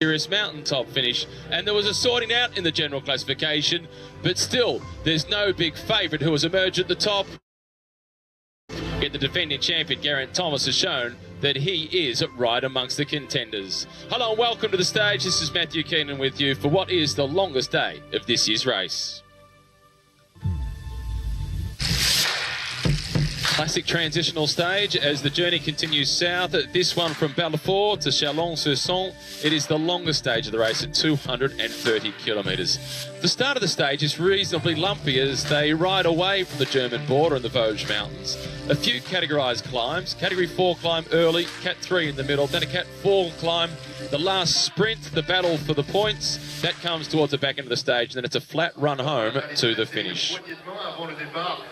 serious mountaintop finish, and there was a sorting out in the general classification, but still, there's no big favourite who has emerged at the top. Yet the defending champion, Geraint Thomas, has shown that he is right amongst the contenders. Hello and welcome to the stage. This is Matthew Keenan with you for what is the longest day of this year's race. Classic transitional stage as the journey continues south. This one from Balfour to Chalon-sur-Saône. It is the longest stage of the race at 230 kilometres. The start of the stage is reasonably lumpy as they ride away from the German border and the Vosges Mountains. A few categorised climbs. Category 4 climb early, Cat 3 in the middle, then a Cat 4 climb. The last sprint, the battle for the points, that comes towards the back end of the stage, and then it's a flat run home to the finish.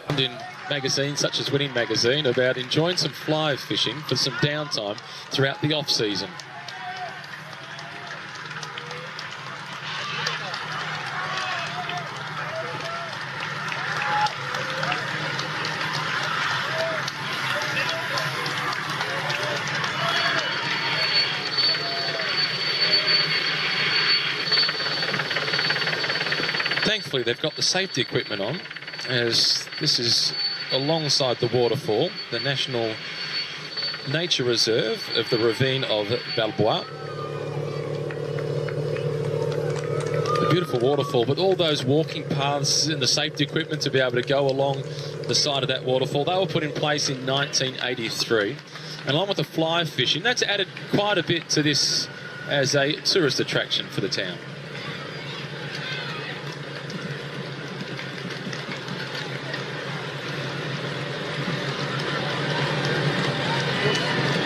And in magazines such as Winning Magazine about enjoying some fly fishing for some downtime throughout the off-season. Thankfully, they've got the safety equipment on, as this is alongside the waterfall, the National Nature Reserve of the ravine of Valbois. A beautiful waterfall, but all those walking paths and the safety equipment to be able to go along the side of that waterfall, they were put in place in 1983. And along with the fly fishing, that's added quite a bit to this as a tourist attraction for the town.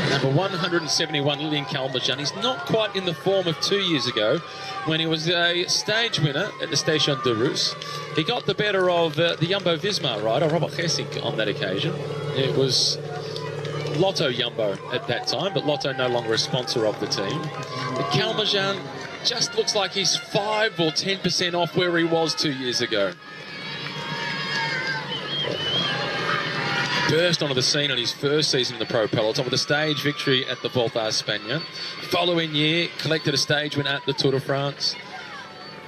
Number 171, Lilian Kalmajan. He's not quite in the form of 2 years ago when he was a stage winner at the Station de Rus. He got the better of the Jumbo-Visma rider, Robert Gesink, on that occasion. It was Lotto Jumbo at that time, but Lotto no longer a sponsor of the team. But Kalmajan just looks like he's 5 or 10% off where he was 2 years ago. Burst onto the scene on his first season in the pro peloton with a stage victory at the Volta a España. Following year, collected a stage win at the Tour de France.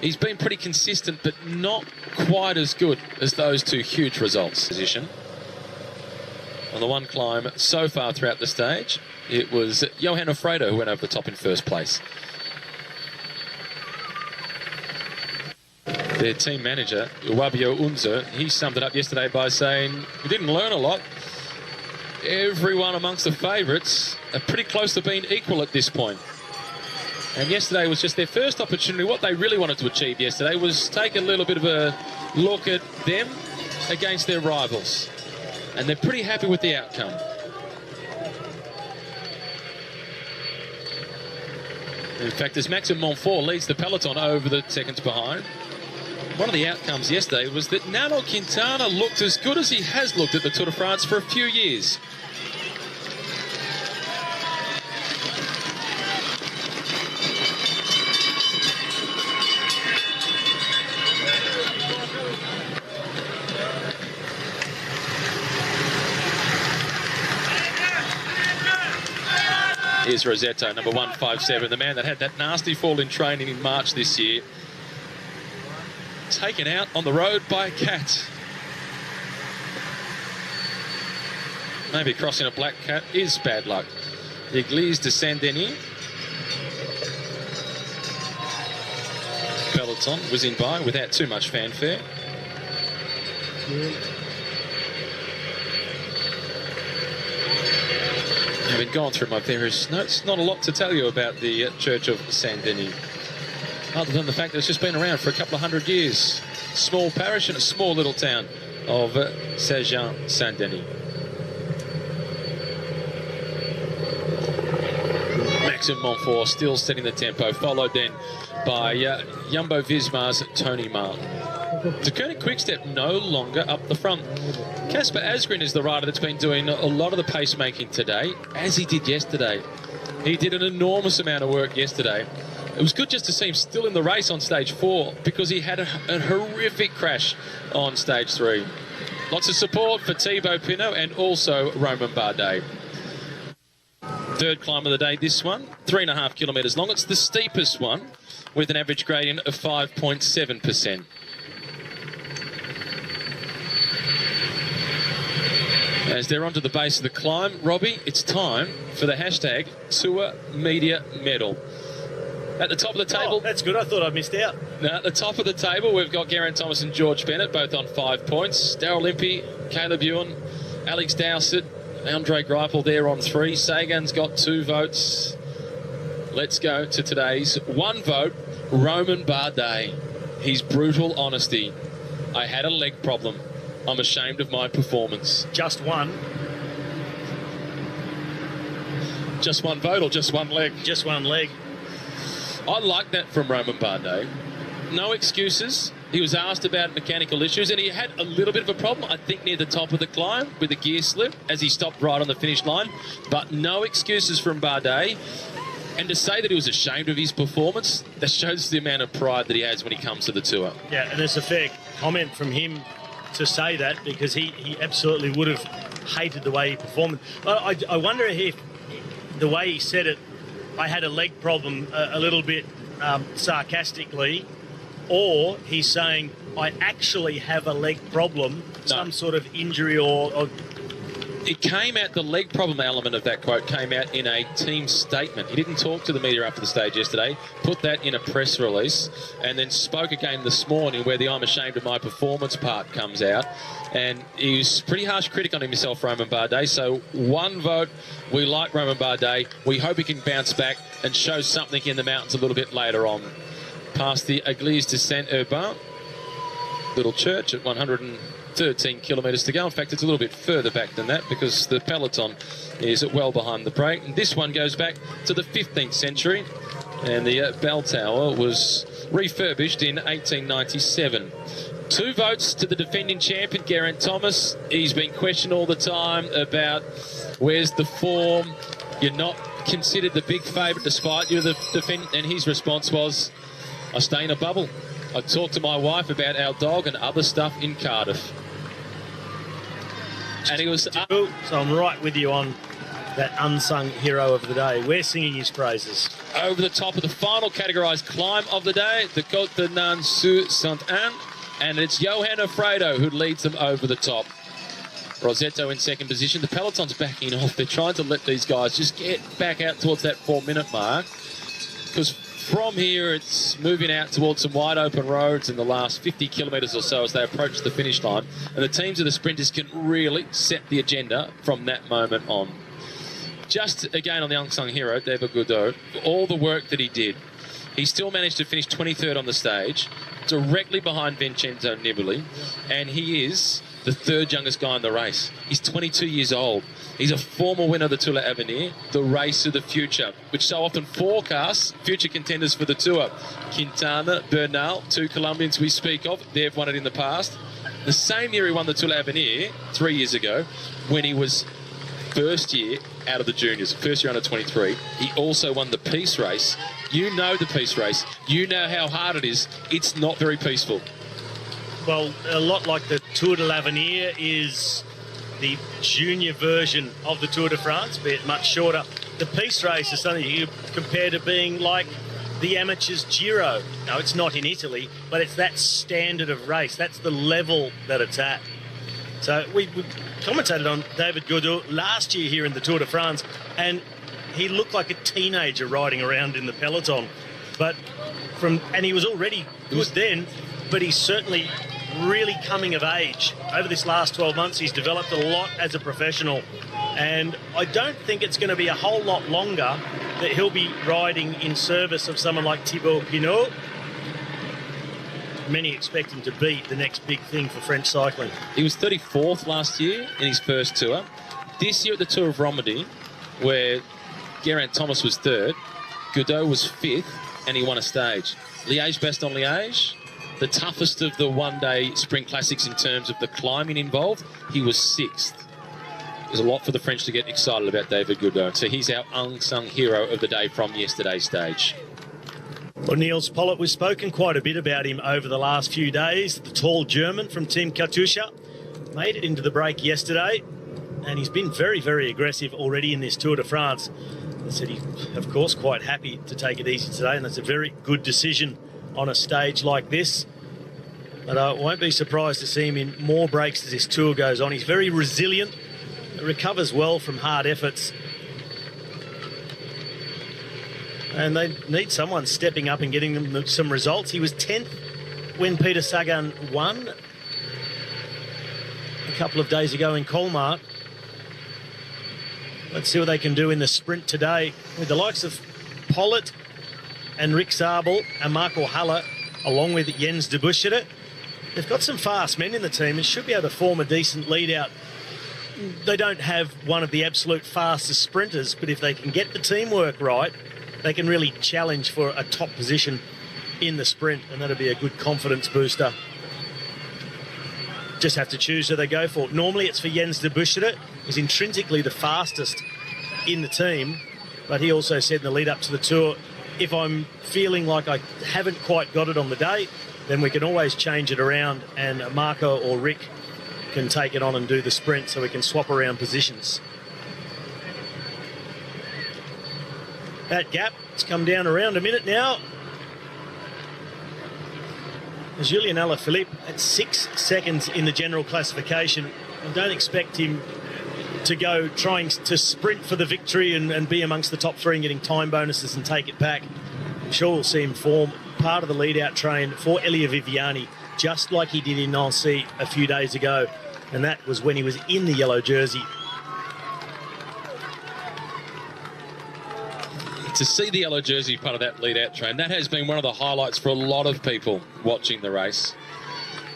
He's been pretty consistent, but not quite as good as those two huge results. Position on the one climb so far throughout the stage, it was Johan Alfredo who went over the top in first place. Their team manager, Wabio Unzer, he summed it up yesterday by saying, we didn't learn a lot. Everyone amongst the favourites are pretty close to being equal at this point. And yesterday was just their first opportunity. What they really wanted to achieve yesterday was take a little bit of a look at them against their rivals. And they're pretty happy with the outcome. In fact, as Maxime Montfort leads the peloton over the seconds behind, one of the outcomes yesterday was that Nairo Quintana looked as good as he has looked at the Tour de France for a few years. Here's Rosetto, number 157, the man that had that nasty fall in training in March this year. Taken out on the road by a cat. Maybe crossing a black cat is bad luck. The Église de Saint-Denis. Peloton whizzing by without too much fanfare. Having gone through my various notes, not a lot to tell you about the Church of Saint-Denis, other than the fact that it's just been around for a couple of 100 years. Small parish in a small little town of Saint-Jean-Saint-Denis. Maxime Montfort still setting the tempo, followed then by Jumbo-Visma's Tony Martin. De Koning Quickstep no longer up the front. Casper Asgreen is the rider that's been doing a lot of the pacemaking today, as he did yesterday. He did an enormous amount of work yesterday. It was good just to see him still in the race on stage 4 because he had a horrific crash on stage 3. Lots of support for Thibaut Pinot and also Romain Bardet. Third climb of the day, this one, 3.5 kilometres long. It's the steepest one with an average gradient of 5.7%. As they're onto the base of the climb, Robbie, it's time for the hashtag Tour Media Medal. At the top of the table... Oh, that's good. I thought I missed out. Now, at the top of the table, we've got Geraint Thomas and George Bennett, both on 5 points. Darryl Impey, Caleb Ewan, Alex Dowsett, Andre Greipel there on 3. Sagan's got 2 votes. Let's go to today's 1 vote, Romain Bardet. His brutal honesty. I had a leg problem. I'm ashamed of my performance. Just one. Just 1 vote or just 1 leg? Just 1 leg. I like that from Romain Bardet. No excuses. He was asked about mechanical issues, and he had a little bit of a problem, I think, near the top of the climb with a gear slip as he stopped right on the finish line. But no excuses from Bardet. And to say that he was ashamed of his performance, that shows the amount of pride that he has when he comes to the Tour. Yeah, and it's a fair comment from him to say that, because he absolutely would have hated the way he performed. But I wonder if the way he said it, I had a leg problem, a little bit sarcastically, or he's saying I actually have a leg problem, some sort of injury or... It came out, the leg problem element of that quote came out in a team statement. He didn't talk to the media after the stage yesterday, put that in a press release, and then spoke again this morning where the I'm ashamed of my performance part comes out. And he was pretty harsh critic on himself, Romain Bardet. So 1 vote. We like Romain Bardet. We hope he can bounce back and show something in the mountains a little bit later on. Past the Église de Saint-Urbain, little church at 113 kilometres to go. In fact, it's a little bit further back than that because the peloton is well behind the break. And this one goes back to the 15th century, and the bell tower was refurbished in 1897. 2 votes to the defending champion, Geraint Thomas. He's been questioned all the time about where's the form. You're not considered the big favourite despite you're the defendant. And his response was, I stay in a bubble. I talked to my wife about our dog and other stuff in Cardiff. And he was... So I'm right with you on that unsung hero of the day. We're singing his praises. Over the top of the final categorised climb of the day, the Côte de Nan-sur-Sainte-Anne. And it's Johan Alfredo who leads them over the top. Rosetto in second position. The peloton's backing off. They're trying to let these guys just get back out towards that 4-minute mark. Because from here, it's moving out towards some wide open roads in the last 50 kilometres or so as they approach the finish line. And the teams of the sprinters can really set the agenda from that moment on. Just again on the unsung hero, David Gaudu, for all the work that he did. He still managed to finish 23rd on the stage, directly behind Vincenzo Nibali, and he is the 3rd youngest guy in the race. He's 22 years old. He's a former winner of the Tour Avenir, the race of the future, which so often forecasts future contenders for the Tour. Quintana, Bernal, 2 Colombians we speak of, they've won it in the past. The same year he won the Tour Avenir, 3 years ago, when he was first year out of the juniors, first year under 23. He also won the Peace Race. You know the Peace Race. You know how hard it is. It's not very peaceful. Well, a lot like the Tour de l'Avenir is the junior version of the Tour de France, be it much shorter. The Peace Race is something you compare to being like the amateurs Giro. No, it's not in Italy, but it's that standard of race. That's the level that it's at. So we commentated on David Gaudu last year here in the Tour de France, and he looked like a teenager riding around in the peloton. And he was already good then, but he's certainly really coming of age. Over this last 12 months, he's developed a lot as a professional. And I don't think it's going to be a whole lot longer that he'll be riding in service of someone like Thibaut Pinot. Many expect him to be the next big thing for French cycling. He was 34th last year in his first Tour. This year at the Tour of Romandie, where Geraint Thomas was 3rd, Gaudu was 5th, and he won a stage. Liège-Bastogne-Liège, the toughest of the one-day sprint classics in terms of the climbing involved, he was 6th. There's a lot for the French to get excited about David Gaudu. So he's our unsung hero of the day from yesterday's stage. Well, Niels Pollitt, we've spoken quite a bit about him over the last few days. The tall German from Team Katusha made it into the break yesterday, and he's been very, very aggressive already in this Tour de France. said he's, of course, quite happy to take it easy today, and that's a very good decision on a stage like this. But I won't be surprised to see him in more breaks as this tour goes on. He's very resilient, recovers well from hard efforts. And they need someone stepping up and getting them some results. He was 10th when Peter Sagan won a couple of days ago in Colmar. Let's see what they can do in the sprint today with the likes of Pollitt and Rick Zabel and Marco Haller, along with Jens de Buschede. They've got some fast men in the team and should be able to form a decent lead out. They don't have one of the absolute fastest sprinters, but if they can get the teamwork right, they can really challenge for a top position in the sprint, and that'll be a good confidence booster. Just have to choose who they go for. Normally it's for Jens de Buschede, who's intrinsically the fastest in the team, but he also said in the lead up to the tour, if I'm feeling like I haven't quite got it on the day, then we can always change it around, and Marco or Rick can take it on and do the sprint, so we can swap around positions. That gap, it's come down around a minute now. Julien Alaphilippe at 6 seconds in the general classification. I don't expect him to go trying to sprint for the victory and be amongst the top three and getting time bonuses and take it back. I'm sure we'll see him form part of the lead-out train for Elia Viviani, just like he did in Nancy a few days ago, and that was when he was in the yellow jersey. To see the yellow jersey part of that lead-out train, that has been one of the highlights for a lot of people watching the race.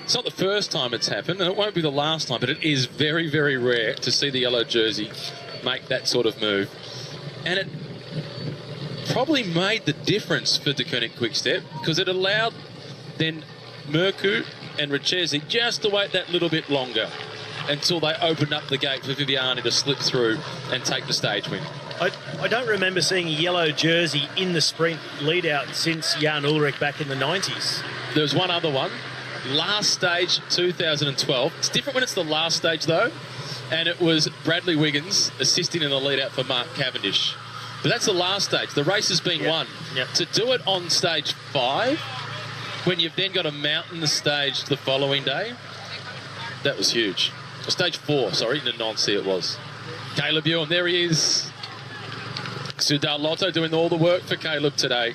It's not the first time it's happened, and it won't be the last time, but it is very, very rare to see the yellow jersey make that sort of move. And it probably made the difference for De Koning Quickstep, because it allowed then Murku and Richesi just to wait that little bit longer until they opened up the gate for Viviani to slip through and take the stage win. I don't remember seeing a yellow jersey in the sprint lead-out since Jan Ullrich back in the 90s. There was one other one. Last stage, 2012. It's different when it's the last stage, though. And it was Bradley Wiggins assisting in the lead-out for Mark Cavendish. But that's the last stage. The race has been won. Yep. To do it on stage 5, when you've then got a mountain stage the following day, that was huge. Or stage 4, sorry, in Nancy it was. Caleb Ewan, there he is. Soudal Lotto doing all the work for Caleb today.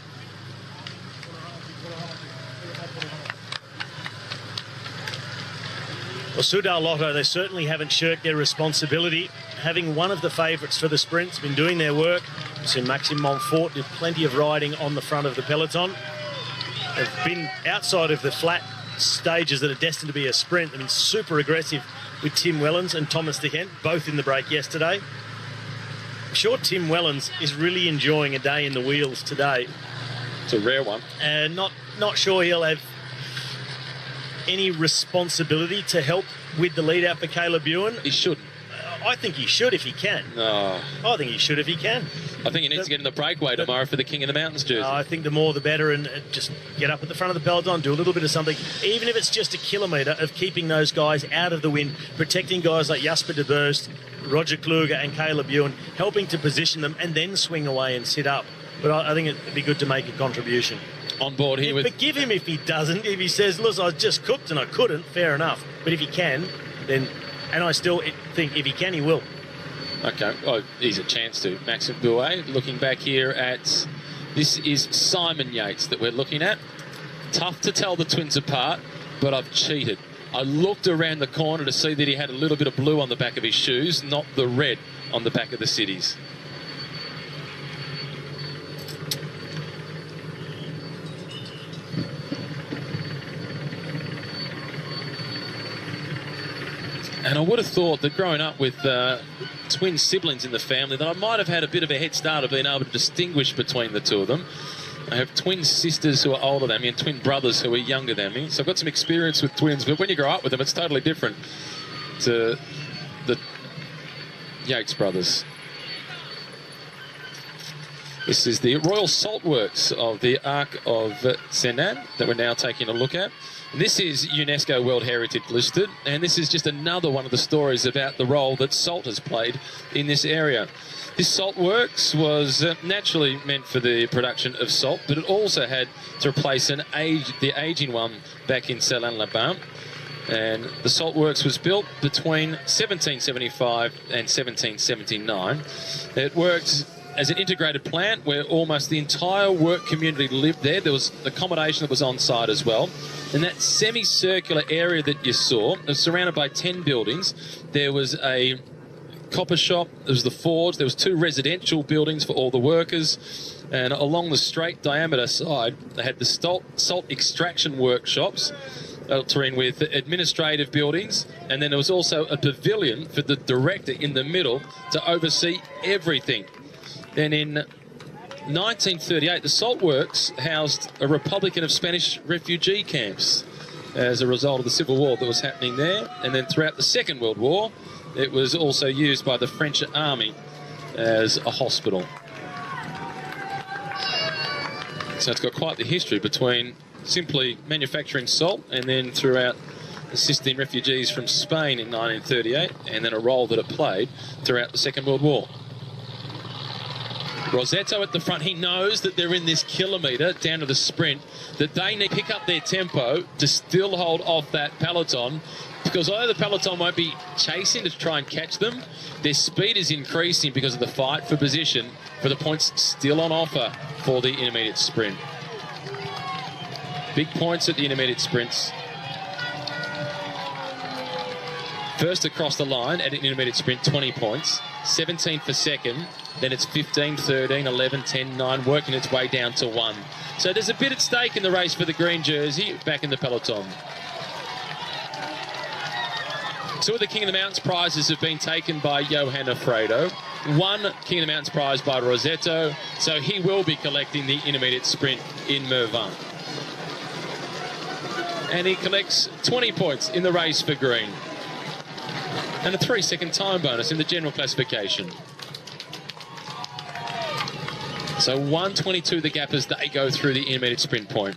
Well, Soudal Lotto, they certainly haven't shirked their responsibility. Having one of the favourites for the sprint's been doing their work. So Maxime Montfort did plenty of riding on the front of the peloton. They've been outside of the flat stages that are destined to be a sprint. I mean, super aggressive with Tim Wellens and Thomas De Gent, both in the break yesterday. I'm sure Tim Wellens is really enjoying a day in the wheels today. It's a rare one. And not sure he'll have any responsibility to help with the lead out for Caleb Ewan. He shouldn't. I think he should if he can. No. I think he should if he can. I think he needs to get in the breakaway tomorrow for the King of the Mountains jersey. I think the more the better, and just get up at the front of the peloton, do a little bit of something, even if it's just a kilometre of keeping those guys out of the wind, protecting guys like Jasper de Burst, Roger Kluger and Caleb Ewan, helping to position them and then swing away and sit up. But I think it'd be good to make a contribution. On board here with... Forgive him if he doesn't. If he says, look, I just cooked and I couldn't, fair enough. But if he can, then... And I still think if he can, he will. Okay, oh, he's a chance to. Maxime Bouet, looking back here at... This is Simon Yates that we're looking at. Tough to tell the twins apart, but I've cheated. I looked around the corner to see that he had a little bit of blue on the back of his shoes, not the red on the back of the cities. And I would have thought that growing up with twin siblings in the family, that I might have had a bit of a head start of being able to distinguish between the two of them. I have twin sisters who are older than me and twin brothers who are younger than me. So I've got some experience with twins, but when you grow up with them, it's totally different to the Yates brothers. This is the Royal Salt Works of the Arc of Senan that we're now taking a look at. This is UNESCO World Heritage listed, and this is just another one of the stories about the role that salt has played in this area. This salt works was naturally meant for the production of salt, but it also had to replace the aging one back in Salins-les-Bains. And the salt works was built between 1775 and 1779. It worked as an integrated plant where almost the entire work community lived there. There was accommodation that was on site as well. And that semicircular area that you saw was surrounded by 10 buildings. There was a copper shop, there was the forge, there was 2 residential buildings for all the workers, and along the straight diameter side they had the salt extraction workshops altering with administrative buildings, and then there was also a pavilion for the director in the middle to oversee everything. Then in 1938 the salt works housed a Republican of Spanish refugee camps as a result of the civil war that was happening there, and then throughout the Second World War it was also used by the French army as a hospital. So it's got quite the history between simply manufacturing salt and then throughout assisting refugees from Spain in 1938, and then a role that it played throughout the Second World War. Rosetto at the front, he knows that they're in this kilometre down to the sprint, that they need to pick up their tempo to still hold off that peloton, because although the peloton won't be chasing to try and catch them, their speed is increasing because of the fight for position for the points still on offer for the intermediate sprint. Big points at the intermediate sprints. First across the line at an intermediate sprint, 20 points. 17 for second. Then it's 15, 13, 11, 10, 9, working its way down to 1. So there's a bit at stake in the race for the green jersey back in the peloton. 2 of the King of the Mountains prizes have been taken by Johan Alfredo. 1 King of the Mountains prize by Rosetto, so he will be collecting the intermediate sprint in Mervin. And he collects 20 points in the race for green. And a 3-second time bonus in the general classification. So 1:22 the gap as they go through the intermediate sprint point.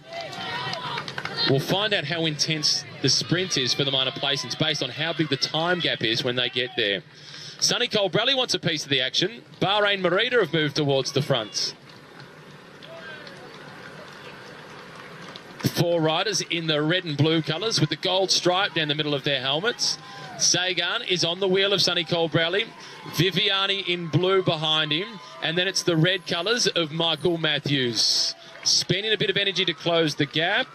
We'll find out how intense the sprint is for the minor placements based on how big the time gap is when they get there. Sonny Colbrelli wants a piece of the action. Bahrain Merida have moved towards the front. 4 riders in the red and blue colours with the gold stripe down the middle of their helmets. Sagan is on the wheel of Sonny Colbrelli. Viviani in blue behind him. And then it's the red colours of Michael Matthews. Spending a bit of energy to close the gap.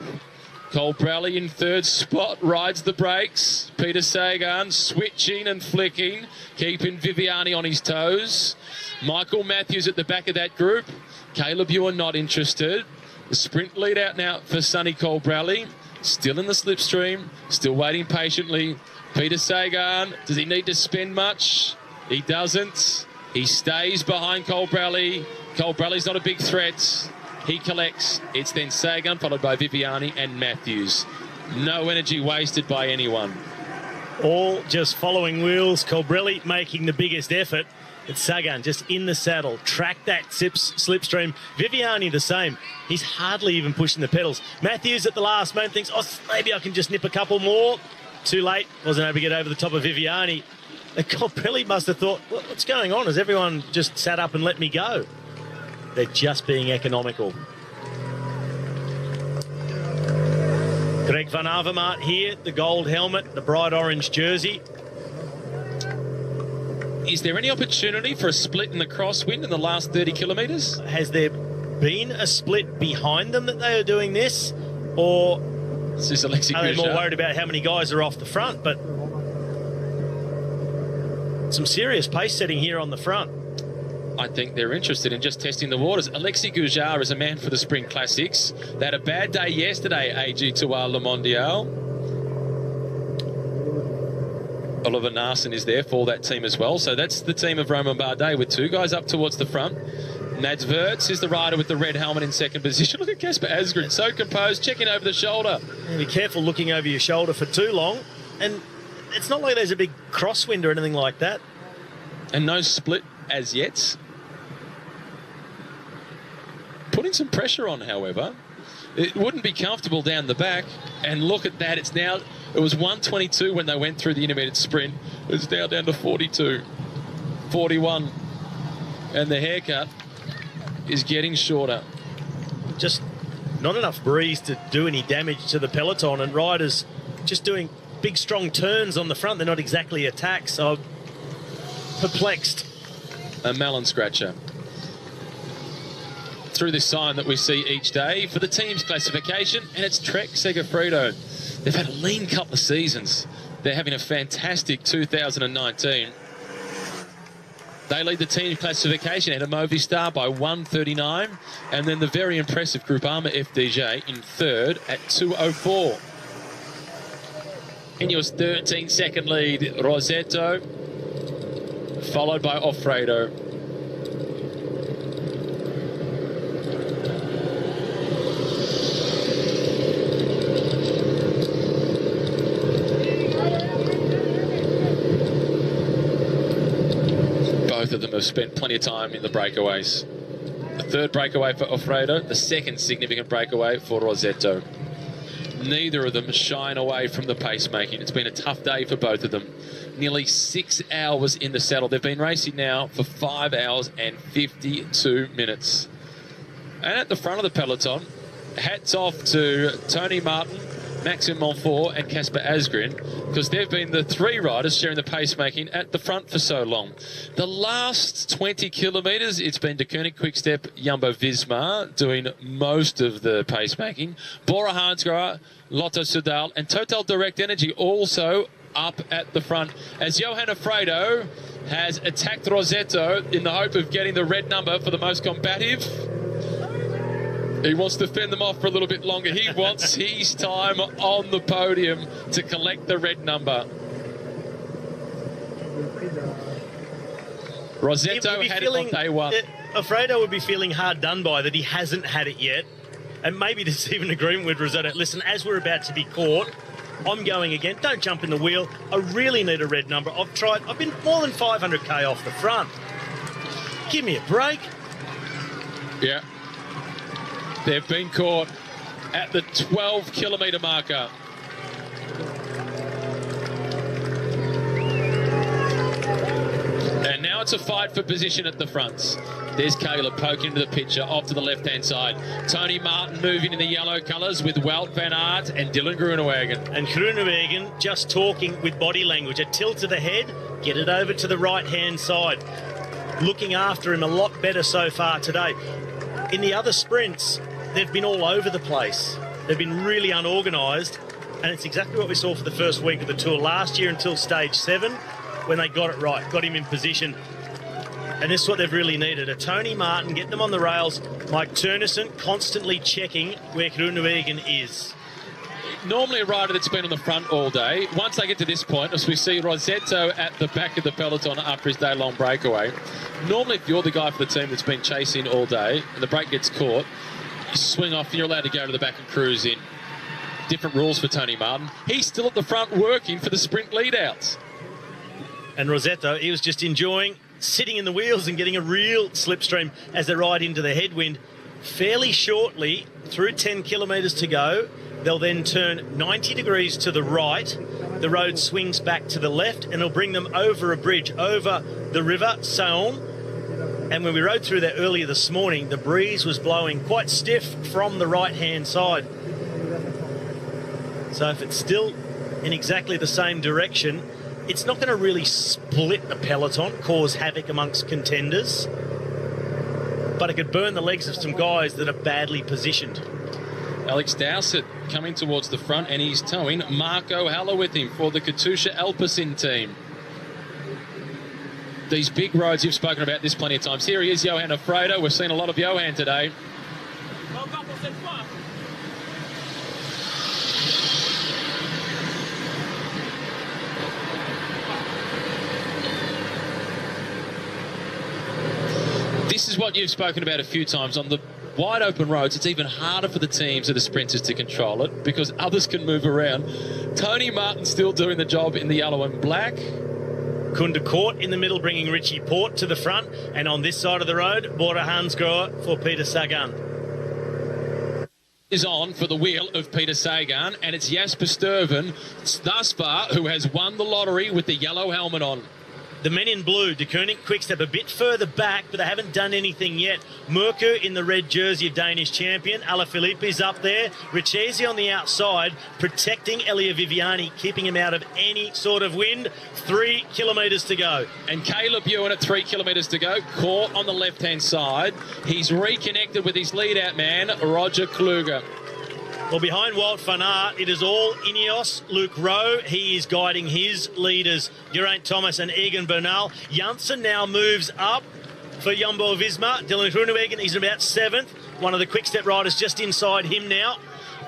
Colbrelli in 3rd spot, rides the brakes. Peter Sagan switching and flicking, keeping Viviani on his toes. Michael Matthews at the back of that group. Caleb Ewan not interested. The sprint lead out now for Sonny Colbrelli. Still in the slipstream, still waiting patiently. Peter Sagan, does he need to spend much? He doesn't. He stays behind Colbrelli. Colbrelli's not a big threat. He collects. It's then Sagan, followed by Viviani and Matthews. No energy wasted by anyone. All just following wheels. Colbrelli making the biggest effort. It's Sagan just in the saddle. Track that slipstream. Viviani the same. He's hardly even pushing the pedals. Matthews at the last moment thinks, oh, maybe I can just nip a couple more. Too late. Wasn't able to get over the top of Viviani. And Colbrelli must have thought, what's going on? Has everyone just sat up and let me go? They're just being economical. Greg van Avermaet here, the gold helmet, the bright orange jersey. Is there any opportunity for a split in the crosswind in the last 30 kilometres? Has there been a split behind them that they are doing this? Or is this Alexi are they more Gouchard? worried about how many guys are off the front? But some serious pace setting here on the front. I think they're interested in just testing the waters. Alexi Gouchard is a man for the Spring Classics. They had a bad day yesterday, AG2R Le Mondial. Oliver Narson is there for that team as well. So that's the team of Romain Bardet with 2 guys up towards the front. Mads Wirtz is the rider with the red helmet in 2nd position. Look at Casper Asgreen, so composed, checking over the shoulder. Yeah, be careful looking over your shoulder for too long. And it's not like there's a big crosswind or anything like that. And no split as yet. Putting some pressure on, however. It wouldn't be comfortable down the back. And look at that. It was 1:22 when they went through the intermediate sprint. It's now down to 42, 41. and the haircut is getting shorter. Just not enough breeze to do any damage to the peloton, and riders just doing big, strong turns on the front. They're not exactly attacks, so I'm perplexed. A melon scratcher. Through this sign that we see each day for the team's classification, and it's Trek Segafredo. They've had a lean couple of seasons. They're having a fantastic 2019. They lead the team classification ahead of Movistar by 1:39, and then the very impressive Groupama FDJ in third at 2:04. In your 13-second lead, Rosetto, followed by Offredo. Both of them have spent plenty of time in the breakaways. The third breakaway for Offredo, the second significant breakaway for Rosetto. Neither of them shine away from the pacemaking. It's been a tough day for both of them. Nearly 6 hours in the saddle. They've been racing now for 5 hours and 52 minutes. And at the front of the peloton, hats off to Tony Martin, Maxime Montfort and Casper Asgreen, because they've been the three riders sharing the pacemaking at the front for so long. The last 20 kilometres, it's been De Koning Quickstep, Jumbo-Visma doing most of the pacemaking. Bora Hansgrohe, Lotto Soudal and Total Direct Energy also up at the front, as Johan Offredo has attacked Rosetto in the hope of getting the red number for the most combative. He wants to fend them off for a little bit longer. He wants his time on the podium to collect the red number. Rosetto had it on day one. Offredo would be feeling hard done by that he hasn't had it yet. And maybe there's even agreement with Rosetto. Listen, as we're about to be caught, I'm going again. Don't jump in the wheel. I really need a red number. I've been more than 500k off the front. Give me a break. Yeah. They've been caught at the 12-kilometre marker. And now it's a fight for position at the fronts. There's Caleb poking into the picture, off to the left-hand side. Tony Martin moving in the yellow colours with Wout van Aert and Dylan Groenewegen. And Groenewegen just talking with body language. A tilt of the head, get it over to the right-hand side. Looking after him a lot better so far today. In the other sprints, they've been all over the place. They've been really unorganised, and it's exactly what we saw for the first week of the Tour last year until stage 7, when they got it right, got him in position. And this is what they've really needed. A Tony Martin, get them on the rails. Mike Turnison constantly checking where Groenewegen is. Normally a rider that's been on the front all day, once they get to this point, as we see Rosetto at the back of the peloton after his day-long breakaway, normally if you're the guy for the team that's been chasing all day and the break gets caught, you swing off and you're allowed to go to the back and cruise in. Different rules for Tony Martin. He's still at the front working for the sprint lead-outs. And Rosetto, he was just enjoying sitting in the wheels and getting a real slipstream as they ride into the headwind. Fairly shortly, through 10 kilometres to go, they'll then turn 90 degrees to the right. The road swings back to the left and it'll bring them over a bridge, over the river Saône. And when we rode through there earlier this morning, the breeze was blowing quite stiff from the right-hand side. So if it's still in exactly the same direction, it's not going to really split the peloton, cause havoc amongst contenders, but it could burn the legs of some guys that are badly positioned. Alex Dowsett coming towards the front, and he's towing Marco Haller with him for the Katusha Alpecin team. These big roads, you've spoken about this plenty of times. Here he is, Johan Offredo. We've seen a lot of Johan today. This is what you've spoken about a few times. On the wide open roads, it's even harder for the teams of the sprinters to control it because others can move around. Tony Martin still doing the job in the yellow and black. Kunda Court in the middle, bringing Richie Porte to the front. And on this side of the road, Bora Hansgrohe for Peter Sagan. Is on for the wheel of Peter Sagan, and it's Jasper Stuyven thus far who has won the lottery with the yellow helmet on. The men in blue, De Koning, Quickstep a bit further back, but they haven't done anything yet. Murku in the red jersey of Danish champion. Alaphilippe is up there. Richesi on the outside, protecting Elia Viviani, keeping him out of any sort of wind. 3 kilometres to go. And Caleb Ewan at 3 kilometres to go, caught on the left-hand side. He's reconnected with his lead-out man, Roger Kluger. Well, behind Wout van Aert, it is all Ineos. Luke Rowe, he is guiding his leaders, Geraint Thomas and Egan Bernal. Janssen now moves up for Jumbo-Visma. Dylan Groenewegen, he's about 7th. One of the quick-step riders just inside him now.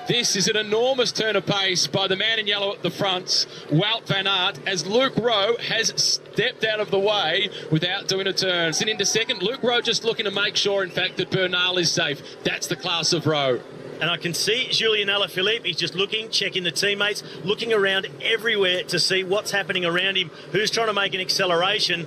This is an enormous turn of pace by the man in yellow at the front, Wout van Aert, as Luke Rowe has stepped out of the way without doing a turn. Sitting into second, Luke Rowe just looking to make sure, in fact, that Bernal is safe. That's the class of Rowe. And I can see Julien Alaphilippe, he's just looking, checking the teammates, looking around everywhere to see what's happening around him, who's trying to make an acceleration.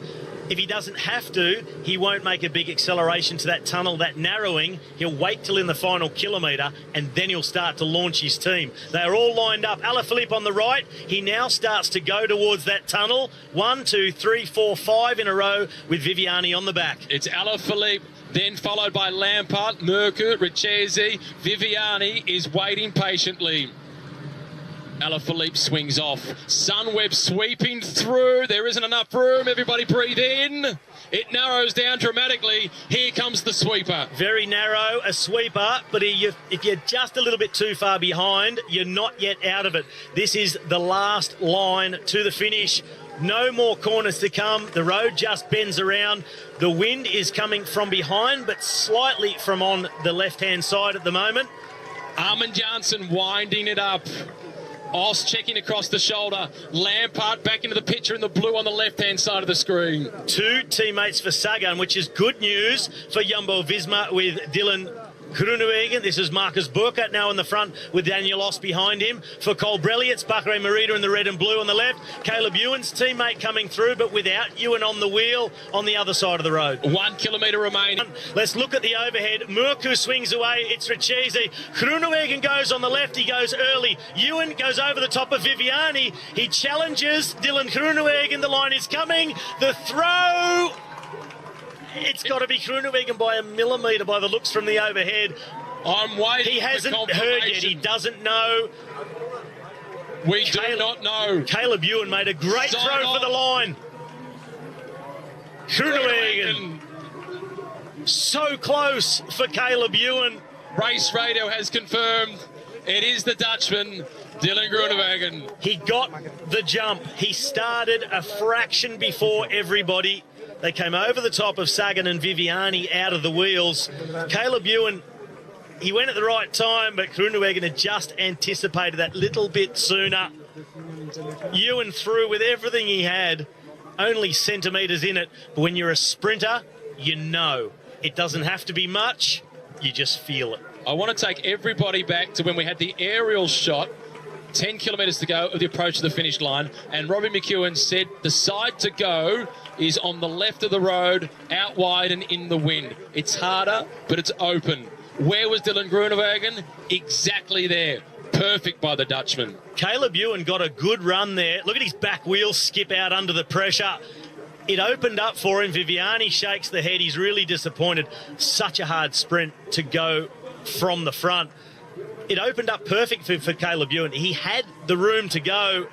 If he doesn't have to, he won't make a big acceleration to that tunnel, that narrowing. He'll wait till in the final kilometre and then he'll start to launch his team. They are all lined up. Alaphilippe on the right. He now starts to go towards that tunnel. 1, 2, 3, 4, 5 in a row with Viviani on the back. It's Alaphilippe, then followed by Lampard, Murku, Richesi. Viviani is waiting patiently. Alaphilippe swings off. Sunweb sweeping through. There isn't enough room. Everybody breathe in. It narrows down dramatically. Here comes the sweeper. Very narrow, a sweeper, but if you're just a little bit too far behind, you're not yet out of it. This is the last line to the finish. No more corners to come. The road just bends around. The wind is coming from behind, but slightly from on the left-hand side at the moment. Armin Janssen winding it up. Oss checking across the shoulder. Lampard back into the picture in the blue on the left-hand side of the screen. 2 teammates for Sagan, which is good news for Jumbo-Visma with Dylan Groenewegen. This is Marcus Burkhardt now in the front with Daniel Oss behind him. For Colbrelli, it's Bakary Merida in the red and blue on the left. Caleb Ewan's teammate coming through, but without Ewan on the wheel on the other side of the road. 1 kilometre remaining. Let's look at the overhead. Murku swings away. It's Richesi. Groenewegen goes on the left. He goes early. Ewan goes over the top of Viviani. He challenges Dylan Groenewegen. The line is coming. The throw... It's got to be Groenewegen by a millimetre by the looks from the overhead. I'm waiting. He hasn't heard yet. He doesn't know. We do not know. Caleb Ewan made a great throw for the line. Groenewegen. So close for Caleb Ewan. Race Radio has confirmed it is the Dutchman, Dylan Groenewegen. He got the jump. He started a fraction before everybody. They came over the top of Sagan and Viviani out of the wheels. Caleb Ewan, he went at the right time, but Groenewegen had just anticipated that little bit sooner. Ewan threw with everything he had, only centimetres in it. But when you're a sprinter, you know. It doesn't have to be much, you just feel it. I want to take everybody back to when we had the aerial shot 10 kilometres to go of the approach to the finish line, and Robbie McEwen said the side to go is on the left of the road, out wide and in the wind. It's harder, but it's open. Where was Dylan Groenewegen? Exactly there. Perfect by the Dutchman. Caleb Ewan got a good run there. Look at his back wheel skip out under the pressure. It opened up for him. Viviani shakes the head. He's really disappointed. Such a hard sprint to go from the front. It opened up perfect for Caleb Ewan. He had the room to go.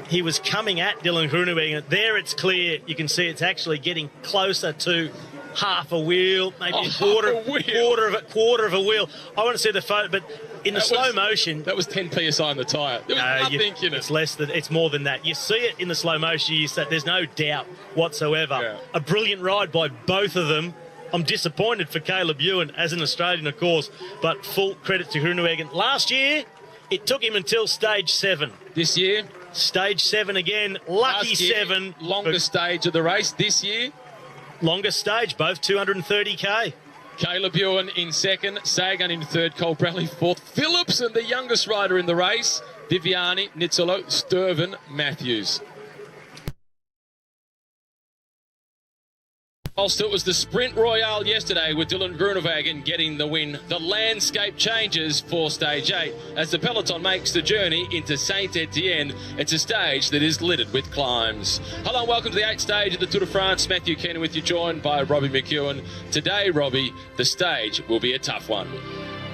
He was coming at Dylan Groenewegen. There it's clear. You can see it's actually getting closer to half a wheel, maybe a quarter of a wheel. I want to see the photo, but in the slow motion... That was 10 PSI in the tyre. There was nothing in it. It's more than that. You see it in the slow motion. There's no doubt whatsoever. Yeah. A brilliant ride by both of them. I'm disappointed for Caleb Ewan as an Australian, of course, but full credit to Groenewegen. Last year, it took him until stage 7. This year? Stage 7 again. Lucky Last year, 7. Longest stage of the race. This year? Longest stage, both 230k. Caleb Ewan in second, Sagan in third, Colbrelli fourth, Phillips and the youngest rider in the race, Viviani, Nizzolo, Sturven, Matthews. Whilst it was the sprint royale yesterday with Dylan Groenewegen getting the win, the landscape changes for Stage 8 as the peloton makes the journey into Saint-Etienne. It's a stage that is littered with climbs. Hello and welcome to the 8th stage of the Tour de France. Matthew Keenan with you, joined by Robbie McEwen. Today, Robbie, the stage will be a tough one.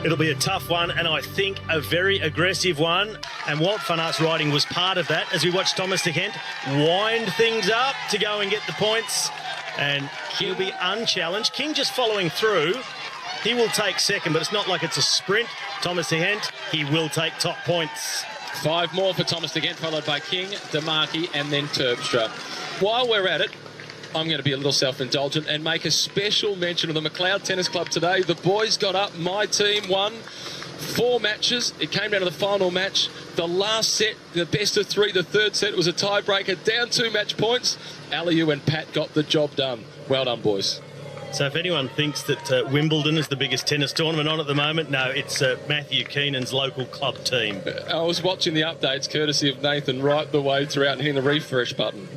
It'll be a tough one, and I think a very aggressive one. And Walt van Aert's riding was part of that as we watched Thomas de Gent wind things up to go and get the points. And he'll be unchallenged. King just following through. He will take second, but it's not like it's a sprint. Thomas de Gent, he will take top points. 5 more for Thomas de Gent, followed by King, De Marchi, and then Terpstra. While we're at it, I'm going to be a little self-indulgent and make a special mention of the McLeod Tennis Club today. The boys got up. My team won 4 matches. It came down to the final match. The last set, the best of 3, the third set was a tiebreaker, down 2 match points. Aliu and Pat got the job done. Well done, boys. So if anyone thinks that Wimbledon is the biggest tennis tournament on at the moment, no, it's Matthew Keenan's local club team. I was watching the updates courtesy of Nathan right the way throughout and hitting the refresh button.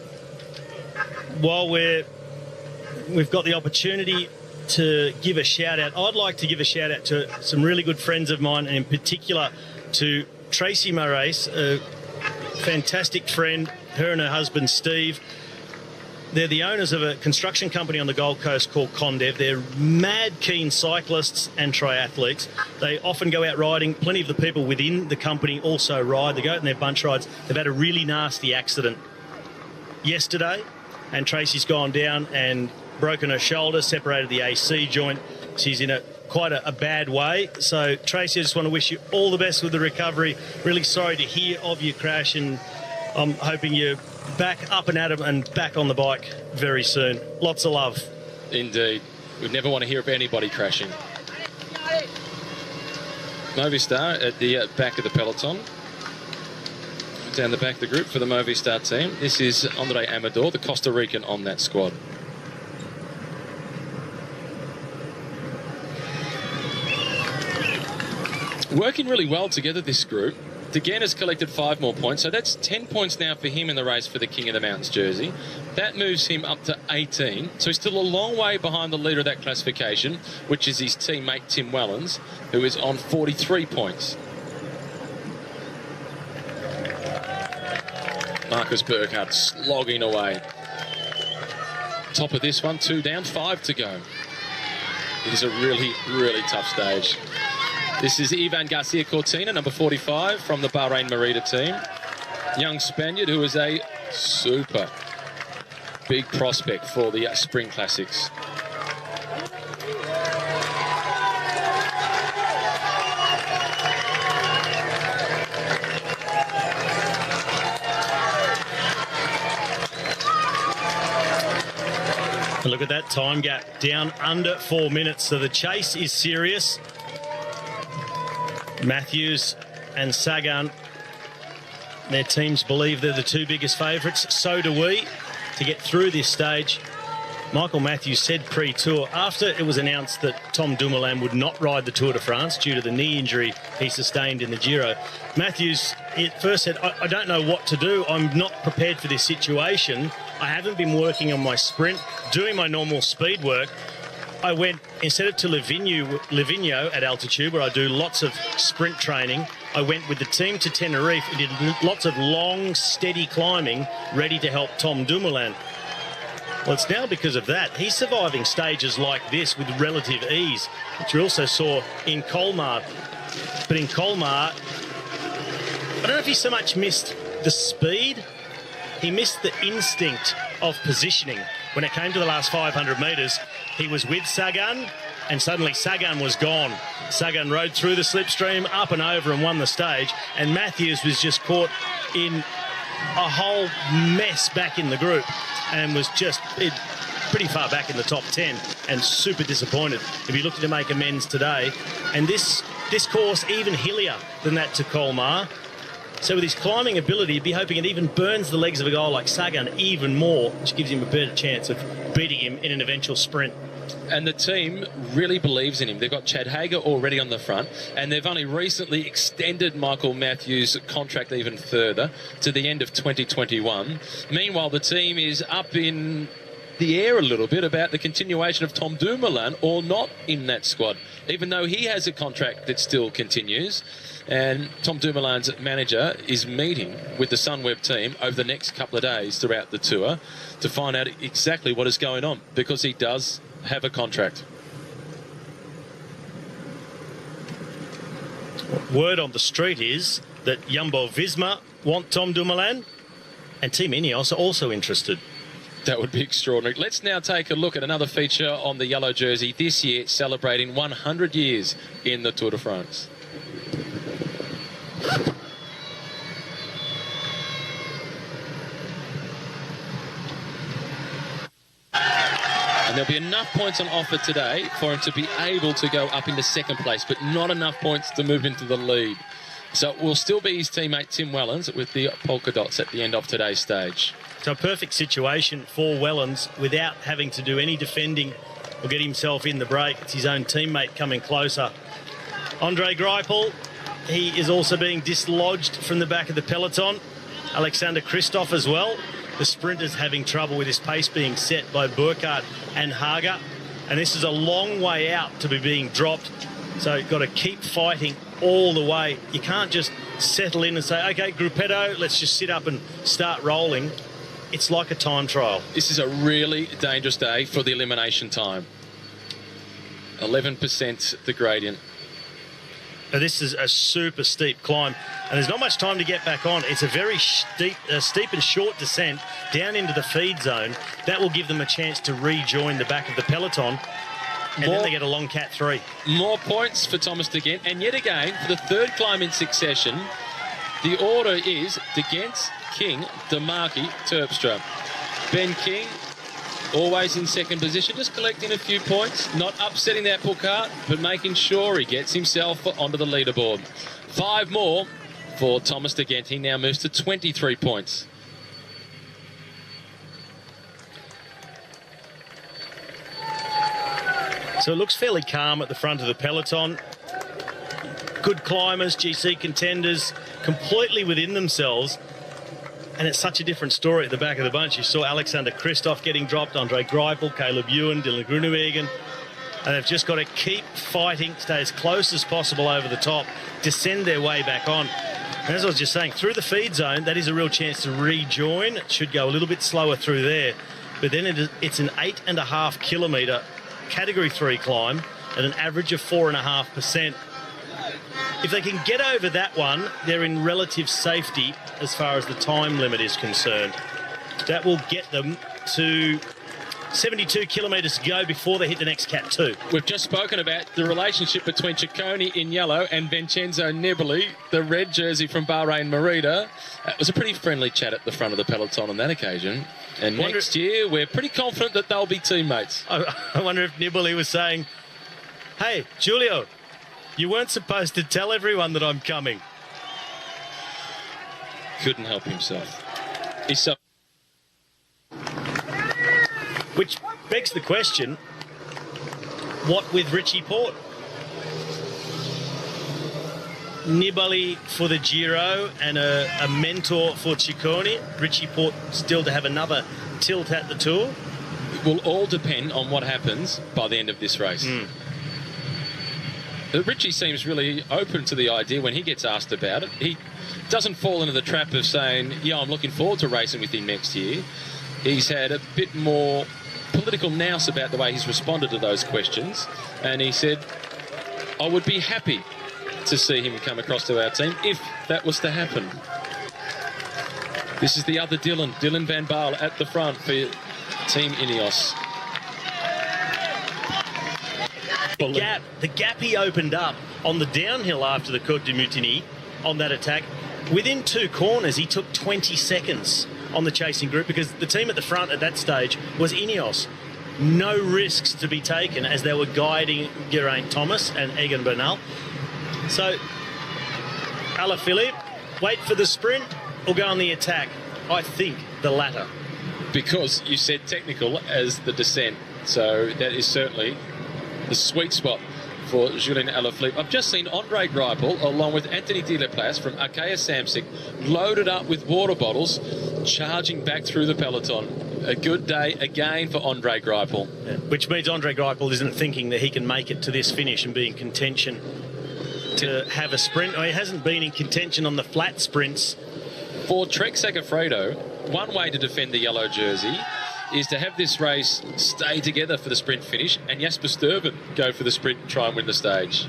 While we've got the opportunity to give a shout out, I'd like to give a shout out to some really good friends of mine, and in particular to Tracy Moraes, a fantastic friend, her and her husband Steve. They're the owners of a construction company on the Gold Coast called Condev. They're mad keen cyclists and triathletes. They often go out riding. Plenty of the people within the company also ride. They go out in their bunch rides. They've had a really nasty accident yesterday, and Tracy's gone down and broken her shoulder, separated the AC joint. She's in quite a bad way. So, Tracy, I just want to wish you all the best with the recovery. Really sorry to hear of your crash, and I'm hoping you're back up and at 'em and back on the bike very soon. Lots of love. Indeed. We'd never want to hear of anybody crashing. Movistar at the back of the peloton. Down the back of the group for the Movistar team. This is Andre Amador, the Costa Rican on that squad. Working really well together, this group. De Gent has collected 5 more points, so that's 10 points now for him in the race for the King of the Mountains jersey. That moves him up to 18, so he's still a long way behind the leader of that classification, which is his teammate Tim Wellens, who is on 43 points. Marcus Burkhardt slogging away. Top of this one, 2 down, 5 to go. It is a really, really tough stage. This is Ivan Garcia Cortina, number 45 from the Bahrain Merida team. Young Spaniard who is a super big prospect for the Spring Classics. Look at that time gap, down under 4 minutes. So the chase is serious. Matthews and Sagan, their teams believe they're the 2 biggest favourites. So do we to get through this stage. Michael Matthews said pre-tour, after it was announced that Tom Dumoulin would not ride the Tour de France due to the knee injury he sustained in the Giro, Matthews at first said, I don't know what to do. I'm not prepared for this situation. I haven't been working on my sprint, doing my normal speed work. I went, instead of to Livigno at altitude, where I do lots of sprint training, I went with the team to Tenerife and did lots of long, steady climbing, ready to help Tom Dumoulin. Well, it's now because of that. He's surviving stages like this with relative ease, which we also saw in Colmar. But in Colmar, I don't know if he so much missed the speed, he missed the instinct of positioning. When it came to the last 500 metres, he was with Sagan, and suddenly Sagan was gone. Sagan rode through the slipstream, up and over, and won the stage. And Matthews was just caught in a whole mess back in the group and was just pretty far back in the top 10 and super disappointed. If he looking to make amends today. And this course even hillier than that to Colmar. So with his climbing ability, he'd be hoping it even burns the legs of a guy like Sagan even more, which gives him a better chance of beating him in an eventual sprint. And the team really believes in him. They've got Chad Hager already on the front, and they've only recently extended Michael Matthews' contract even further to the end of 2021. Meanwhile, the team is up in the air a little bit about the continuation of Tom Dumoulin or not in that squad, even though he has a contract that still continues. And Tom Dumoulin's manager is meeting with the Sunweb team over the next couple of days throughout the tour to find out exactly what is going on, because he does have a contract. Word on the street is that Jumbo-Visma want Tom Dumoulin, and Team Ineos are also interested. That would be extraordinary. Let's now take a look at another feature on the yellow jersey this year, celebrating 100 years in the Tour de France. And there'll be enough points on offer today for him to be able to go up into second place, but not enough points to move into the lead. So it will still be his teammate Tim Wellens with the polka dots at the end of today's stage. So a perfect situation for Wellens without having to do any defending or get himself in the break. It's his own teammate coming closer. Andre Greipel, he is also being dislodged from the back of the peloton. Alexander Kristoff as well. The sprinters having trouble with his pace being set by Burkhardt and Hager. And this is a long way out to be being dropped. So you've got to keep fighting all the way. You can't just settle in and say, OK, Gruppetto, let's just sit up and start rolling. It's like a time trial. This is a really dangerous day for the elimination time. 11% the gradient. Now, this is a super steep climb, and there's not much time to get back on. It's a very steep and short descent down into the feed zone. That will give them a chance to rejoin the back of the peloton, and then they get a long cat 3. More points for Thomas De Gent, and yet again, for the third climb in succession, the order is De Gent, King, Demarchi, Terpstra. Ben King, always in second position, just collecting a few points, not upsetting that apple cart, but making sure he gets himself onto the leaderboard. 5 more for Thomas De Gent. He now moves to 23 points. So it looks fairly calm at the front of the peloton. Good climbers, GC contenders, completely within themselves. And it's such a different story at the back of the bunch. You saw Alexander Kristoff getting dropped, Andre Greipel, Caleb Ewan, Dylan Groenewegen. And they've just got to keep fighting, stay as close as possible over the top, descend their way back on. And as I was just saying, through the feed zone, that is a real chance to rejoin. It should go a little bit slower through there. But then it's an 8.5 kilometre Category 3 climb at an average of 4.5%. If they can get over that one, they're in relative safety as far as the time limit is concerned. That will get them to 72 kilometres to go before they hit the next Cat 2. We've just spoken about the relationship between Ciccone in yellow and Vincenzo Nibali, the red jersey from Bahrain Merida. It was a pretty friendly chat at the front of the peloton on that occasion. And next year, we're pretty confident that they'll be teammates. I wonder if Nibali was saying, hey, Giulio, you weren't supposed to tell everyone that I'm coming. Couldn't help himself. He's so... Which begs the question, what with Richie Porte? Nibali for the Giro and a mentor for Ciccone. Richie Porte still to have another tilt at the Tour. It will all depend on what happens by the end of this race. Richie seems really open to the idea when he gets asked about it. He doesn't fall into the trap of saying, yeah, I'm looking forward to racing with him next year. He's had a bit more political nous about the way he's responded to those questions. And he said, I would be happy to see him come across to our team if that was to happen. This is the other Dylan Van Baarle at the front for Team Ineos. The gap he opened up on the downhill after the Côte de Mutiny on that attack, within 2 corners he took 20 seconds on the chasing group because the team at the front at that stage was Ineos. No risks to be taken as they were guiding Geraint Thomas and Egan Bernal. So, Alaphilippe, wait for the sprint or go on the attack? I think the latter. Because you said technical as the descent, so that is certainly the sweet spot for Julien Alaphilippe. I've just seen Andre Greipel, along with Anthony de la Place from Arkea Samsic, loaded up with water bottles, charging back through the peloton. A good day again for Andre Greipel. Yeah. Which means Andre Greipel isn't thinking that he can make it to this finish and be in contention to have a sprint. He hasn't been in contention on the flat sprints. For Trek Segafredo, one way to defend the yellow jersey is to have this race stay together for the sprint finish and Jasper Stuyven go for the sprint and try and win the stage.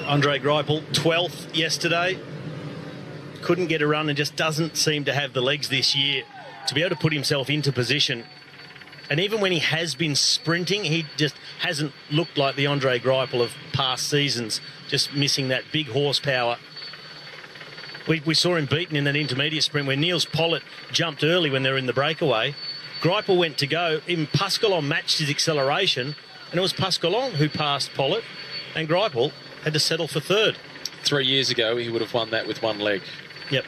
Andre Greipel, 12th yesterday. Couldn't get a run and just doesn't seem to have the legs this year to be able to put himself into position. And even when he has been sprinting, he just hasn't looked like the Andre Greipel of past seasons, just missing that big horsepower. We saw him beaten in that intermediate sprint where Niels Pollitt jumped early when they were in the breakaway. Greipel went to go. Even Pascalon matched his acceleration, and it was Pascalon who passed Pollitt, and Greipel had to settle for third. 3 years ago, he would have won that with one leg. Yep.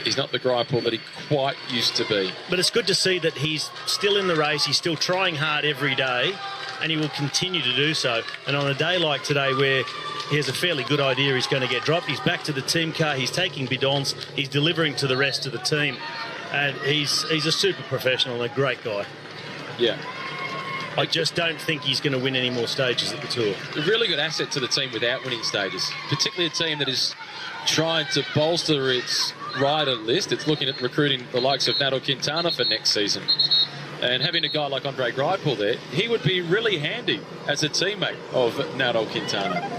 He's not the Greipel that he quite used to be. But it's good to see that he's still in the race. He's still trying hard every day, and he will continue to do so. And on a day like today where he has a fairly good idea he's going to get dropped, he's back to the team car, he's taking bidons, he's delivering to the rest of the team. And he's a super professional and a great guy. Yeah. I just don't think he's going to win any more stages at the Tour. A really good asset to the team without winning stages, particularly a team that is trying to bolster its rider list. It's looking at recruiting the likes of Nairo Quintana for next season. And having a guy like Andre Greipel there, he would be really handy as a teammate of Nairo Quintana.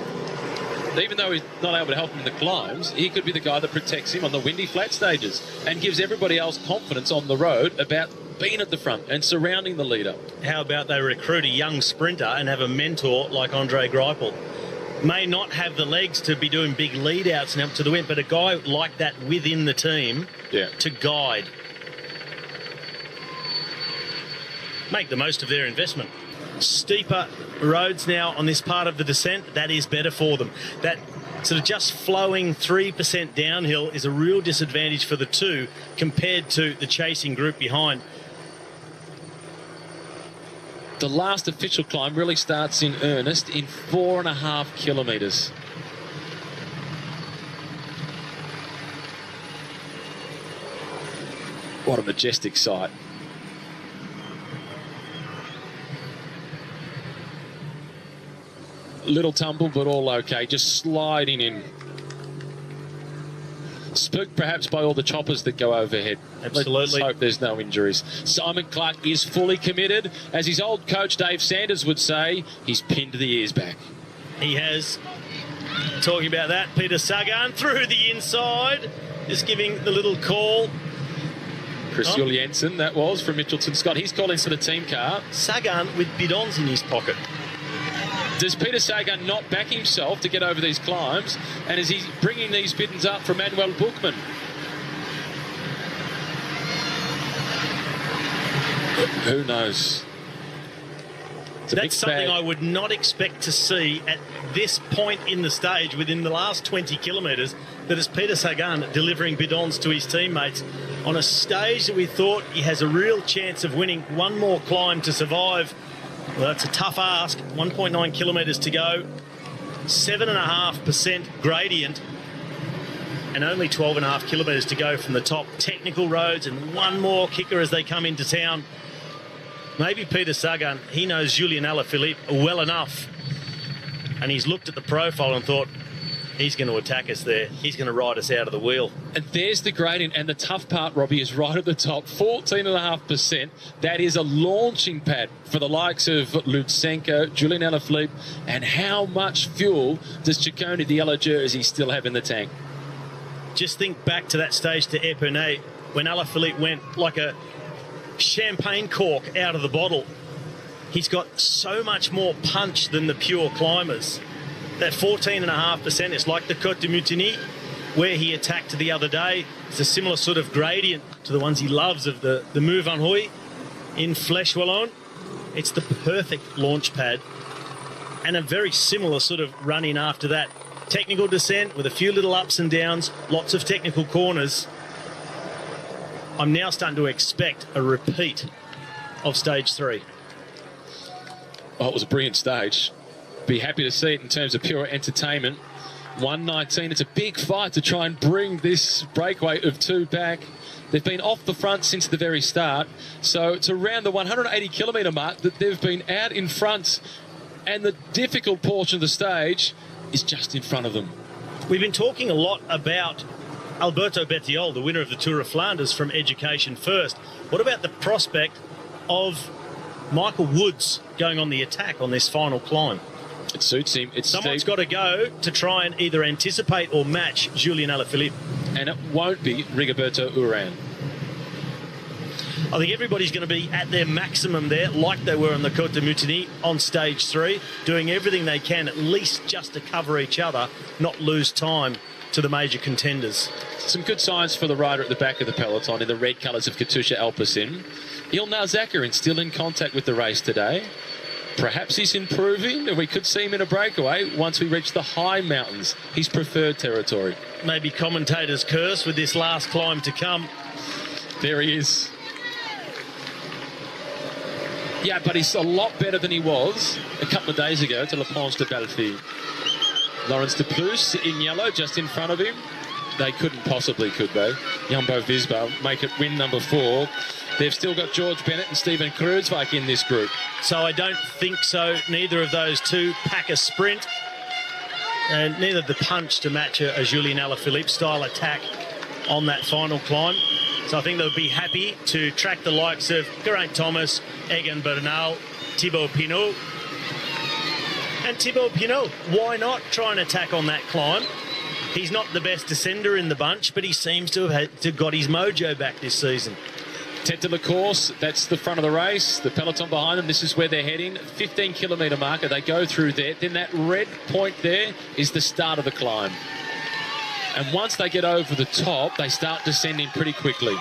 Even though he's not able to help him in the climbs, he could be the guy that protects him on the windy flat stages and gives everybody else confidence on the road about being at the front and surrounding the leader. How about they recruit a young sprinter and have a mentor like Andre Greipel? May not have the legs to be doing big lead-outs and up to the wind, but a guy like that within the team to guide. Make the most of their investment. Steeper roads now on this part of the descent, that is better for them. That sort of just flowing 3% downhill is a real disadvantage for the two compared to the chasing group behind. The last official climb really starts in earnest in 4.5 kilometres. What a majestic sight. Little tumble, but all okay. Just sliding in. Spooked perhaps by all the choppers that go overhead. Absolutely. Let's hope there's no injuries. Simon Clark is fully committed. As his old coach Dave Sanders would say, he's pinned the ears back. He has. Talking about that, Peter Sagan through the inside, just giving the little call. Chris Juhl Jensen, that was, from Mitchelton Scott. He's calling for the team car. Sagan with bidons in his pocket. Does Peter Sagan not back himself to get over these climbs? And is he bringing these bidons up from Manuel Buchmann? Who knows? That's something I would not expect to see at this point in the stage within the last 20 kilometres, that is Peter Sagan delivering bidons to his teammates on a stage that we thought he has a real chance of winning. One more climb to survive. Well, that's a tough ask. 1.9 kilometres to go. 7.5% gradient. And only 12.5 kilometres to go from the top. Technical roads and one more kicker as they come into town. Maybe Peter Sagan, he knows Julian Alaphilippe well enough. And he's looked at the profile and thought, he's going to attack us there. He's going to ride us out of the wheel. And there's the gradient, and the tough part, Robbie, is right at the top, 14.5%. That is a launching pad for the likes of Lutsenko, Julian Alaphilippe, and how much fuel does Ciccone, the yellow jersey, still have in the tank? Just think back to that stage to Epernay when Alaphilippe went like a champagne cork out of the bottle. He's got so much more punch than the pure climbers. That 14.5% is like the Côte de Mutiny, where he attacked the other day. It's a similar sort of gradient to the ones he loves of the Move en Huy in Flèche Wallonne. It's the perfect launch pad, and a very similar sort of run in after that. Technical descent with a few little ups and downs, lots of technical corners. I'm now starting to expect a repeat of stage 3. Oh, it was a brilliant stage. Be happy to see it in terms of pure entertainment. 1:19. It's a big fight to try and bring this breakaway of 2 back. They've been off the front since the very start. So it's around the 180 kilometre mark that they've been out in front, and the difficult portion of the stage is just in front of them. We've been talking a lot about Alberto Bettiol, the winner of the Tour of Flanders, from Education First. What about the prospect of Michael Woods going on the attack on this final climb? It suits him. Someone's got to go to try and either anticipate or match Julien Alaphilippe. And it won't be Rigoberto Urán. I think everybody's going to be at their maximum there, like they were on the Côte de Mutiny on stage 3, doing everything they can, at least just to cover each other, not lose time to the major contenders. Some good signs for the rider at the back of the peloton in the red colours of Katusha Alpecin. Ilnaz Zakarin still in contact with the race today. Perhaps he's improving, and we could see him in a breakaway once we reach the high mountains, his preferred territory. Maybe commentators curse with this last climb to come. There he is. Yeah, but he's a lot better than he was a couple of days ago to La Planche de Belleville. Lawrence de Plus in yellow just in front of him. They couldn't possibly, could they? Jumbo Visma make it win number 4. They've still got George Bennett and Steven Kruijswijk in this group. So I don't think so. Neither of those two pack a sprint. And neither the punch to match a Julien Alaphilippe style attack on that final climb. So I think they'll be happy to track the likes of Geraint Thomas, Egan Bernal, Thibaut Pinot. And Thibaut Pinot, why not try and attack on that climb? He's not the best descender in the bunch, but he seems to have got his mojo back this season. Tête de la course, that's the front of the race. The peloton behind them, this is where they're heading. 15 kilometre marker, they go through there. Then that red point there is the start of the climb. And once they get over the top, they start descending pretty quickly.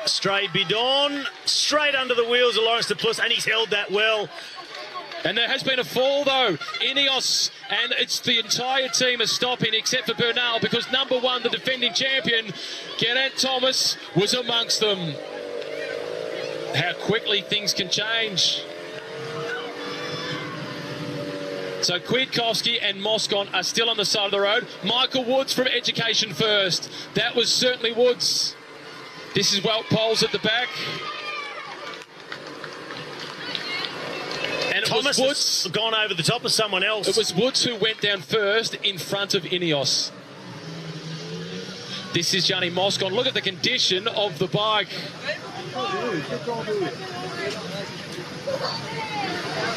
Stray Bidon, straight under the wheels of Lawrence de Plus, and he's held that well. And there has been a fall, though. Ineos, and it's the entire team is stopping except for Bernal, because number 1, the defending champion, Geraint Thomas, was amongst them. How quickly things can change. So Kwiatkowski and Moscon are still on the side of the road. Michael Woods from Education First. That was certainly Woods. This is Wout Poels at the back. And Thomas it was Woods. has gone over the top of someone else. It was Woods who went down first in front of Ineos. This is Gianni Moscon. Look at the condition of the bike.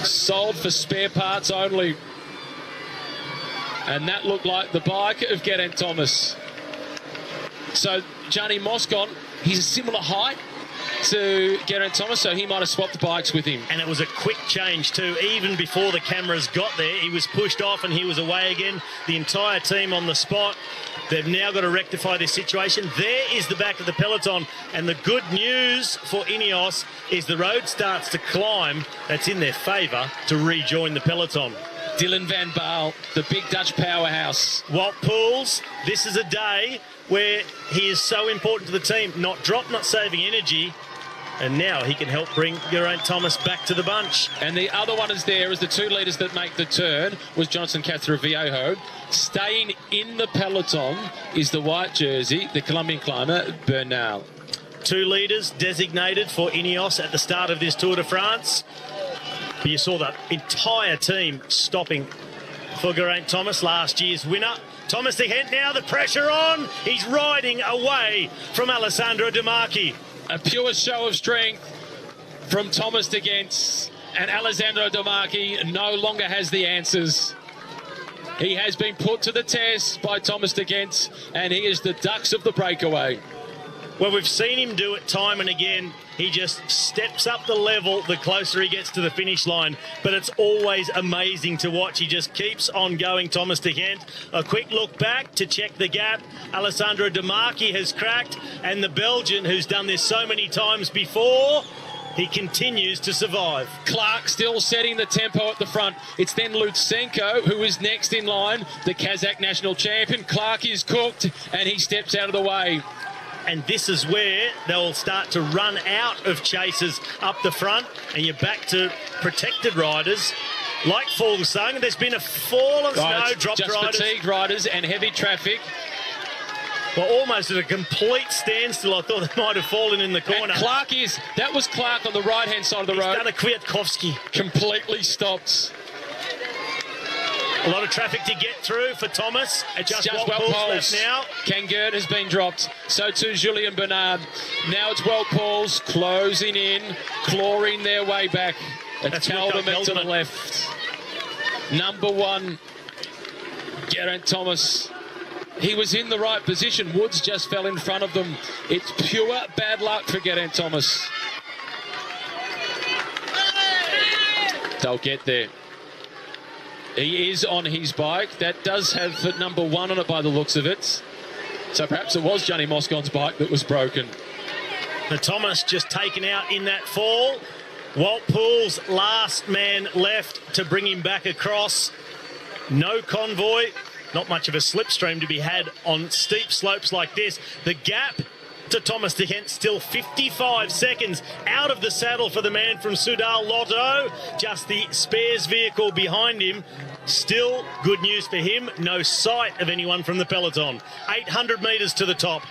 Sold for spare parts only. And that looked like the bike of Geraint Thomas. So Gianni Moscon, he's a similar height to Geraint Thomas, so he might have swapped the bikes with him. And it was a quick change too. Even before the cameras got there, he was pushed off and he was away again. The entire team on the spot. They've now got to rectify this situation. There is the back of the peloton. And the good news for Ineos is the road starts to climb. That's in their favour to rejoin the peloton. Dylan van Baal, the big Dutch powerhouse. Wout Poels, this is a day where he is so important to the team. Not drop, not saving energy. And now he can help bring Geraint Thomas back to the bunch. And the other one is there as the 2 leaders that make the turn was Johnson Castroviejo. Staying in the peloton is the white jersey, the Colombian climber, Bernal. 2 leaders designated for Ineos at the start of this Tour de France. But you saw the entire team stopping for Geraint Thomas, last year's winner. Thomas de Gent now, the pressure on. He's riding away from Alessandro De Marchi. A pure show of strength from Thomas de Gent, and Alessandro De Marchi no longer has the answers. He has been put to the test by Thomas de Gent, and he is the Dux of the breakaway. Well, we've seen him do it time and again. He just steps up the level the closer he gets to the finish line. But it's always amazing to watch. He just keeps on going, Thomas de Gent. A quick look back to check the gap. Alessandro De Marchi has cracked. And the Belgian, who's done this so many times before, he continues to survive. Clark still setting the tempo at the front. It's then Lutsenko who is next in line, the Kazakh national champion. Clark is cooked and he steps out of the way. And this is where they'll start to run out of chasers up the front, and you're back to protected riders like Fuglsang. There's been a fall of snow, dropped just riders. fatigued riders and heavy traffic. Well, almost at a complete standstill. I thought they might have fallen in the corner. And that was Clark on the right-hand side of the road. He's done a Kwiatkowski. Completely stopped. A lot of traffic to get through for Thomas. Just Wout Poels left now. Kangert has been dropped. So too Julien Bernard. Now it's Wout Poels closing in, clawing their way back. It's Kelderman to the left. Number 1, Geraint Thomas. He was in the right position. Woods just fell in front of them. It's pure bad luck for Geraint Thomas. They'll get there. He is on his bike. That does have number 1 on it by the looks of it. So perhaps it was Johnny Moscon's bike that was broken. The Thomas just taken out in that fall. Wout Poels, last man left to bring him back across. No convoy. Not much of a slipstream to be had on steep slopes like this. The gap to Thomas de Gent still 55 seconds out of the saddle for the man from Soudal Lotto. Just the spares vehicle behind him. Still good news for him. No sight of anyone from the peloton. 800 metres to the top.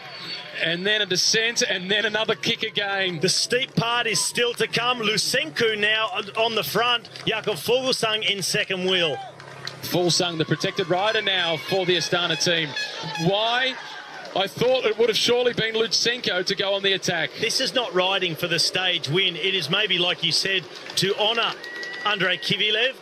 And then a descent, and then another kick again. The steep part is still to come. Lusenko now on the front. Jakob Fuglsang in second wheel. Fuglsang, the protected rider now for the Astana team. Why? I thought it would have surely been Lutsenko to go on the attack. This is not riding for the stage win. It is maybe, like you said, to honour Andrei Kivilev,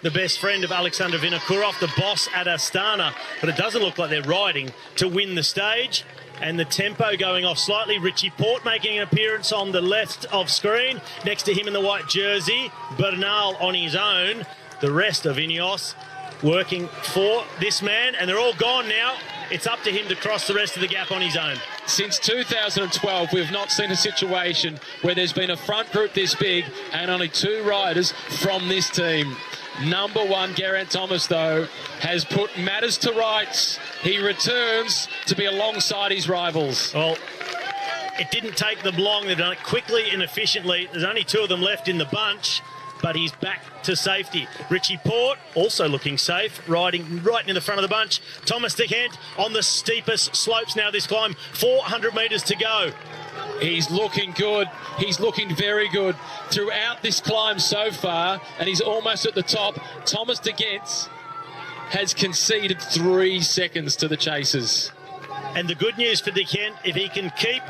the best friend of Alexander Vinokurov, the boss at Astana. But it doesn't look like they're riding to win the stage. And the tempo going off slightly. Richie Porte making an appearance on the left of screen. Next to him in the white jersey, Bernal on his own. The rest of Ineos working for this man, and they're all gone now. It's up to him to cross the rest of the gap on his own. Since 2012, we've not seen a situation where there's been a front group this big and only 2 riders from this team. Number 1, Geraint Thomas, though, has put matters to rights. He returns to be alongside his rivals. Well, it didn't take them long. They've done it quickly and efficiently. There's only 2 of them left in the bunch, but he's back to safety. Richie Porte also looking safe, riding right in the front of the bunch. Thomas de Gent on the steepest slopes now this climb. 400 metres to go. He's looking good. He's looking very good throughout this climb so far, and he's almost at the top. Thomas de Gent has conceded 3 seconds to the chasers. And the good news for de Gent, if he can keep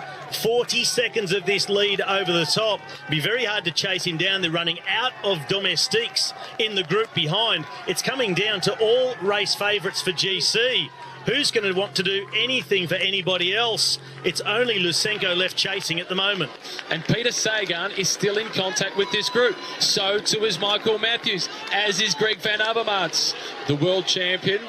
40 seconds of this lead over the top, it'll be very hard to chase him down. They're running out of domestiques in the group behind. It's coming down to all race favourites for GC. Who's going to want to do anything for anybody else? It's only Lusenko left chasing at the moment. And Peter Sagan is still in contact with this group. So too is Michael Matthews, as is Greg Van Avermaet, the world champion.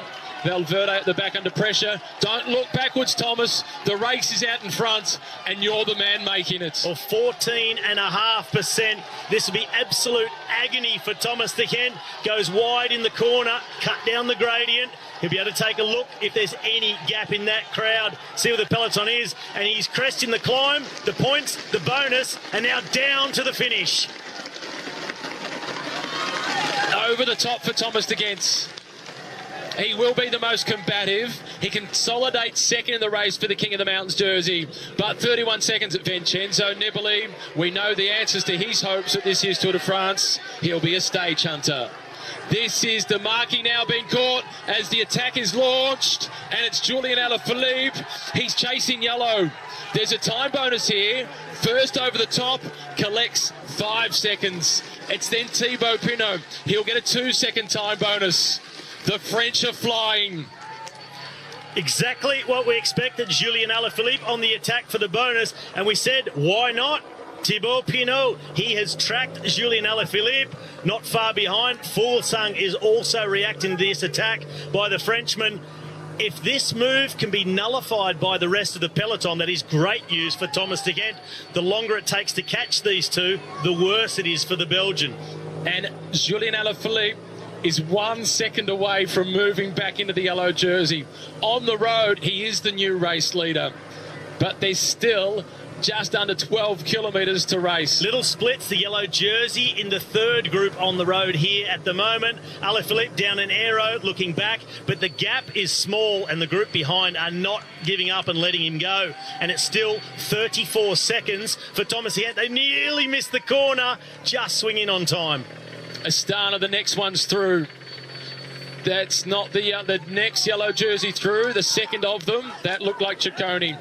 Valverde at the back under pressure. Don't look backwards, Thomas. The race is out in front, and you're the man making it. Well, 14.5%. This will be absolute agony for Thomas de Gent. Goes wide in the corner, cut down the gradient. He'll be able to take a look if there's any gap in that crowd, see where the peloton is, and he's cresting the climb, the points, the bonus, and now down to the finish. Over the top for Thomas de Gent. He will be the most combative. He consolidates second in the race for the King of the Mountains jersey. But 31 seconds at Vincenzo Nibali. We know the answers to his hopes at this year's Tour de France. He'll be a stage hunter. This is the marquee now being caught as the attack is launched. And it's Julian Alaphilippe. He's chasing yellow. There's a time bonus here. First over the top, collects 5 seconds. It's then Thibaut Pinot. He'll get a 2-second time bonus. The French are flying. Exactly what we expected. Julian Alaphilippe on the attack for the bonus. And we said, why not? Thibaut Pinot, he has tracked Julian Alaphilippe. Not far behind. Fuglsang is also reacting to this attack by the Frenchman. If this move can be nullified by the rest of the peloton, that is great news for Thomas de Gent. The longer it takes to catch these two, the worse it is for the Belgian. And Julian Alaphilippe is 1 second away from moving back into the yellow jersey. On the road, he is the new race leader. But there's still just under 12 kilometres to race. Little splits, the yellow jersey in the third group on the road here at the moment. Alaphilippe down an aero, looking back, but the gap is small and the group behind are not giving up and letting him go. And it's still 34 seconds for Thomas Hent. They nearly missed the corner, just swinging on time. Astana, the next one's through. That's not the next yellow jersey through, the second of them. That looked like Ciccone.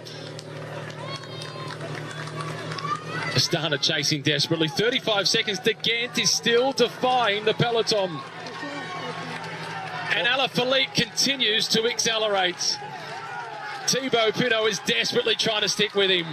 Astana chasing desperately. 35 seconds. De Gent is still defying the peloton. And Alaphilippe continues to accelerate. Thibaut Pinot is desperately trying to stick with him.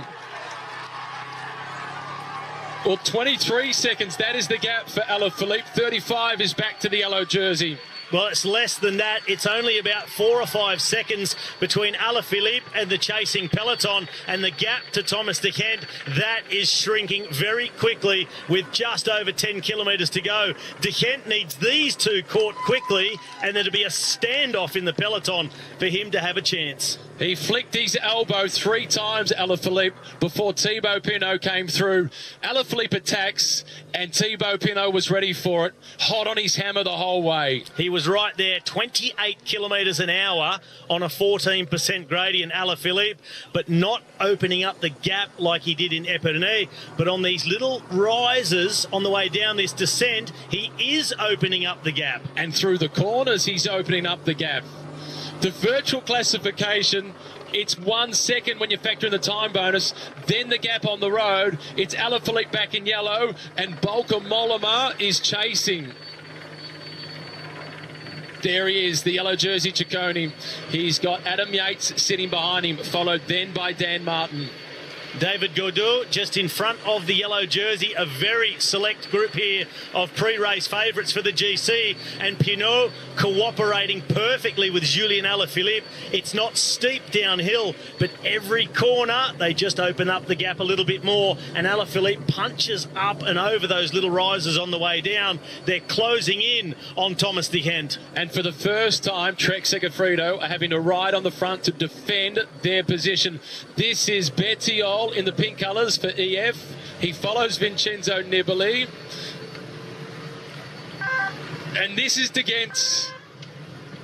Well, 23 seconds, that is the gap for Alaphilippe. 35 is back to the yellow jersey. Well, it's less than that. It's only about 4 or 5 seconds between Alaphilippe and the chasing peloton, and the gap to Thomas De Gent, that is shrinking very quickly with just over 10 kilometres to go. De Gent needs these two caught quickly, and there'll be a standoff in the peloton for him to have a chance. He flicked his elbow 3 times, Alaphilippe, before Thibaut Pinot came through. Alaphilippe attacks, and Thibaut Pinot was ready for it, hot on his hammer the whole way. He was right there, 28 kilometres an hour on a 14% gradient, Alaphilippe, but not opening up the gap like he did in Epernay. But on these little rises on the way down this descent, he is opening up the gap. And through the corners, he's opening up the gap. The virtual classification, it's 1 second when you factor in the time bonus. Then the gap on the road, it's Alaphilippe back in yellow, and Bauke Mollema is chasing. There he is, the yellow jersey Ciccone. He's got Adam Yates sitting behind him, followed then by Dan Martin. David Gaudu just in front of the yellow jersey. A very select group here of pre-race favourites for the GC, and Pinot cooperating perfectly with Julien Alaphilippe. It's not steep downhill, but every corner they just open up the gap a little bit more, and Alaphilippe punches up and over those little rises on the way down. They're closing in on Thomas De Gent. And for the first time, Trek Segafredo are having to ride on the front to defend their position. This is Bettiol in the pink colours for EF. He follows Vincenzo Nibali. And this is De Gent.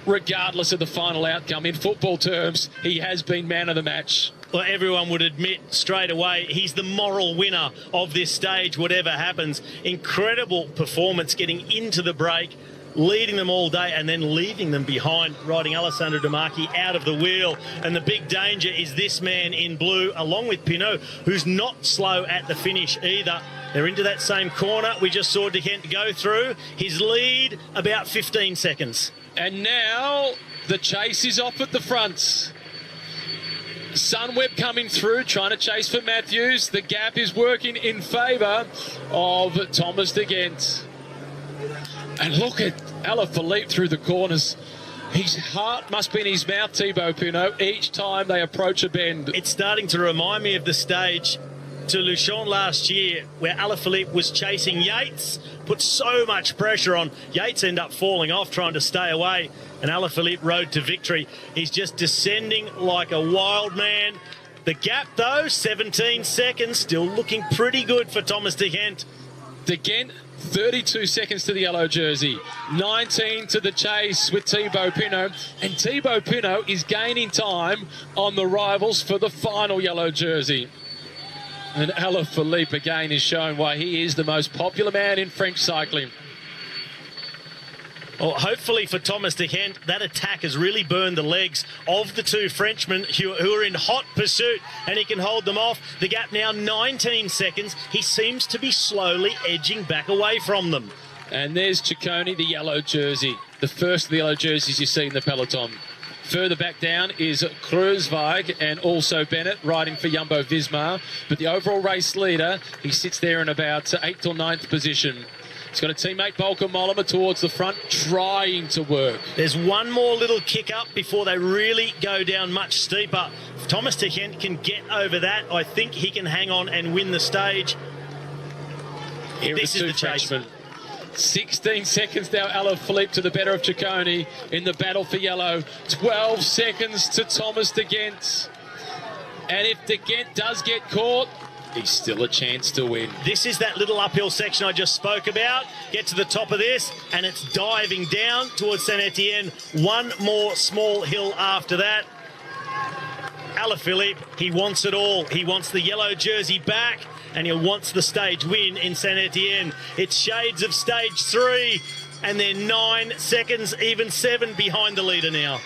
Regardless of the final outcome, in football terms, he has been man of the match. Well, everyone would admit straight away he's the moral winner of this stage, whatever happens. Incredible performance getting into the break, leading them all day and then leaving them behind, riding Alessandro De Marchi out of the wheel. And the big danger is this man in blue, along with Pinot, who's not slow at the finish either. They're into that same corner we just saw De Gent go through. His lead, about 15 seconds. And now the chase is off at the front. Sunweb coming through, trying to chase for Matthews. The gap is working in favour of Thomas De Gent. And look at Alaphilippe through the corners. His heart must be in his mouth, Thibaut Pinot, each time they approach a bend. It's starting to remind me of the stage to Luchon last year where Alaphilippe was chasing Yates, put so much pressure on. Yates ended up falling off trying to stay away, and Alaphilippe rode to victory. He's just descending like a wild man. The gap, though, 17 seconds, still looking pretty good for Thomas De Gent. De Gent, 32 seconds to the yellow jersey, 19 to the chase with Thibaut Pinot, and Thibaut Pinot is gaining time on the rivals for the final yellow jersey. And Alaphilippe again is showing why he is the most popular man in French cycling. Well, hopefully for Thomas De Gent, that attack has really burned the legs of the two Frenchmen who are in hot pursuit, and he can hold them off. The gap now 19 seconds. He seems to be slowly edging back away from them. And there's Ciccone, the yellow jersey, the first of the yellow jerseys you see in the peloton. Further back down is Kruiswijk and also Bennett riding for Jumbo-Visma. But the overall race leader, he sits there in about 8th or 9th position. He's got a teammate, Bauke Mollema, towards the front, trying to work. There's one more little kick up before they really go down much steeper. If Thomas De Gent can get over that, I think he can hang on and win the stage. Here This is the chase. Frenchmen. 16 seconds now, Alaphilippe to the better of Ciccone in the battle for yellow. 12 seconds to Thomas De Gent. And if De Gent does get caught, he's still a chance to win. This is that little uphill section I just spoke about. Get to the top of this, and it's diving down towards Saint Etienne. One more small hill after that. Alaphilippe, he wants it all. He wants the yellow jersey back, and he wants the stage win in Saint Etienne. It's shades of stage 3, and they're 9 seconds, even 7 behind the leader now.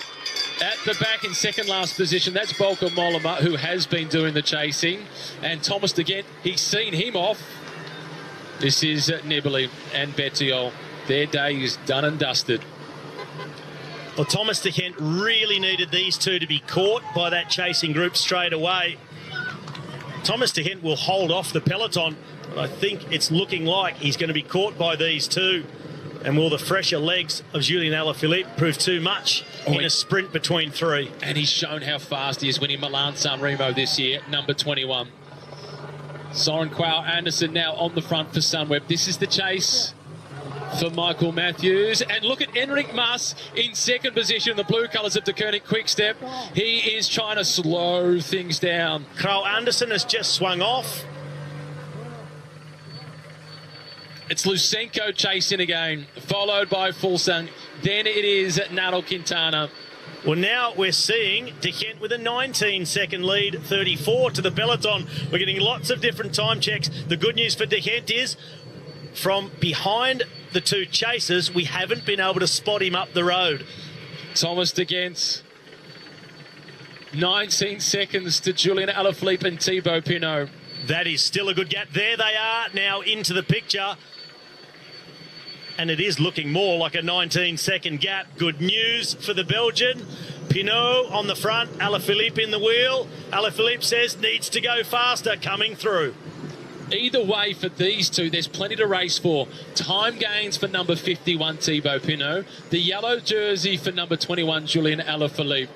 At the back in second last position, that's Volker Mollema, who has been doing the chasing. And Thomas de Gendt, he's seen him off. This is Nibali and Bettiol. Their day is done and dusted. Well, Thomas de Gendt really needed these two to be caught by that chasing group straight away. Thomas de Gendt will hold off the peloton, but I think it's looking like he's going to be caught by these two. And will the fresher legs of Julien Alaphilippe prove too much in a sprint between 3? And he's shown how fast he is winning Milan-San Remo this year, number 21. Soren Kragh Andersen now on the front for Sunweb. This is the chase for Michael Matthews. And look at Enric Mas in second position, the blue colours of De Koning Quick-Step. He is trying to slow things down. Kragh Andersen has just swung off. It's Lusenko chasing again, followed by Fulsang. Then it is Nairo Quintana. Well, now we're seeing De Gendt with a 19-second lead, 34 to the peloton. We're getting lots of different time checks. The good news for De Gendt is, from behind the two chasers, we haven't been able to spot him up the road. Thomas de Gendt, 19 seconds to Julien Alaphilippe and Thibaut Pinot. That is still a good gap. There they are now into the picture. And it is looking more like a 19-second gap. Good news for the Belgian. Pinot on the front, Alaphilippe in the wheel. Alaphilippe says needs to go faster, coming through. Either way, for these two, there's plenty to race for. Time gains for number 51, Thibaut Pinot. The yellow jersey for number 21, Julien Alaphilippe.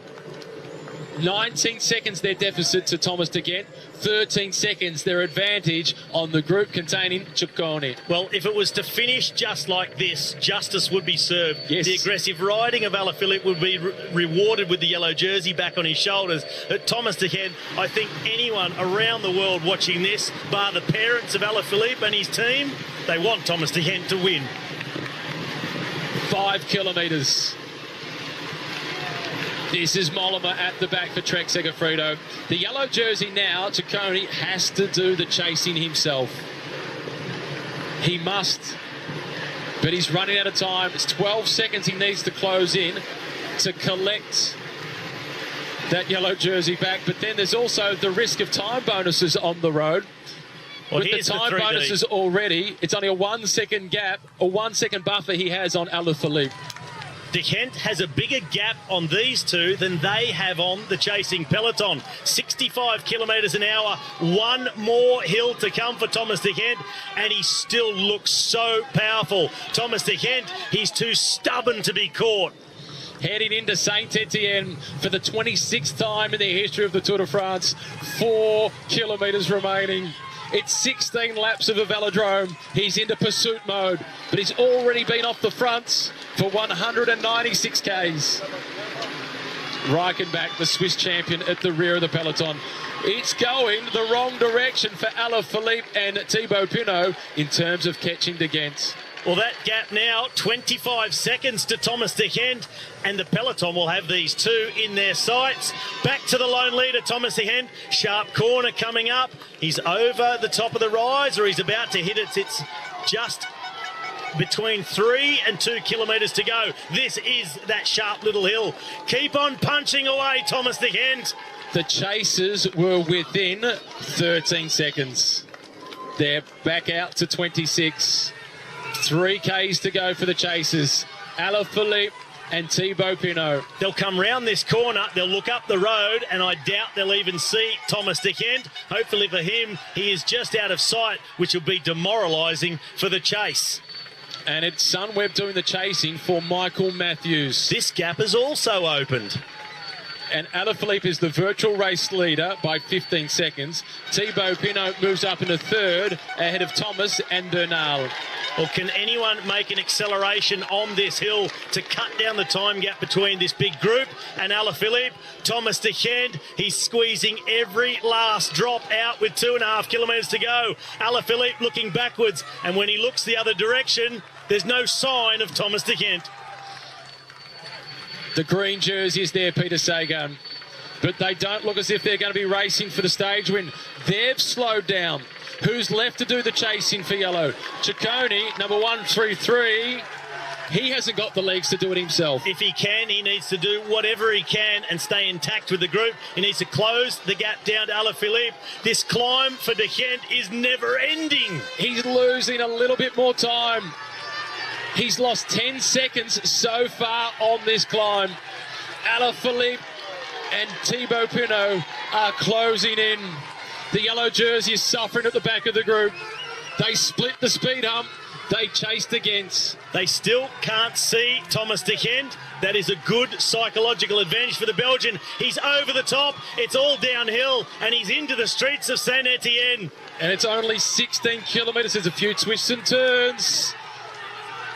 19 seconds their deficit to Thomas de Gendt. 13 seconds their advantage on the group containing Ciccone. Well, if it was to finish just like this, justice would be served. Yes. The aggressive riding of Alaphilippe would be rewarded with the yellow jersey back on his shoulders. But Thomas de Gendt, I think anyone around the world watching this, bar the parents of Alaphilippe and his team, they want Thomas de Gendt to win. 5 kilometres. This is Mollema at the back for Trek Segafredo. The yellow jersey now, Ciccone, has to do the chasing himself. He must. But he's running out of time. It's 12 seconds he needs to close in to collect that yellow jersey back. But then there's also the risk of time bonuses on the road. Well, with the time bonuses already, it's only a 1 second gap, a 1 second buffer he has on Alaphilippe. De Gendt has a bigger gap on these two than they have on the chasing peloton. 65 kilometres an hour, one more hill to come for Thomas de Gendt, and he still looks so powerful. Thomas de Gendt, he's too stubborn to be caught. Heading into Saint Etienne for the 26th time in the history of the Tour de France. 4 kilometres remaining. It's 16 laps of a velodrome. He's into pursuit mode, but he's already been off the fronts for 196 Ks. Reichenbach, the Swiss champion, at the rear of the peloton. It's going the wrong direction for Alaphilippe and Thibaut Pinot in terms of catching de Gendt. Well, that gap now, 25 seconds to Thomas de Gendt, and the peloton will have these two in their sights. Back to the lone leader, Thomas de Gendt. Sharp corner coming up. He's over the top of the rise, or he's about to hit it. It's just between 3 and 2 kilometres to go. This is that sharp little hill. Keep on punching away, Thomas de Gendt. The chasers were within 13 seconds. They're back out to 26. 3 Ks to go for the chasers. Alaphilippe and Thibaut Pinot. They'll come round this corner, they'll look up the road, and I doubt they'll even see Thomas de Gendt. Hopefully for him, he is just out of sight, which will be demoralising for the chase. And it's Sunweb doing the chasing for Michael Matthews. This gap has also opened. And Alaphilippe is the virtual race leader by 15 seconds. Thibaut Pinot moves up into third ahead of Thomas and Bernal. Or can anyone make an acceleration on this hill to cut down the time gap between this big group and Alaphilippe? Thomas de Gent, he's squeezing every last drop out with 2.5 kilometres to go. Alaphilippe looking backwards, and when he looks the other direction, there's no sign of Thomas de Gent. The green jersey is there, Peter Sagan, but they don't look as if they're going to be racing for the stage win. They've slowed down. Who's left to do the chasing for yellow? Ciccone, number 133. He hasn't got the legs to do it himself. If he can, he needs to do whatever he can and stay intact with the group. He needs to close the gap down to Alaphilippe. This climb for de Gent is never ending. He's losing a little bit more time. He's lost 10 seconds so far on this climb. Alaphilippe and Thibaut Pinot are closing in. The yellow jersey is suffering at the back of the group. They split the speed hump. They chased against. They still can't see Thomas de Gent. That is a good psychological advantage for the Belgian. He's over the top. It's all downhill, and he's into the streets of Saint-Etienne. And it's only 16 kilometres. There's a few twists and turns.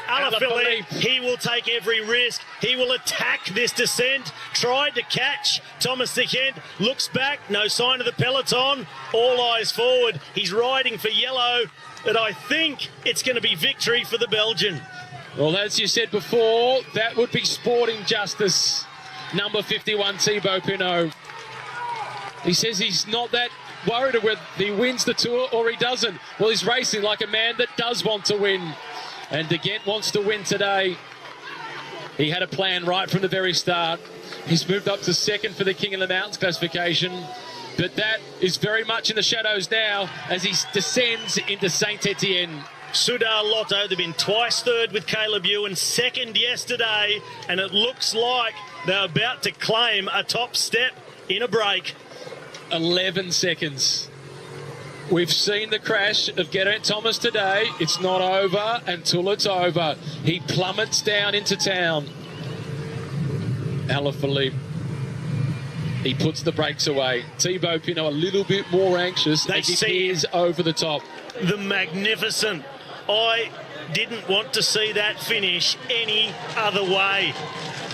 Alaphilippe, he will take every risk. He will attack this descent. Tried to catch Thomas de Gent. Looks back. No sign of the peloton. All eyes forward. He's riding for yellow. But I think it's going to be victory for the Belgian. Well, as you said before, that would be sporting justice. Number 51, Thibaut Pinot. He says he's not that worried whether he wins the Tour or he doesn't. Well, he's racing like a man that does want to win. And de Gent wants to win today. He had a plan right from the very start. He's moved up to second for the King of the Mountains classification. But that is very much in the shadows now as he descends into Saint-Etienne. Soudal Lotto, they've been twice third with Caleb Ewan, second yesterday, and it looks like they're about to claim a top step in a break. 11 seconds. We've seen the crash of Geraint Thomas today. It's not over until it's over. He plummets down into town. Alaphilippe. He puts the brakes away. Thibaut Pinot a little bit more anxious as he peers over the top. The magnificent. I didn't want to see that finish any other way.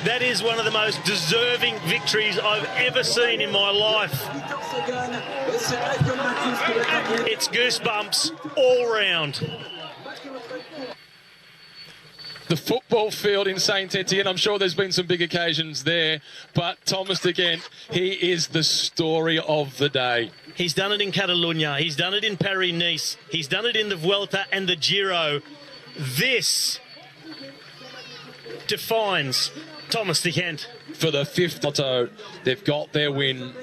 That is one of the most deserving victories I've ever seen in my life. It's goosebumps all round. The football field in Saint-Etienne, I'm sure there's been some big occasions there, but Thomas de Gent, he is the story of the day. He's done it in Catalunya, he's done it in Paris-Nice, he's done it in the Vuelta and the Giro. This defines Thomas de Gent. For the fifth auto, they've got their win.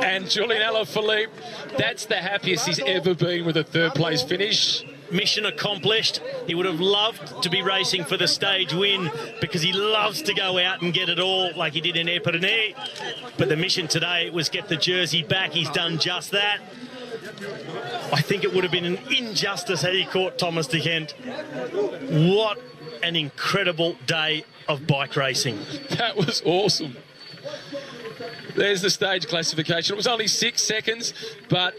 And Julian Alaphilippe, that's the happiest he's ever been with a third place finish. Mission accomplished. He would have loved to be racing for the stage win because he loves to go out and get it all like he did in Epernay. But the mission today was get the jersey back. He's done just that. I think it would have been an injustice had he caught Thomas de Gent. What an incredible day of bike racing. That was awesome. There's the stage classification. It was only 6 seconds, but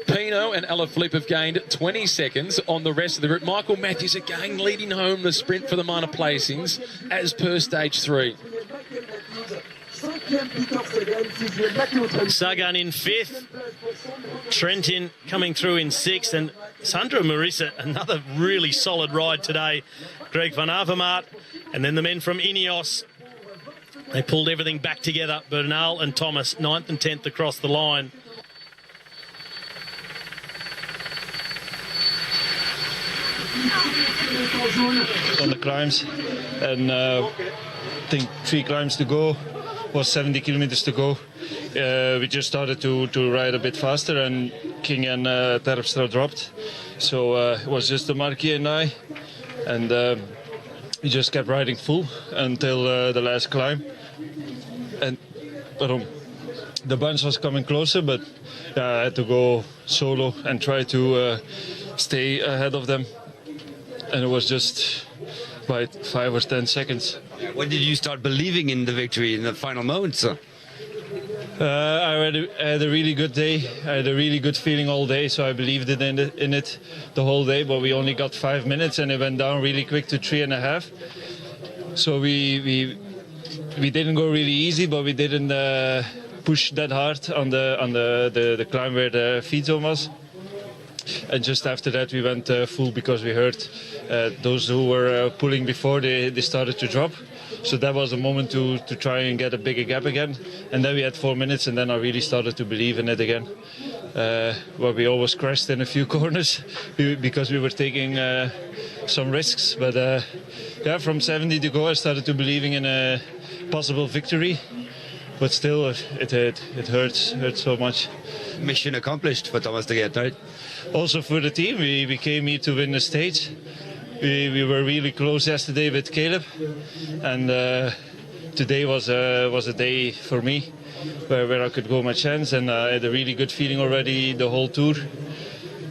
Pinot and Alaphilippe have gained 20 seconds on the rest of the group. Michael Matthews again leading home the sprint for the minor placings as per stage 3. Sagan in 5th, Trentin coming through in 6th, and Sandro Marissa, another really solid ride today. Greg van Avermaet, and then the men from Ineos. They pulled everything back together. Bernal and Thomas, 9th and 10th across the line. On the climbs, and I think 3 climbs to go, was 70 kilometers to go. We just started to ride a bit faster, and King and Terpstra dropped. So it was just the Marquis and I, and we just kept riding full until the last climb. And the bunch was coming closer, but I had to go solo and try to stay ahead of them. And it was just by 5 or 10 seconds. When did you start believing in the victory in the final moments? I had a really good day. I had a really good feeling all day, so I believed in it the whole day. But we only got 5 minutes, and it went down really quick to 3.5. So we didn't go really easy, but we didn't push that hard on the climb where the feed zone was. And just after that, we went full because we heard those who were pulling before they started to drop. So that was a moment to try and get a bigger gap again. And then we had 4 minutes, and then I really started to believe in it again. Well, we always crashed in a few corners because we were taking some risks. But yeah, from 70 to go, I started to believing in a possible victory. But still, it hurts so much. Mission accomplished for Thomas de Geert, right? Also for the team, we came here to win the stage. We were really close yesterday with Caleb, and today was a day for me where I could go my chance, and I had a really good feeling already the whole tour.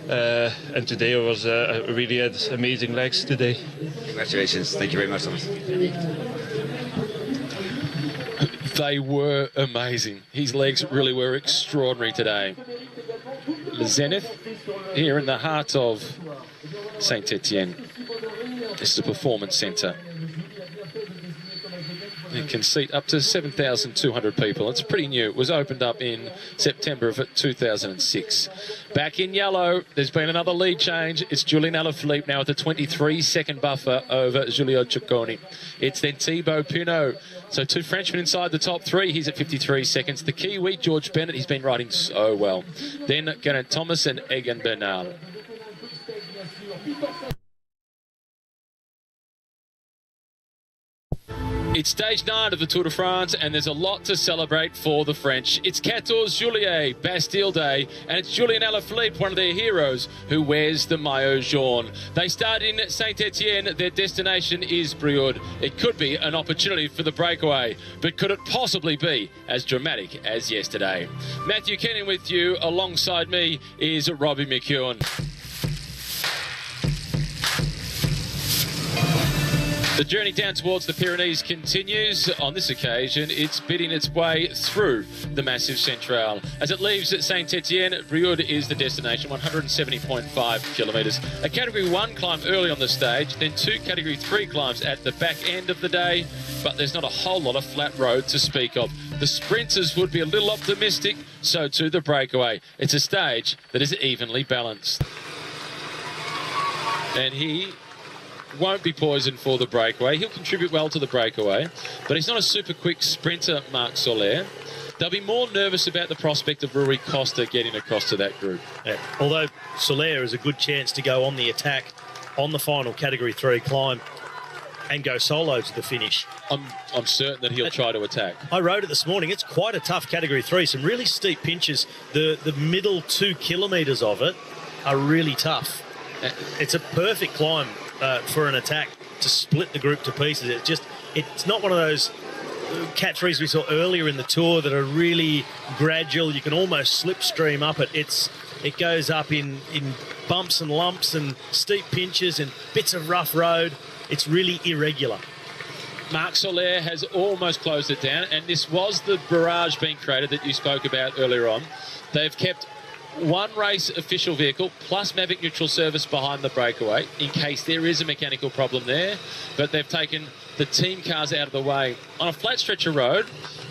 And today I really had amazing legs today. Congratulations! Thank you very much, Thomas. They were amazing. His legs really were extraordinary today. Le Zenith, here in the heart of Saint-Etienne. This is a performance centre. It can seat up to 7,200 people. It's pretty new. It was opened up in September of 2006. Back in yellow, there's been another lead change. It's Julien Alaphilippe now with a 23-second buffer over Giulio Ciccone. It's then Thibaut Pinot. So 2 Frenchmen inside the top 3. He's at 53 seconds. The Kiwi, George Bennett, he's been riding so well. Then Geraint Thomas and Egan Bernal. It's stage 9 of the Tour de France, and there's a lot to celebrate for the French. It's 14 Juillet, Bastille Day, and it's Julien Alaphilippe, one of their heroes, who wears the maillot jaune. They start in Saint-Etienne. Their destination is Brioude. It could be an opportunity for the breakaway, but could it possibly be as dramatic as yesterday? Matthew Kennan with you. Alongside me is Robbie McEwen. The journey down towards the Pyrenees continues. On this occasion, it's bidding its way through the Massif Central. As it leaves Saint-Etienne, Brioude is the destination, 170.5 kilometres. A Category 1 climb early on the stage, then 2 Category 3 climbs at the back end of the day, but there's not a whole lot of flat road to speak of. The sprinters would be a little optimistic, so too the breakaway. It's a stage that is evenly balanced. And he won't be poisoned for the breakaway. He'll contribute well to the breakaway, but he's not a super quick sprinter, Marc Soler. They'll be more nervous about the prospect of Rui Costa getting across to that group. Yeah. Although Soler is a good chance to go on the attack on the final Category 3 climb and go solo to the finish. I'm certain that he'll try to attack. I rode it this morning. It's quite a tough Category 3. Some really steep pinches. The middle 2 kilometres of it are really tough. It's a perfect climb for an attack to split the group to pieces. It's not one of those Cat 3s we saw earlier in the tour that are really gradual. You can almost slipstream up it. It goes up in bumps and lumps and steep pinches and bits of rough road. It's really irregular. Marc Soler has almost closed it down, and this was the barrage being created that you spoke about earlier on. They've kept one race official vehicle plus Mavic neutral service behind the breakaway in case there is a mechanical problem there, but they've taken the team cars out of the way. On a flat stretch of road,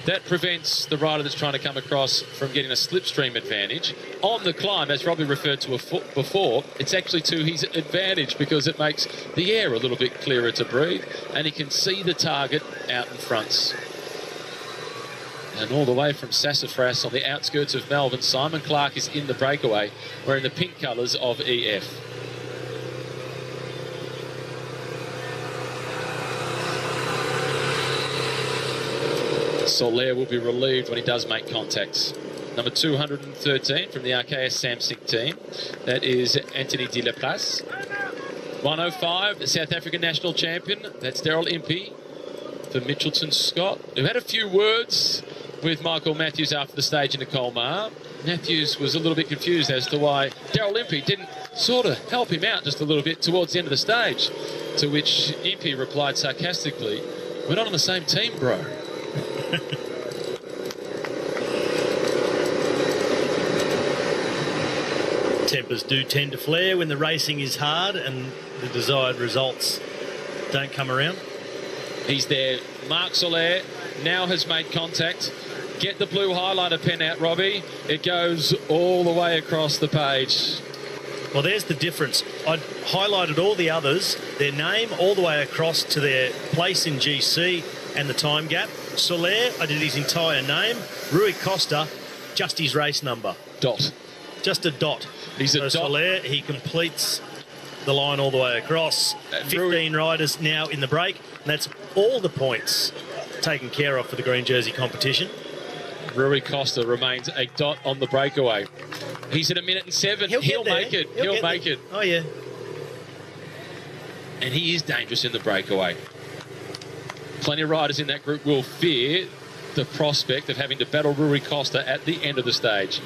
that prevents the rider that's trying to come across from getting a slipstream advantage. On the climb, as Robbie referred to before, it's actually to his advantage because it makes the air a little bit clearer to breathe, and he can see the target out in front. And all the way from Sassafras on the outskirts of Melbourne, Simon Clark is in the breakaway, wearing the pink colours of EF. Soler will be relieved when he does make contacts. Number 213 from the RKS Samsic team, that is Anthony de la Place. 105, the South African national champion, that's Daryl Impey for Mitchelton Scott, who had a few words with Michael Matthews after the stage in Colmar. Matthews was a little bit confused as to why Daryl Impey didn't sort of help him out just a little bit towards the end of the stage, to which Impey replied sarcastically, "We're not on the same team, bro." tempers do tend to flare when the racing is hard and the desired results don't come around. He's there. Marc Soler now has made contact. Get the blue highlighter pen out, Robbie. It goes all the way across the page. Well, there's the difference. I highlighted all the others, their name all the way across to their place in GC and the time gap. Soler, I did his entire name. Rui Costa, just his race number. Dot. Just a dot. He's a dot. Soler, he completes the line all the way across. 15 riders now in the break, and that's all the points taken care of for the green jersey competition. Rui Costa remains a dot on the breakaway. He's at 1:07. He'll make it. He'll make it. Oh, yeah. And he is dangerous in the breakaway. Plenty of riders in that group will fear the prospect of having to battle Rui Costa at the end of the stage.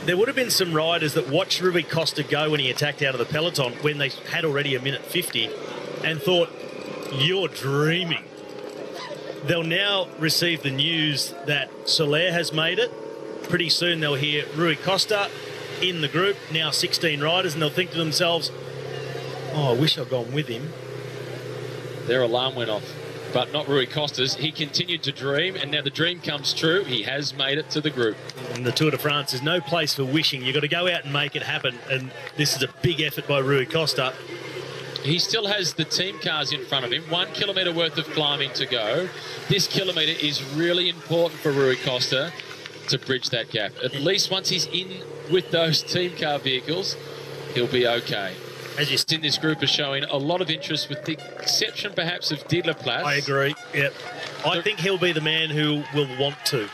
There would have been some riders that watched Rui Costa go when he attacked out of the peloton when they had already 1:50 and thought, you're dreaming. They'll now receive the news that Soler has made it. Pretty soon they'll hear Rui Costa in the group, now 16 riders, and they'll think to themselves, oh, I wish I'd gone with him. Their alarm went off, but not Rui Costa's. He continued to dream, and now the dream comes true. He has made it to the group. And the Tour de France is no place for wishing. You've got to go out and make it happen, and this is a big effort by Rui Costa. He still has the team cars in front of him. 1 kilometre worth of climbing to go. This kilometre is really important for Rui Costa to bridge that gap. At least once he's in with those team car vehicles, he'll be okay. As you In this group is showing a lot of interest, with the exception perhaps of De La Place. I agree. Yep. I think he'll be the man who will want to.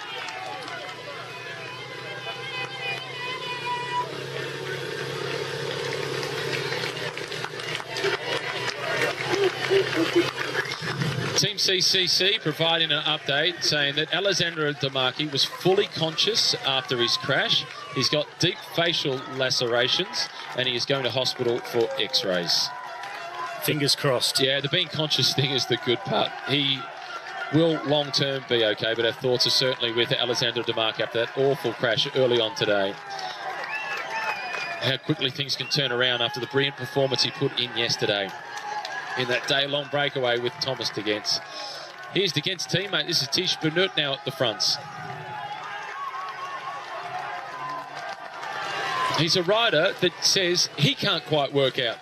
Team CCC providing an update saying that Alessandro De Marchi was fully conscious after his crash. He's got deep facial lacerations and he is going to hospital for x-rays. Fingers crossed. Yeah, the being conscious thing is the good part. He will long-term be okay, but our thoughts are certainly with Alessandro De Marchi after that awful crash early on today. How quickly things can turn around after the brilliant performance he put in yesterday in that day-long breakaway with Thomas de Gens. Here's de Gens' teammate. This is Tish Benoot now at the fronts. He's a rider that says he can't quite work out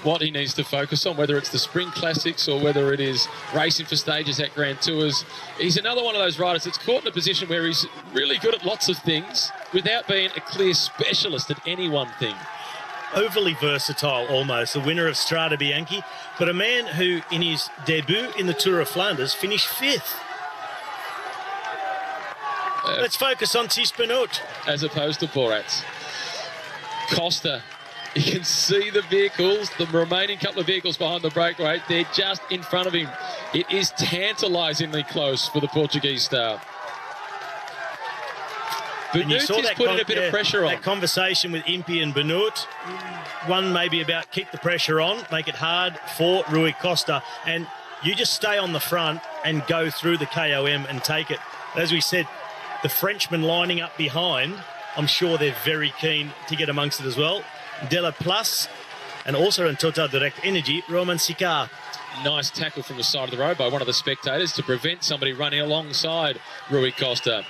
what he needs to focus on, whether it's the Spring Classics or whether it is racing for stages at Grand Tours. He's another one of those riders that's caught in a position where he's really good at lots of things without being a clear specialist at any one thing. Overly versatile almost, the winner of Strade Bianche, but a man who in his debut in the Tour of Flanders finished 5th. Let's focus on Tish Benoot. As opposed to Borat's. Costa, you can see the vehicles, the remaining couple of vehicles behind the breakaway, they're just in front of him. It is tantalisingly close for the Portuguese star. Benoot is putting a bit of pressure on. That conversation with Impey and Benoot, one maybe about keep the pressure on, make it hard for Rui Costa, and you just stay on the front and go through the KOM and take it. As we said, the Frenchman lining up behind, I'm sure they're very keen to get amongst it as well. De La Place, and also in Total Direct Energy, Roman Sicard. Nice tackle from the side of the road by one of the spectators to prevent somebody running alongside Rui Costa.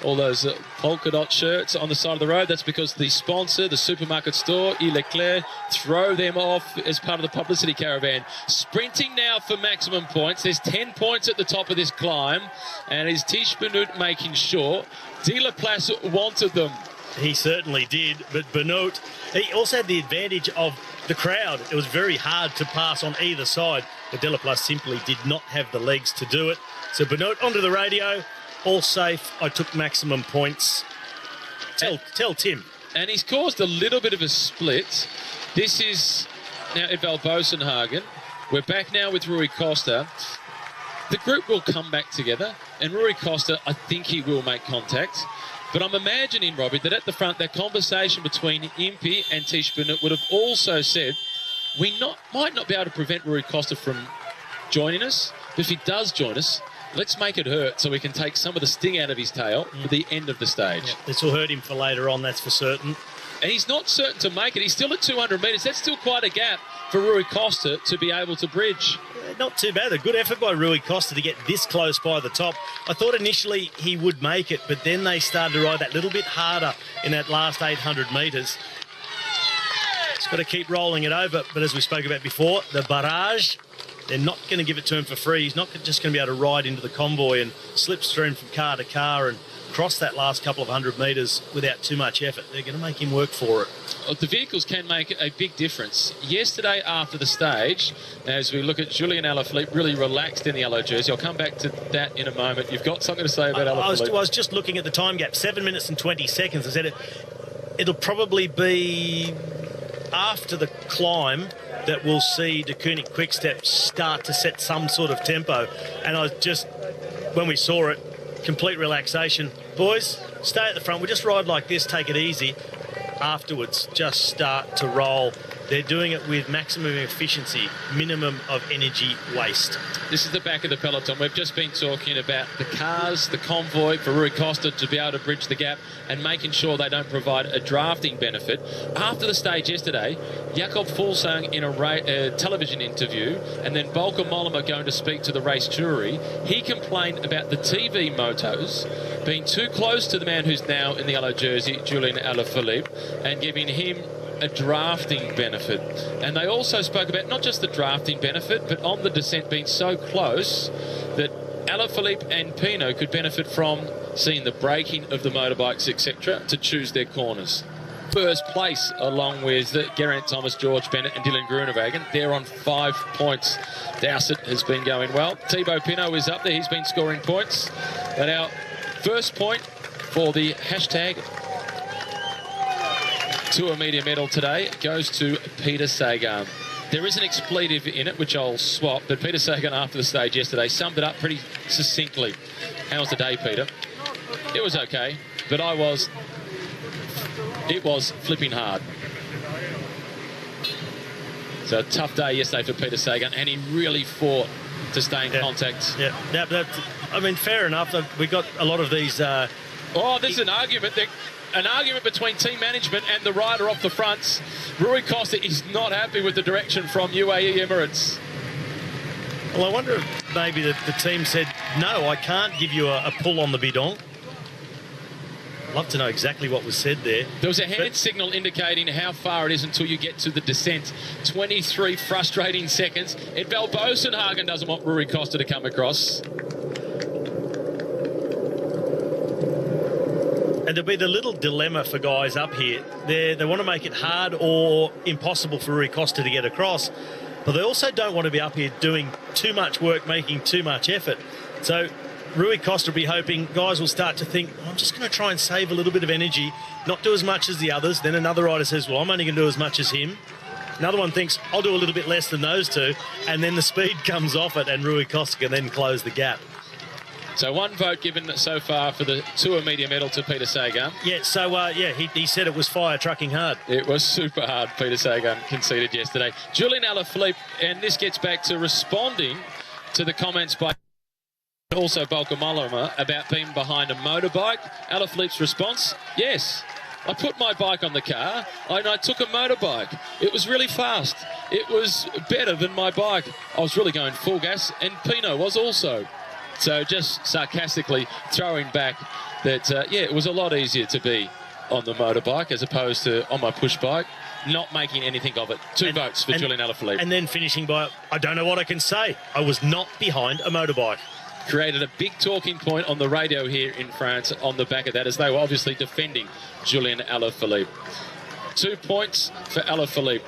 All those polka dot shirts on the side of the road, that's because the sponsor, the supermarket store, Il Eclair, throw them off as part of the publicity caravan. Sprinting now for maximum points. There's 10 points at the top of this climb, and is Tish Benoot making sure De La Place wanted them. He certainly did, but Benoot, he also had the advantage of the crowd. It was very hard to pass on either side, but De La Place simply did not have the legs to do it. So Benoot onto the radio. All safe. I took maximum points. Tell Tim. And he's caused a little bit of a split. This is now Edvald Bosenhagen. We're back now with Rui Costa. The group will come back together, and Rui Costa, I think he will make contact. But I'm imagining, Robbie, that at the front, that conversation between Impey and Tish Benoot would have also said, we might not be able to prevent Rui Costa from joining us, but if he does join us, let's make it hurt so we can take some of the sting out of his tail for the end of the stage. Yeah, this will hurt him for later on, that's for certain. And he's not certain to make it. He's still at 200 metres. That's still quite a gap for Rui Costa to be able to bridge. Not too bad. A good effort by Rui Costa to get this close by the top. I thought initially he would make it, but then they started to ride that little bit harder in that last 800 metres. He's got to keep rolling it over, but as we spoke about before, the barrage, they're not going to give it to him for free. He's not just going to be able to ride into the convoy and slipstream from car to car and cross that last couple of 100 metres without too much effort. They're going to make him work for it. Well, the vehicles can make a big difference. Yesterday after the stage, as we look at Julian Alaphilippe, really relaxed in the yellow jersey. I'll come back to that in a moment. You've got something to say about Alaphilippe? I was just looking at the time gap, 7 minutes and 20 seconds. I said it'll probably be after the climb that we'll see the Koenig Quickstep start to set some sort of tempo. And I just, when we saw it, complete relaxation. Boys, stay at the front. We'll just ride like this, take it easy. Afterwards, just start to roll. They're doing it with maximum efficiency, minimum of energy waste. This is the back of the peloton. We've just been talking about the cars, the convoy for Rui Costa to be able to bridge the gap and making sure they don't provide a drafting benefit. After the stage yesterday, Jakob Fuglsang in a television interview, and then Volker Mollema going to speak to the race jury, he complained about the TV motos being too close to the man who's now in the yellow jersey, Julian Alaphilippe, and giving him a drafting benefit. And they also spoke about not just the drafting benefit, but on the descent being so close that Alaphilippe and Pinot could benefit from seeing the braking of the motorbikes, etc., to choose their corners. First place, along with Geraint Thomas, George Bennett and Dylan Groenewegen. They're on 5 points. Dowsett has been going well. Thibaut Pinot is up there. He's been scoring points. And our first point for the hashtag Tour Media Medal today goes to Peter Sagan. There is an expletive in it, which I'll swap, but Peter Sagan, after the stage yesterday, summed it up pretty succinctly. How was the day, Peter? It was okay, but it was flipping hard. So a tough day yesterday for Peter Sagan, and he really fought to stay in contact. Yeah, I mean, fair enough. We got a lot of these... there's an argument there. An argument between team management and the rider off the fronts. Rui Costa is not happy with the direction from UAE Emirates. Well, I wonder if maybe the team said, no, I can't give you a pull on the bidon. I'd love to know exactly what was said there. There was a hand signal indicating how far it is until you get to the descent. 23 frustrating seconds. Ed Bosenhagen doesn't want Rui Costa to come across. And there'll be the little dilemma for guys up here. They want to make it hard or impossible for Rui Costa to get across, but they also don't want to be up here doing too much work, making too much effort. So Rui Costa will be hoping guys will start to think, I'm just going to try and save a little bit of energy, not do as much as the others. Then another rider says, well, I'm only going to do as much as him. Another one thinks, I'll do a little bit less than those two. And then the speed comes off it and Rui Costa can then close the gap. So one vote given so far for the Tour Media Medal to Peter Sagan. Yeah, so, he said it was fire trucking hard. It was super hard, Peter Sagan conceded yesterday. Julian Alaphilippe, and this gets back to responding to the comments by also Volker Mollema about being behind a motorbike. Alaphilippe's response, yes, I put my bike on the car and I took a motorbike. It was really fast. It was better than my bike. I was really going full gas, and Pinot was also. So just sarcastically throwing back that, it was a lot easier to be on the motorbike as opposed to on my push bike, not making anything of it. Two votes for Julian Alaphilippe. And then finishing by, I don't know what I can say. I was not behind a motorbike. Created a big talking point on the radio here in France on the back of that, as they were obviously defending Julian Alaphilippe. 2 points for Alaphilippe.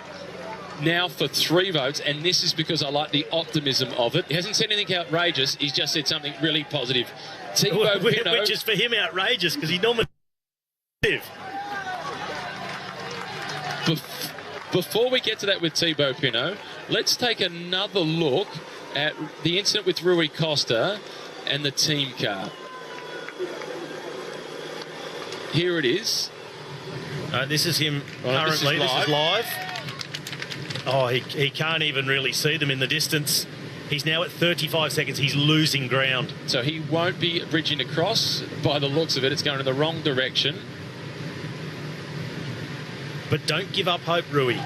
Now for 3 votes, and this is because I like the optimism of it. He hasn't said anything outrageous, he's just said something really positive. Thibaut Pinot, which is for him outrageous, because he normally... Before we get to that with Thibaut Pinot, let's take another look at the incident with Rui Costa and the team car. Here it is. This is him currently. This is live. Oh, he can't even really see them in the distance. He's now at 35 seconds. He's losing ground. So he won't be bridging across. By the looks of it, it's going in the wrong direction. But don't give up hope, Rui.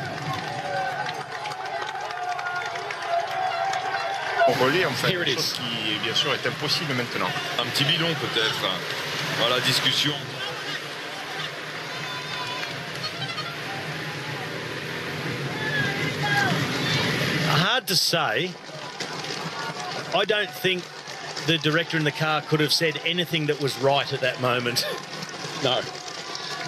Relais, en fait, Here it chose is. qui, bien sûr, est impossible maintenant. Un petit bidon, peut-être. Voilà, discussion. Hard to say. I don't think the director in the car could have said anything that was right at that moment. No.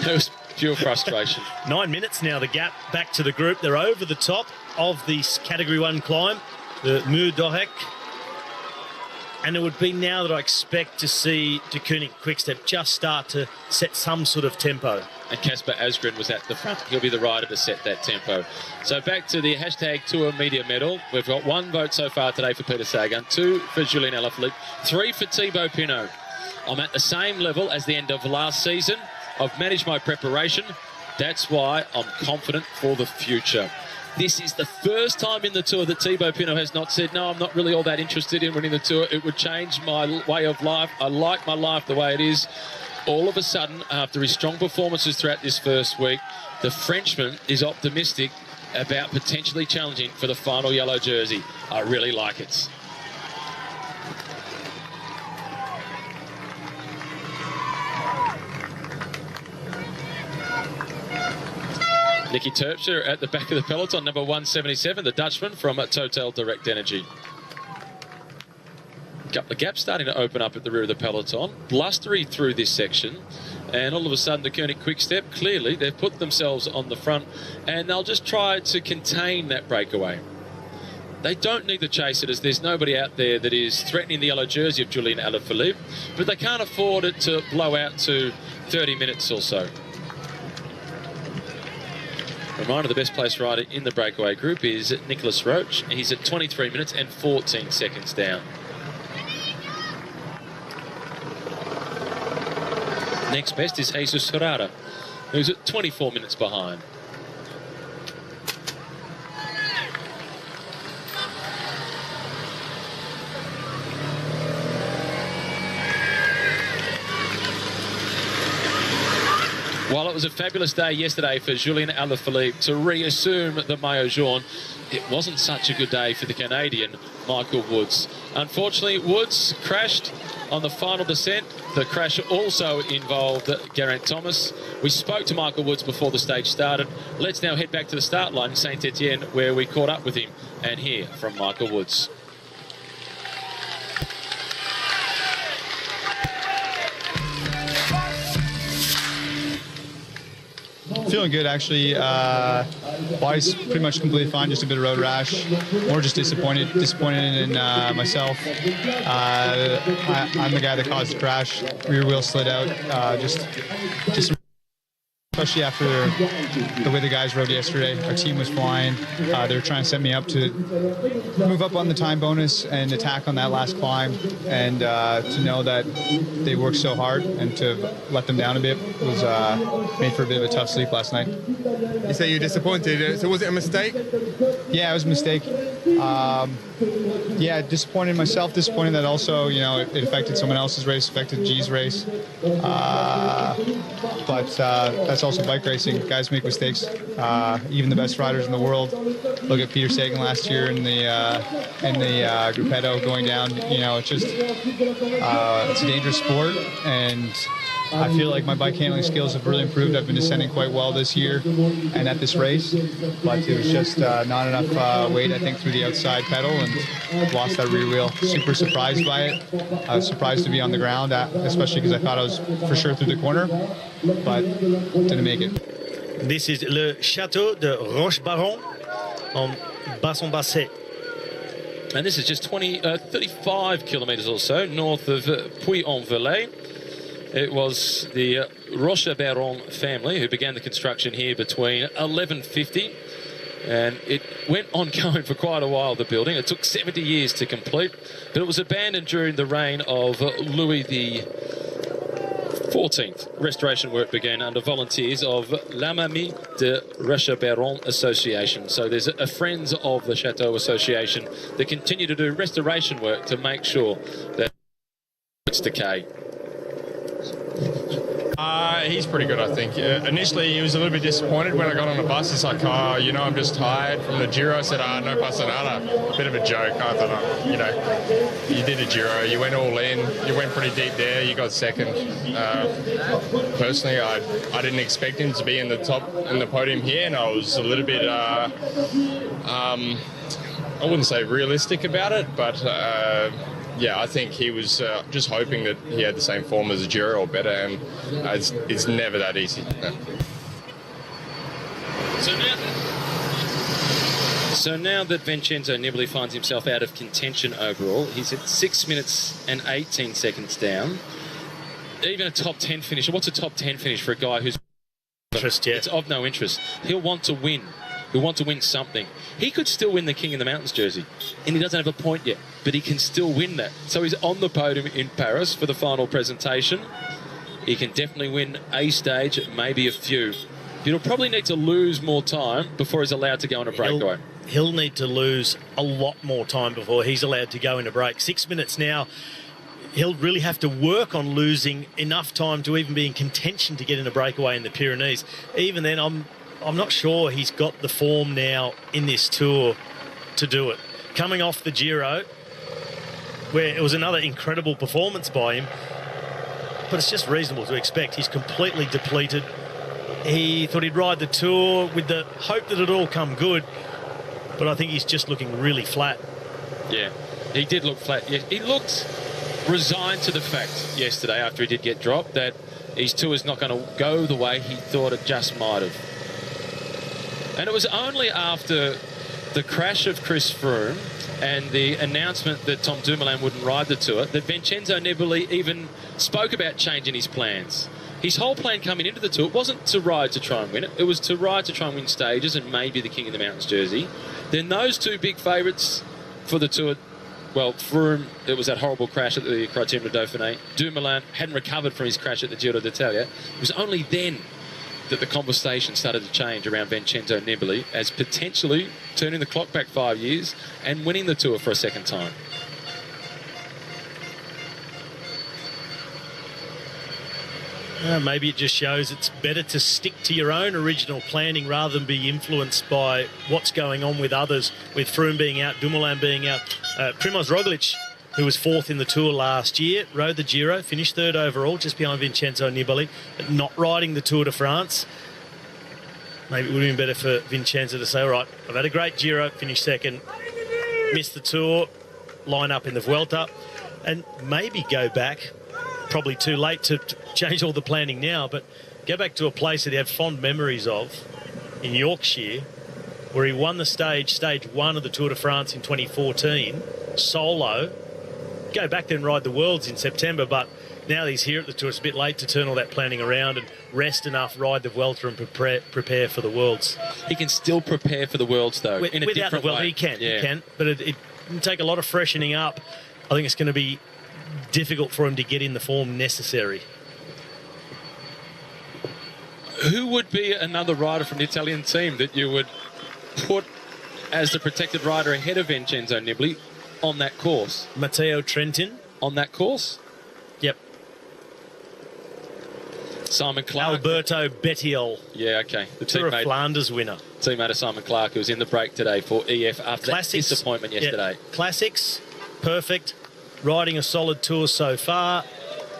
It was pure frustration. 9 minutes now, the gap back to the group. They're over the top of the Category 1 climb, the Mur d'Orec. And it would be now that I expect to see De Koning Quickstep just start to set some sort of tempo. And Casper Asgren was at the front. He'll be the rider to set that tempo. So back to the hashtag Tour Media Medal. We've got 1 vote so far today for Peter Sagan, 2 for Julien Alaphilippe, 3 for Thibaut Pinot. I'm at the same level as the end of last season. I've managed my preparation. That's why I'm confident for the future. This is the first time in the Tour that Thibaut Pinot has not said, no, I'm not really all that interested in winning the Tour. It would change my way of life. I like my life the way it is. All of a sudden, after his strong performances throughout this first week, the Frenchman is optimistic about potentially challenging for the final yellow jersey. I really like it. Nicky Terpstra at the back of the peloton, number 177, the Dutchman from Total Direct Energy. Couple of gaps starting to open up at the rear of the peloton. Blustery through this section. And all of a sudden, the Koenig Quickstep, clearly, they've put themselves on the front and they'll just try to contain that breakaway. They don't need to chase it as there's nobody out there that is threatening the yellow jersey of Julien Alaphilippe, but they can't afford it to blow out to 30 minutes or so. Reminder, the best placed rider in the breakaway group is Nicolas Roche. He's at 23 minutes and 14 seconds down. Next best is Jesus Ferrara, who's at 24 minutes behind. While it was a fabulous day yesterday for Julien Alaphilippe to reassume the maillot jaune, it wasn't such a good day for the Canadian Michael Woods. Unfortunately, Woods crashed on the final descent. The crash also involved Geraint Thomas. We spoke to Michael Woods before the stage started. Let's now head back to the start line in Saint-Etienne, where we caught up with him and hear from Michael Woods. Feeling good, actually. Body's pretty much completely fine, just a bit of road rash. More just disappointed in myself. I'm the guy that caused the crash. Rear wheel slid out. Just especially after the way the guys rode yesterday. Our team was flying. They were trying to set me up to move up on the time bonus and attack on that last climb. And to know that they worked so hard and to let them down a bit was made for a bit of a tough sleep last night. You say you're disappointed. So was it a mistake? Yeah, it was a mistake. Yeah, disappointed in myself, disappointed that also, you know, it affected someone else's race, affected G's race. But that's also bike racing. Guys make mistakes. Even the best riders in the world. Look at Peter Sagan last year in the Gruppetto going down. You know, it's just it's a dangerous sport, and I feel like my bike handling skills have really improved. I've been descending quite well this year and at this race, but it was just not enough weight, I think, through the outside pedal, and lost that rear wheel. Super surprised by it. I was surprised to be on the ground, especially because I thought I was for sure through the corner, but didn't make it. This is Le Château de Roche-Baron on Basson-Basset. And this is just 35 kilometres or so north of Puy-en-Velay. It was the Roche-Baron family who began the construction here between 1150, and it went ongoing for quite a while, the building. It took 70 years to complete, but it was abandoned during the reign of Louis 14th, restoration work began under volunteers of l'Amami de Rechaberon Association. So there's a Friends of the Chateau Association that continue to do restoration work to make sure that it's decay. He's pretty good, I think. Initially, he was a little bit disappointed when I got on the bus. He's like, oh, you know, I'm just tired from the Giro. I said, no pasa nada. Bit of a joke. I thought, you know, you did a Giro. You went all in. You went pretty deep there. You got second. Personally, I didn't expect him to be in the top, in the podium here, and I was a little bit, I wouldn't say realistic about it, but yeah, I think he was just hoping that he had the same form as a Giro or better, and it's never that easy. No. So now that Vincenzo Nibali finds himself out of contention overall, he's at 6 minutes and 18 seconds down. Even a top 10 finisher. What's a top 10 finish for a guy who's... Interest, yeah. It's of no interest. He'll want to win. He'll want to win something. He could still win the King of the Mountains jersey, and he doesn't have a point yet, but he can still win that. So he's on the podium in Paris for the final presentation. He can definitely win a stage, maybe a few. He'll probably need to lose more time before he's allowed to go on a breakaway. He'll need to lose a lot more time before he's allowed to go in a break. 6 minutes now. He'll really have to work on losing enough time to even be in contention to get in a breakaway in the Pyrenees. Even then, I'm not sure he's got the form now in this tour to do it. Coming off the Giro, where it was another incredible performance by him, but it's just reasonable to expect he's completely depleted. He thought he'd ride the Tour with the hope that it'd all come good, but I think he's just looking really flat. Yeah, he did look flat. Yeah, he looked resigned to the fact yesterday, after he did get dropped, that his tour is not going to go the way he thought it just might have. And it was only after the crash of Chris Froome and the announcement that Tom Dumoulin wouldn't ride the Tour that Vincenzo Nibali even spoke about changing his plans. His whole plan coming into the Tour wasn't to ride to try and win it. It was to ride to try and win stages and maybe the King of the Mountains jersey. Then those two big favourites for the Tour, well, Froome, it was that horrible crash at the Criterium du Dauphiné. Dumoulin hadn't recovered from his crash at the Giro d'Italia. It was only then that the conversation started to change around Vincenzo Nibali as potentially turning the clock back 5 years and winning the Tour for a second time. Maybe it just shows it's better to stick to your own original planning rather than be influenced by what's going on with others, with Froome being out, Dumoulin being out. Primoz Roglic, who was fourth in the Tour last year, rode the Giro, finished third overall, just behind Vincenzo Nibali, but not riding the Tour de France. Maybe it would have been better for Vincenzo to say, all right, I've had a great Giro, finished second, missed the Tour, line up in the Vuelta, and maybe go back. Probably too late to change all the planning now, but go back to a place that he had fond memories of in Yorkshire, where he won the stage 1 of the Tour de France in 2014, solo. Go back then, ride the Worlds in September, but now he's here at the Tour. It's a bit late to turn all that planning around and rest enough, ride the Vuelta and prepare for the Worlds. He can still prepare for the Worlds, though, in a different way. He can, but it can take a lot of freshening up. I think it's going to be difficult for him to get in the form necessary. Who would be another rider from the Italian team that you would put as the protected rider ahead of Vincenzo Nibali on that course? Matteo Trentin. On that course? Yep. Simon Clark. Alberto Bettiol. Yeah, okay. The Tour of Flanders winner. Teammate of Simon Clark, who was in the break today for EF after that disappointment yesterday. Yeah. Classics, perfect. Riding a solid Tour so far,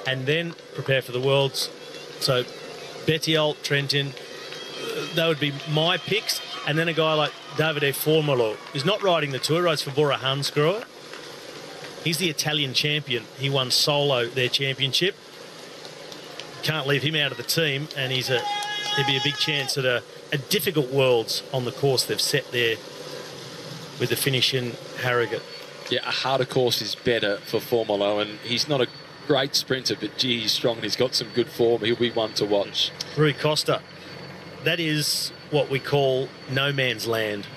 and then prepare for the Worlds. So Bettiol, Trentin, that would be my picks. And then a guy like Davide Formolo, who's not riding the Tour, rides for Bora Hansgrohe. He's the Italian champion. He won solo their championship. Can't leave him out of the team, and there'd be a big chance at a difficult Worlds on the course they've set there with the finish in Harrogate. Yeah, a harder course is better for Formolo, and he's not a great sprinter, but gee, he's strong and he's got some good form. He'll be one to watch. Rui Costa, that is what we call no man's land.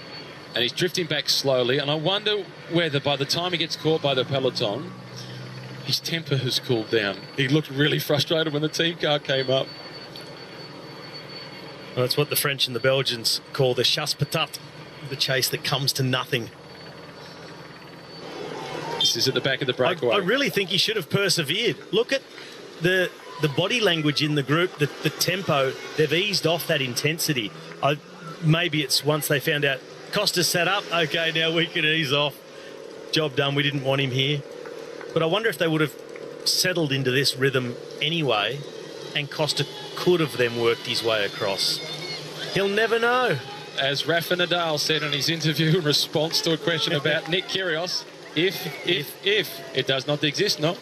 And he's drifting back slowly, and I wonder whether by the time he gets caught by the peloton, His temper has cooled down. He looked really frustrated when the team car came up. Well, that's what the French and the Belgians call the chasse patate, the chase that comes to nothing. This is at the back of the breakaway. I really think he should have persevered. Look at the body language in the group, the tempo. They've eased off that intensity. Maybe it's once they found out Costa's set up, okay, now we can ease off. Job done, we didn't want him here. But I wonder if they would have settled into this rhythm anyway, and Costa could have then worked his way across. He'll never know. As Rafa Nadal said in his interview in response to a question about Nick Kyrgios, if it does not exist, no.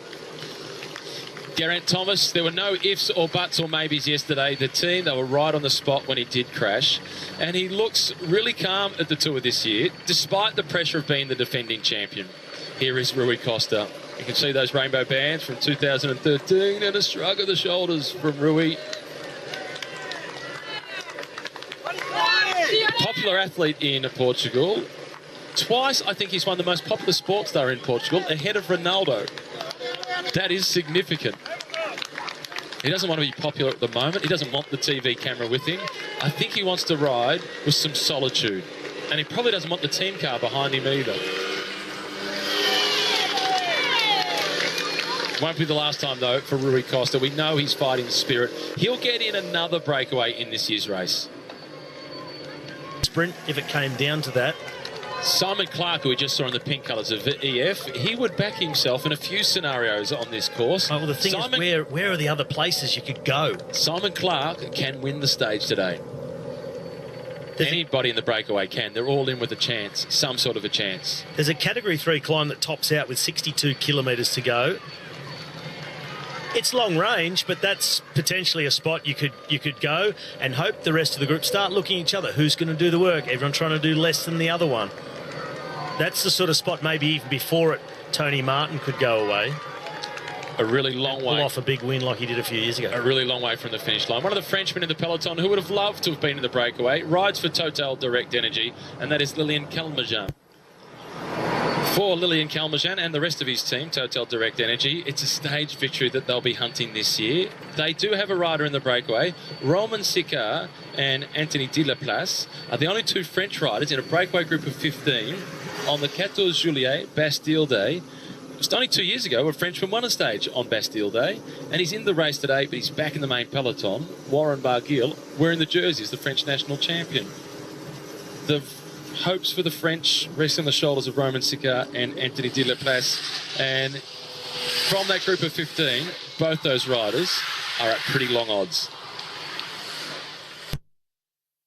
Geraint Thomas, there were no ifs or buts or maybes yesterday. The team, they were right on the spot when he did crash. And he looks really calm at the Tour this year, despite the pressure of being the defending champion. Here is Rui Costa. You can see those rainbow bands from 2013 and a shrug of the shoulders from Rui. Popular athlete in Portugal. Twice, I think he's one of the most popular sports star in Portugal, ahead of Ronaldo. That is significant. He doesn't want to be popular at the moment. He doesn't want the TV camera with him. I think he wants to ride with some solitude. And he probably doesn't want the team car behind him either. Won't be the last time, though, for Rui Costa. We know he's fighting spirit. He'll get in another breakaway in this year's race. Sprint, if it came down to that. Simon Clark, who we just saw in the pink colours of EF, he would back himself in a few scenarios on this course. Oh, well, the thing is, where are the other places you could go? Simon Clark can win the stage today. Anybody in the breakaway can. They're all in with a chance, some sort of a chance. There's a Category 3 climb that tops out with 62 kilometres to go. It's long range, but that's potentially a spot you could go and hope the rest of the group start looking at each other. Who's going to do the work? Everyone trying to do less than the other one. That's the sort of spot maybe even before it, Tony Martin could go away. A really long way. Pull off a big win like he did a few years ago. A really long way from the finish line. One of the Frenchmen in the peloton who would have loved to have been in the breakaway rides for Total Direct Energy, and that is Lilian Calmejean. For Lilian Calmejean and the rest of his team, Total Direct Energy, it's a stage victory that they'll be hunting this year. They do have a rider in the breakaway. Roman Sicard and Anthony de la Place are the only two French riders in a breakaway group of 15 on the 14 Juillet, Bastille Day. Just only 2 years ago, a Frenchman won a stage on Bastille Day, and he's in the race today, but he's back in the main peloton. Warren Barguil wearing the jersey as the French national champion. The hopes for the French rest on the shoulders of Roman Sicard and Anthony de la Place, and from that group of 15, both those riders are at pretty long odds.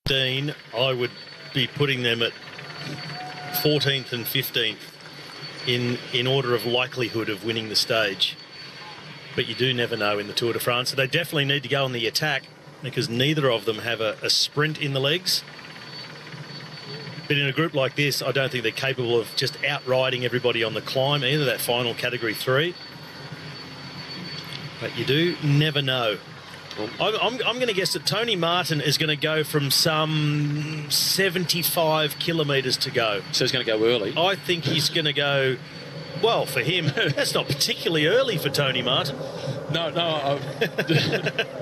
Dean, I would be putting them at 14th and 15th in order of likelihood of winning the stage. But you do never know in the Tour de France. So they definitely need to go on the attack because neither of them have a sprint in the legs. But in a group like this, I don't think they're capable of just outriding everybody on the climb, either that final Category 3. But you do never know. I'm going to guess that Tony Martin is going to go from some 75 kilometres to go. So he's going to go early. I think he's going to go, well, for him, that's not particularly early for Tony Martin. No.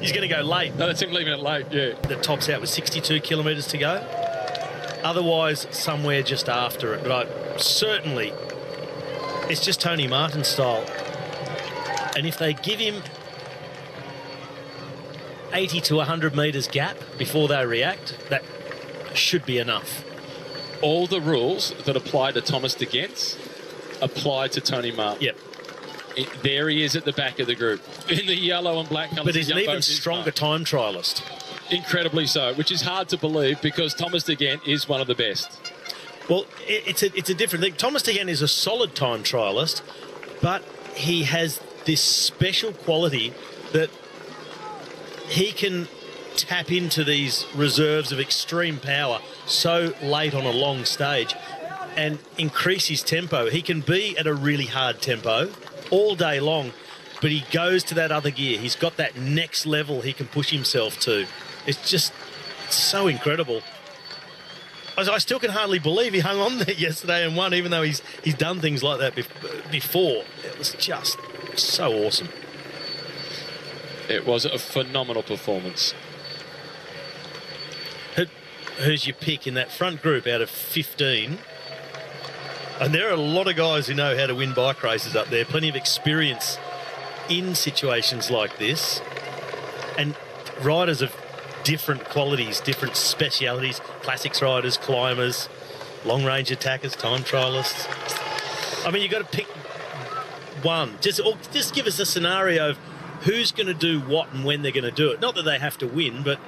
He's going to go late. No, that's him leaving it late, yeah. That tops out with 62 kilometres to go. Otherwise, somewhere just after it. But certainly, it's just Tony Martin's style. And if they give him 80 to 100 metres gap before they react, that should be enough. All the rules that apply to Thomas de Gens apply to Tony Martin. Yep. There he is at the back of the group in the yellow and black colours. But he's an even stronger time trialist. Incredibly so, which is hard to believe because Thomas de Gent is one of the best. Well, it's a different thing. Thomas de Gent is a solid time trialist, but he has this special quality that he can tap into these reserves of extreme power so late on a long stage and increase his tempo. He can be at a really hard tempo all day long, but he goes to that other gear. He's got that next level he can push himself to. It's so incredible. I still can hardly believe he hung on there yesterday and won, even though he's done things like that before. It was just So awesome. It was a phenomenal performance. Who's your pick in that front group out of 15? And there are a lot of guys who know how to win bike races up there. Plenty of experience in situations like this. And riders of different qualities, different specialities. Classics riders, climbers, long-range attackers, time trialists. I mean, you've got to pick one. Just give us a scenario of who's going to do what and when they're going to do it. Not that they have to win, but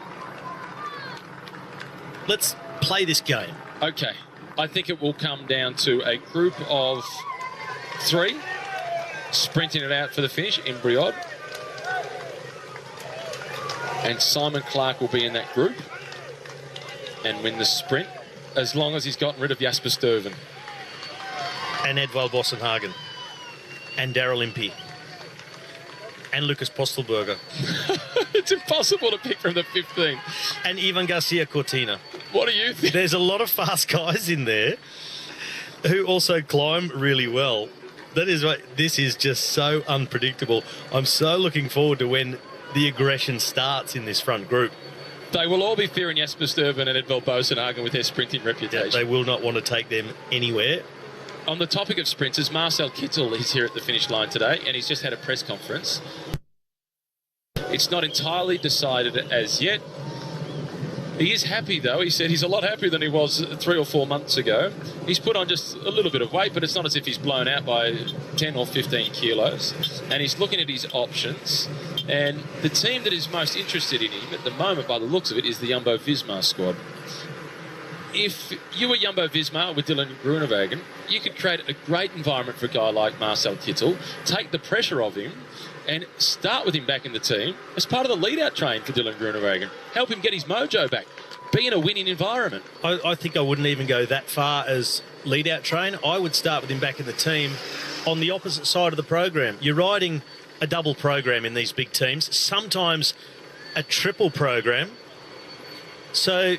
let's play this game. Okay. I think it will come down to a group of 3 sprinting it out for the finish in Briod. And Simon Clark will be in that group and win the sprint as long as he's gotten rid of Jasper Stuyven. And Edvald Bossenhagen. And Daryl Impey. And Lucas Postelberger. It's impossible to pick from the 15. And Ivan Garcia Cortina. What do you think? There's a lot of fast guys in there who also climb really well. This is just so unpredictable. I'm so looking forward to when the aggression starts in this front group. They will all be fearing Jasper Stuyven and Edvald Bossenhagen with their sprinting reputation. Yeah, they will not want to take them anywhere. On the topic of sprinters, Marcel Kittel is here at the finish line today, and he's just had a press conference. It's not entirely decided as yet. He is happy, though. He said he's a lot happier than he was 3 or 4 months ago. He's put on just a little bit of weight, but it's not as if he's blown out by 10 or 15 kilos. And he's looking at his options. And the team that is most interested in him at the moment, by the looks of it, is the Jumbo-Visma squad. If you were Jumbo-Visma with Dylan Groenewegen, you could create a great environment for a guy like Marcel Kittel, take the pressure off him, and start with him back in the team as part of the lead-out train for Dylan Groenewegen. Help him get his mojo back. Be in a winning environment. I think I wouldn't even go that far as lead-out train. I would start with him back in the team on the opposite side of the program. You're riding a double program in these big teams, sometimes a triple program. So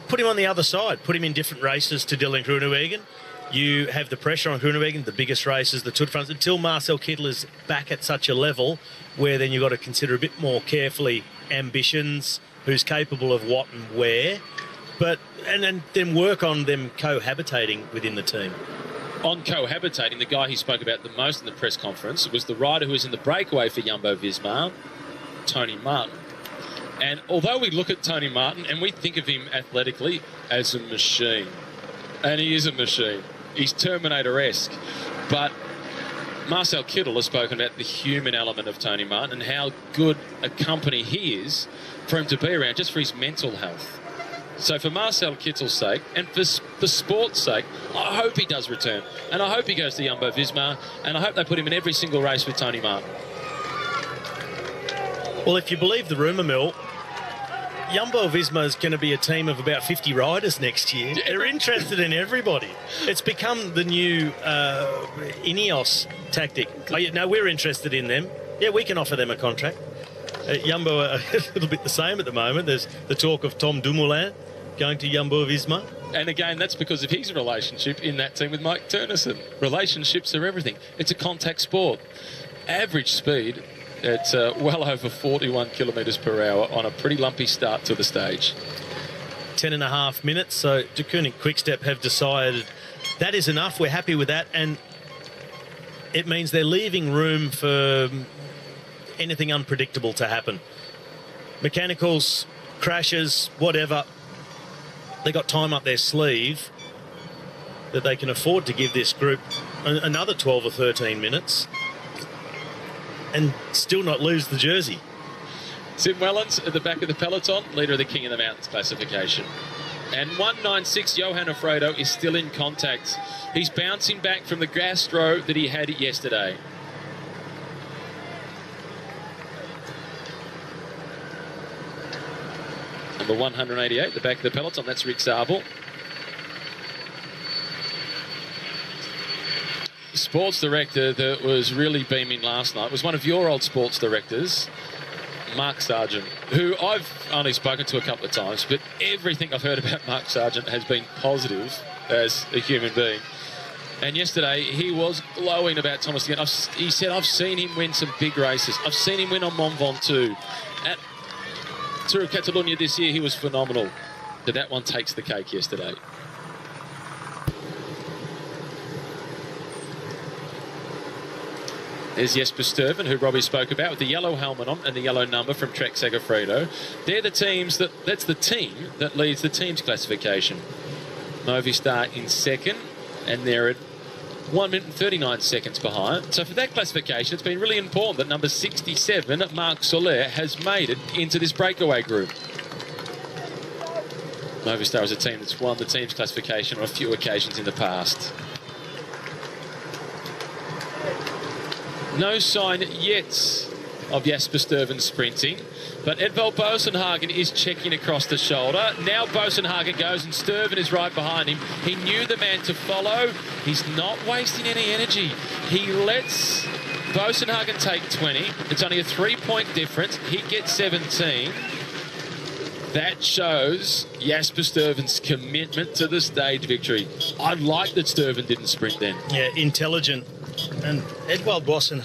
put him on the other side. Put him in different races to Dylan Groenewegen. You have the pressure on Groenewegen, the biggest races, the Tour de France, until Marcel Kittel is back at such a level where then you've got to consider a bit more carefully ambitions, who's capable of what and where, and then work on them cohabitating within the team. On cohabitating, the guy he spoke about the most in the press conference was the rider who was in the breakaway for Jumbo-Visma, Tony Martin. And although we look at Tony Martin and we think of him athletically as a machine, and he is a machine, he's Terminator-esque, but Marcel Kittel has spoken about the human element of Tony Martin and how good a company he is for him to be around, just for his mental health. So for Marcel Kittel's sake, and for the sport's sake, I hope he does return. And I hope he goes to Jumbo-Visma, and I hope they put him in every single race with Tony Martin. Well, if you believe the rumour mill, Jumbo-Visma is going to be a team of about 50 riders next year. They're interested in everybody. It's become the new Ineos tactic. Oh, yeah, no, we're interested in them. Yeah, we can offer them a contract. Jumbo are a little bit the same at the moment. There's the talk of Tom Dumoulin going to Jumbo-Visma. And again, that's because of his relationship in that team with Mike Turnison. Relationships are everything. It's a contact sport. Average speed at well over 41 kilometres per hour on a pretty lumpy start to the stage. 10.5 minutes. So De Koning Quickstep have decided that is enough. We're happy with that. And it means they're leaving room for anything unpredictable to happen. Mechanicals, crashes, whatever. They got time up their sleeve that they can afford to give this group another 12 or 13 minutes and still not lose the jersey. Sim Wellens at the back of the peloton, leader of the King of the Mountains classification. And 196 Johan Alfredo is still in contact. He's bouncing back from the gastro that he had yesterday. Number 188, the back of the peloton, that's Rick Zabel. Sports director that was really beaming last night was one of your old sports directors, Mark Sargent, who I've only spoken to a couple of times, but everything I've heard about Mark Sargent has been positive as a human being. And yesterday, he was glowing about Thomas again. He said, I've seen him win some big races. I've seen him win on Mont Ventoux. At Tour of Catalonia this year, he was phenomenal. But that one takes the cake yesterday. There's Jesper Stuyven, who Robbie spoke about, with the yellow helmet on and the yellow number from Trek Segafredo. They're the teams that's the team that leads the team's classification. Movistar in second, and they're at 1 minute and 39 seconds behind. So for that classification, it's been really important that number 67, Marc Soler, has made it into this breakaway group. Movistar is a team that's won the team's classification on a few occasions in the past. No sign yet of Jesper Stuyven sprinting, but Edvald Boasson is checking across the shoulder. Now Boasson goes and Stuyven is right behind him. He knew the man to follow. He's not wasting any energy. He lets Boasson take 20. It's only a 3-point difference. He gets 17. That shows Jesper Stuyven's commitment to the stage victory. I like that Stuyven didn't sprint then. Yeah, intelligent. And Edvald Boasson,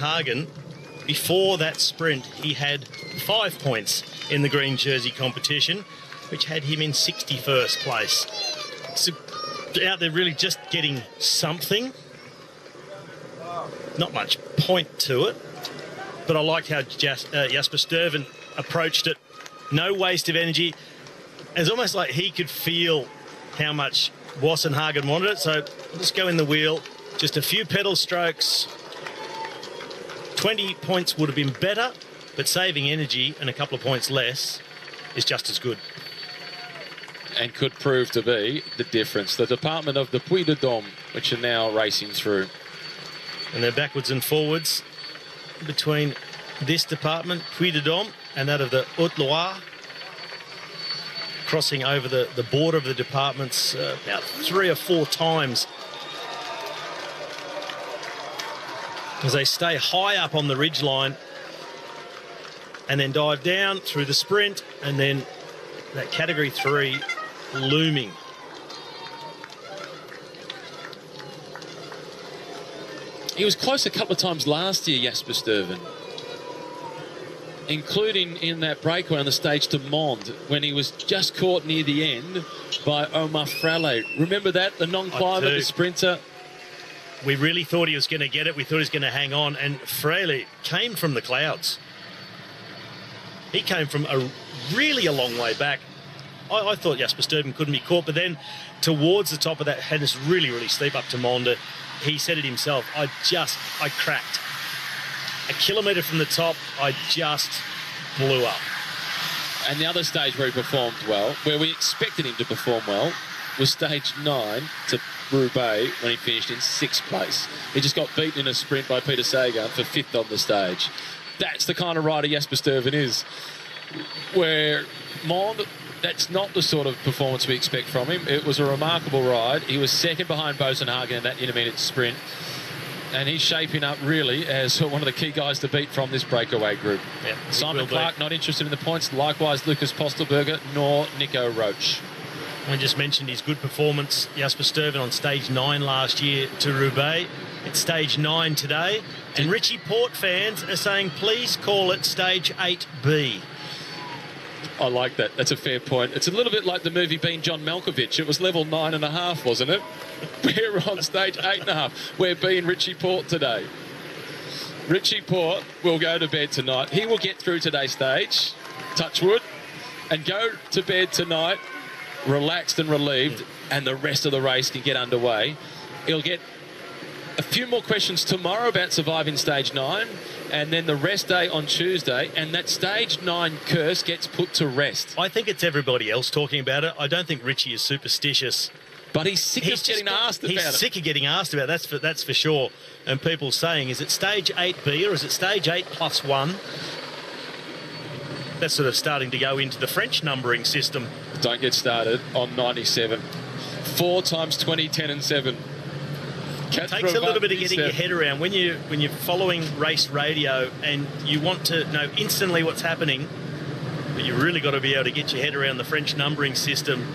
before that sprint, he had 5 points in the green jersey competition, which had him in 61st place. So out there really just getting something. Not much point to it, but I liked how Jesper Stuyven approached it. No waste of energy. It's almost like he could feel how much Boasson wanted it. So let's go in the wheel. Just a few pedal strokes. 20 points would have been better, but saving energy and a couple of points less is just as good. And could prove to be the difference. The department of the Puy-de-Dôme, which are now racing through. And they're backwards and forwards between this department, Puy-de-Dôme, and that of the Haute-Loire, crossing over the border of the departments about 3 or 4 times as they stay high up on the ridgeline and then dive down through the sprint, and then that category 3 looming. He was close a couple of times last year, Jesper Stuyven, including in that breakaway on the stage to Mond, when he was just caught near the end by Omar Frale. Remember that? The non-climber, the sprinter. We really thought he was going to get it. We thought he was going to hang on. And Fraley came from the clouds. He came from a long way back. I thought Jesper Stuyven couldn't be caught, but then towards the top of that, had this really steep up to Monde. He said it himself, I cracked. A kilometre from the top, I just blew up. And the other stage where he performed well, where we expected him to perform well, was stage 9 to Roubaix, when he finished in 6th place. He just got beaten in a sprint by Peter Sagan for 5th on the stage. That's the kind of rider Jesper Stuyven is. Where Mond, that's not the sort of performance we expect from him. It was a remarkable ride. He was second behind Boasson in that intermediate sprint. And he's shaping up really as one of the key guys to beat from this breakaway group. Yep, Simon Clark not interested in the points. Likewise, Lucas Postelberger nor Nico Roche. We just mentioned his good performance, Jesper Stuyven, on stage 9 last year to Roubaix. It's stage 9 today. And Richie Porte fans are saying, please call it stage 8B. I like that. That's a fair point. It's a little bit like the movie Being John Malkovich. It was level 9.5, wasn't it? We're on stage 8.5. We're being Richie Porte today. Richie Porte will go to bed tonight. He will get through today's stage, touch wood, and go to bed tonight relaxed and relieved, and the rest of the race can get underway. He'll get a few more questions tomorrow about surviving stage 9, and then the rest day on Tuesday, and that stage 9 curse gets put to rest. I think it's everybody else talking about it. I don't think Richie is superstitious. But he's sick of getting asked about it. He's sick of getting asked about it, that's for sure. And people saying, is it stage 8B or is it stage 8+1? That's sort of starting to go into the French numbering system. Don't get started on 97. 4 times 20, 10 and 7. It takes a little bit of getting your head around when you're following race radio and you want to know instantly what's happening, but you've really got to be able to get your head around the French numbering system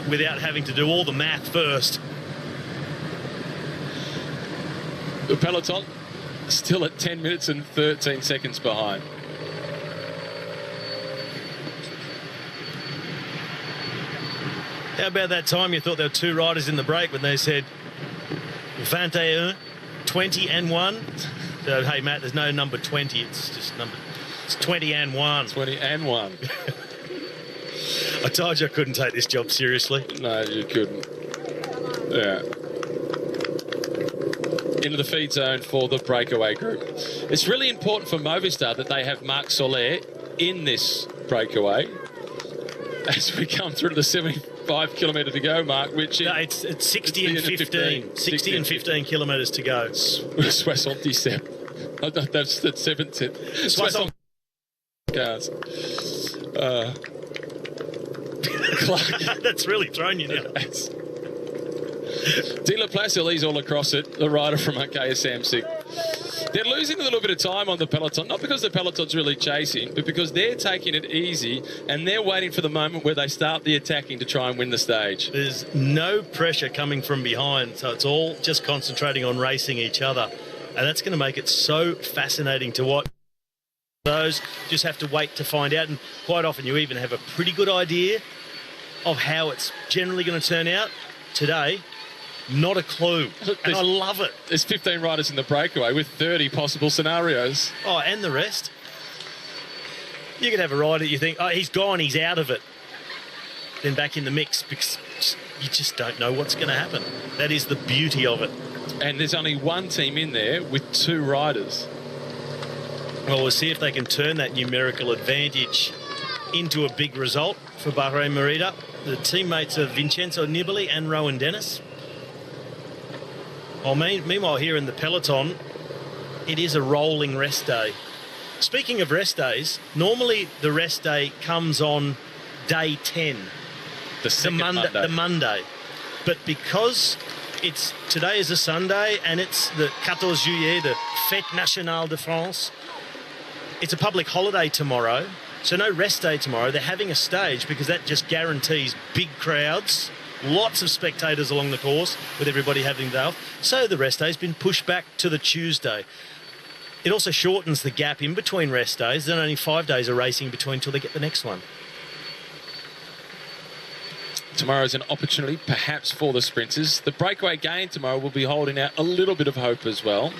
without having to do all the math first. The peloton still at 10 minutes and 13 seconds behind. How about that time you thought there were two riders in the break when they said 21, 20 and 1? So, hey, Matt, there's no number 20. It's just it's 20 and 1. 20 and 1. I told you I couldn't take this job seriously. No, you couldn't. Yeah. Into the feed zone for the breakaway group. It's really important for Movistar that they have Marc Soler in this breakaway as we come through to the 75 kilometre to go mark, which no, it's 60 and 15. 60 and 15 kilometres to go. Soixante-dix-sept. That's the 7th. Soixante cars. Clark. That's really thrown you now. De La Place, he's all across it, the rider from KSMC. They're losing a little bit of time on the peloton, not because the peloton's really chasing, but because they're taking it easy and they're waiting for the moment where they start the attacking to try and win the stage. There's no pressure coming from behind, so it's all just concentrating on racing each other. And that's going to make it so fascinating to watch. Those just have to wait to find out, and quite often you even have a pretty good idea of how it's generally going to turn out. Today, not a clue, and I love it. There's 15 riders in the breakaway with 30 possible scenarios. Oh, and the rest. You could have a rider that you think, oh, he's gone, he's out of it. Then back in the mix, because you just don't know what's going to happen. That is the beauty of it. And there's only one team in there with 2 riders. Well, we'll see if they can turn that numerical advantage into a big result for Bahrain Merida. The teammates of Vincenzo Nibali and Rowan Dennis. Well, meanwhile, here in the peloton, it is a rolling rest day. Speaking of rest days, normally the rest day comes on day 10. The Monday. But because today is a Sunday and it's the 14 Juillet, the Fête Nationale de France, it's a public holiday tomorrow. So no rest day tomorrow. They're having a stage because that just guarantees big crowds, lots of spectators along the course with everybody having the day off. So the rest day has been pushed back to the Tuesday. It also shortens the gap in between rest days. Then only 5 days of racing between till they get the next one. Tomorrow is an opportunity perhaps for the sprinters. The breakaway gain tomorrow will be holding out a little bit of hope as well.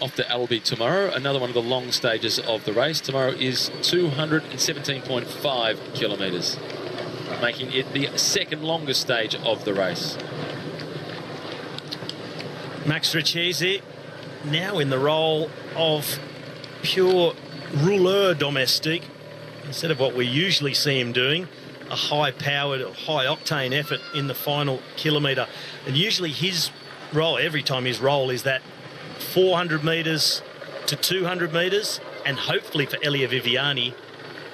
Off to Albi tomorrow, another one of the long stages of the race. Tomorrow is 217.5 kilometres, making it the second longest stage of the race. Max Richese now in the role of pure rouleur domestique, instead of what we usually see him doing, a high-powered, high-octane effort in the final kilometre. And usually his role, every time his role is that 400 metres to 200 metres, and hopefully for Elia Viviani,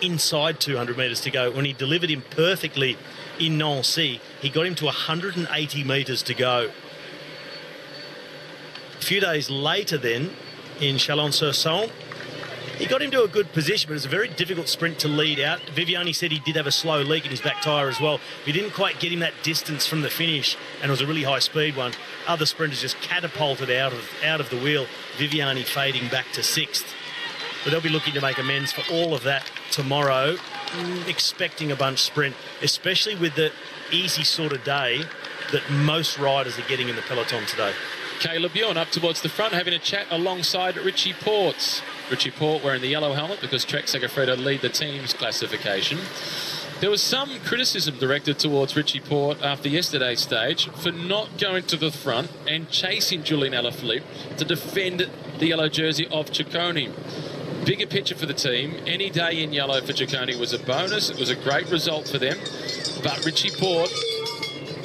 inside 200 metres to go. When he delivered him perfectly in Nancy, he got him to 180 metres to go. A few days later then, in Chalon-sur-Saône, he got him to a good position, but it was a very difficult sprint to lead out. Viviani said he did have a slow leak in his back tyre as well. He didn't quite get him that distance from the finish, and it was a really high-speed one. Other sprinters just catapulted out of the wheel. Viviani fading back to 6th. But they'll be looking to make amends for all of that tomorrow, expecting a bunch sprint, especially with the easy sort of day that most riders are getting in the peloton today. Caleb Ewan up towards the front, having a chat alongside Richie Porte. Richie Porte wearing the yellow helmet because Trek Segafredo lead the team's classification. There was some criticism directed towards Richie Porte after yesterday's stage for not going to the front and chasing Julian Alaphilippe to defend the yellow jersey of Ciccone. Bigger picture for the team. Any day in yellow for Ciccone was a bonus. It was a great result for them. But Richie Porte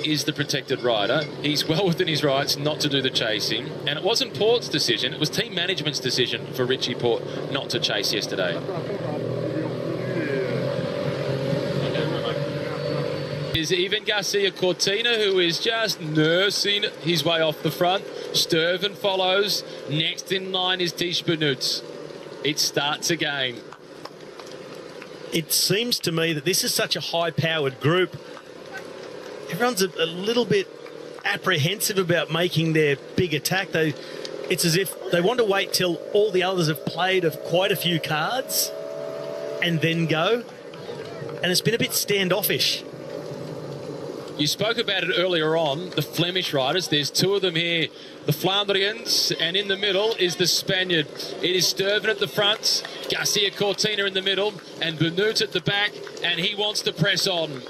is the protected rider. He's well within his rights not to do the chasing. And it wasn't Porte's decision. It was team management's decision for Richie Porte not to chase yesterday. Is Ivan Garcia Cortina, who is just nursing his way off the front. Sturven follows. Next in line is Tish Benutz. It starts again. It seems to me that this is such a high-powered group. Everyone's a little bit apprehensive about making their big attack. It's as if they want to wait till all the others have played of quite a few cards and then go. And it's been a bit standoffish. You spoke about it earlier on, the Flemish riders. There's two of them here, the Flandrians, and in the middle is the Spaniard. It is Sturven at the front, Garcia Cortina in the middle, and Benoot at the back, and he wants to press on.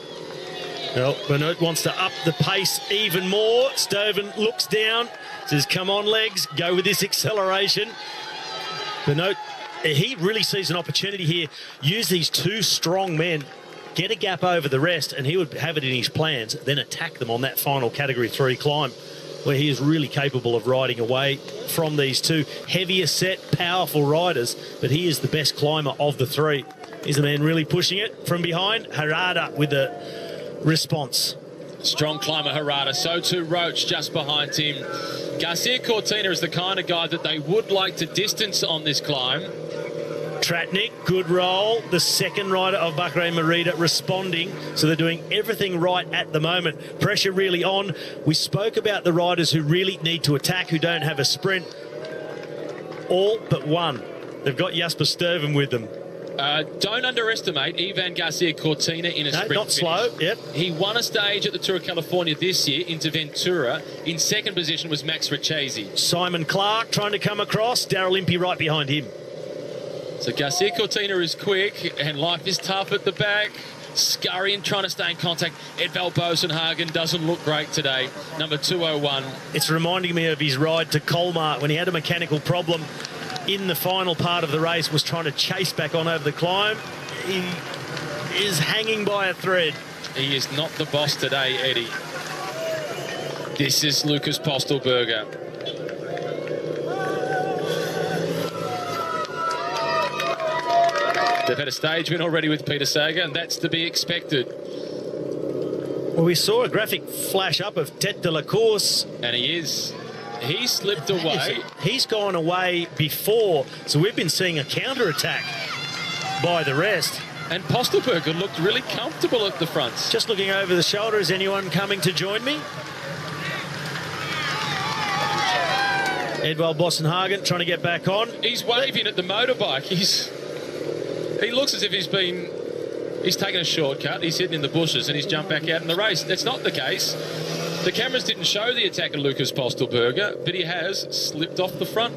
Well, Benoot wants to up the pace even more. Sturven looks down, says, come on, legs, go with this acceleration. Benoot, he really sees an opportunity here. Use these two strong men, get a gap over the rest, and he would have it in his plans, then attack them on that final Category 3 climb, where he is really capable of riding away from these two heavier set, powerful riders, but he is the best climber of the three. He's the man really pushing it from behind. Harada with the response. Strong climber Harada, so too Roach just behind him. Garcia Cortina is the kind of guy that they would like to distance on this climb. Tratnik, good roll. The second rider of Bahrain Merida responding. So they're doing everything right at the moment. Pressure really on. We spoke about the riders who really need to attack, who don't have a sprint. All but one. They've got Jasper Sturven with them. Don't underestimate Ivan Garcia Cortina in a sprint not finish. slow, yep. He won a stage at the Tour of California this year into Ventura. In second position was Max Richesi. Simon Clark trying to come across. Darryl Impey right behind him. So Garcia Cortina is quick and life is tough at the back. Scurrying, trying to stay in contact. Edvald Bosenhagen doesn't look great today. Number 201. It's reminding me of his ride to Colmar when he had a mechanical problem in the final part of the race, was trying to chase back on over the climb. He is hanging by a thread. He is not the boss today, Eddie. This is Lucas Postelberger. They've had a stage win already with Peter Sager, and that's to be expected. Well, we saw a graphic flash up of Tete de la Course. And he slipped away. He's gone away before, so we've been seeing a counter-attack by the rest. And Postelberger looked really comfortable at the front. Just looking over the shoulder, is anyone coming to join me? Edvald Bosenhagen trying to get back on. He's waving at the motorbike. He looks as if he's taken a shortcut. He's hidden in the bushes and he's jumped back out in the race. That's not the case. The cameras didn't show the attack of Lucas Postelberger, but he has slipped off the front.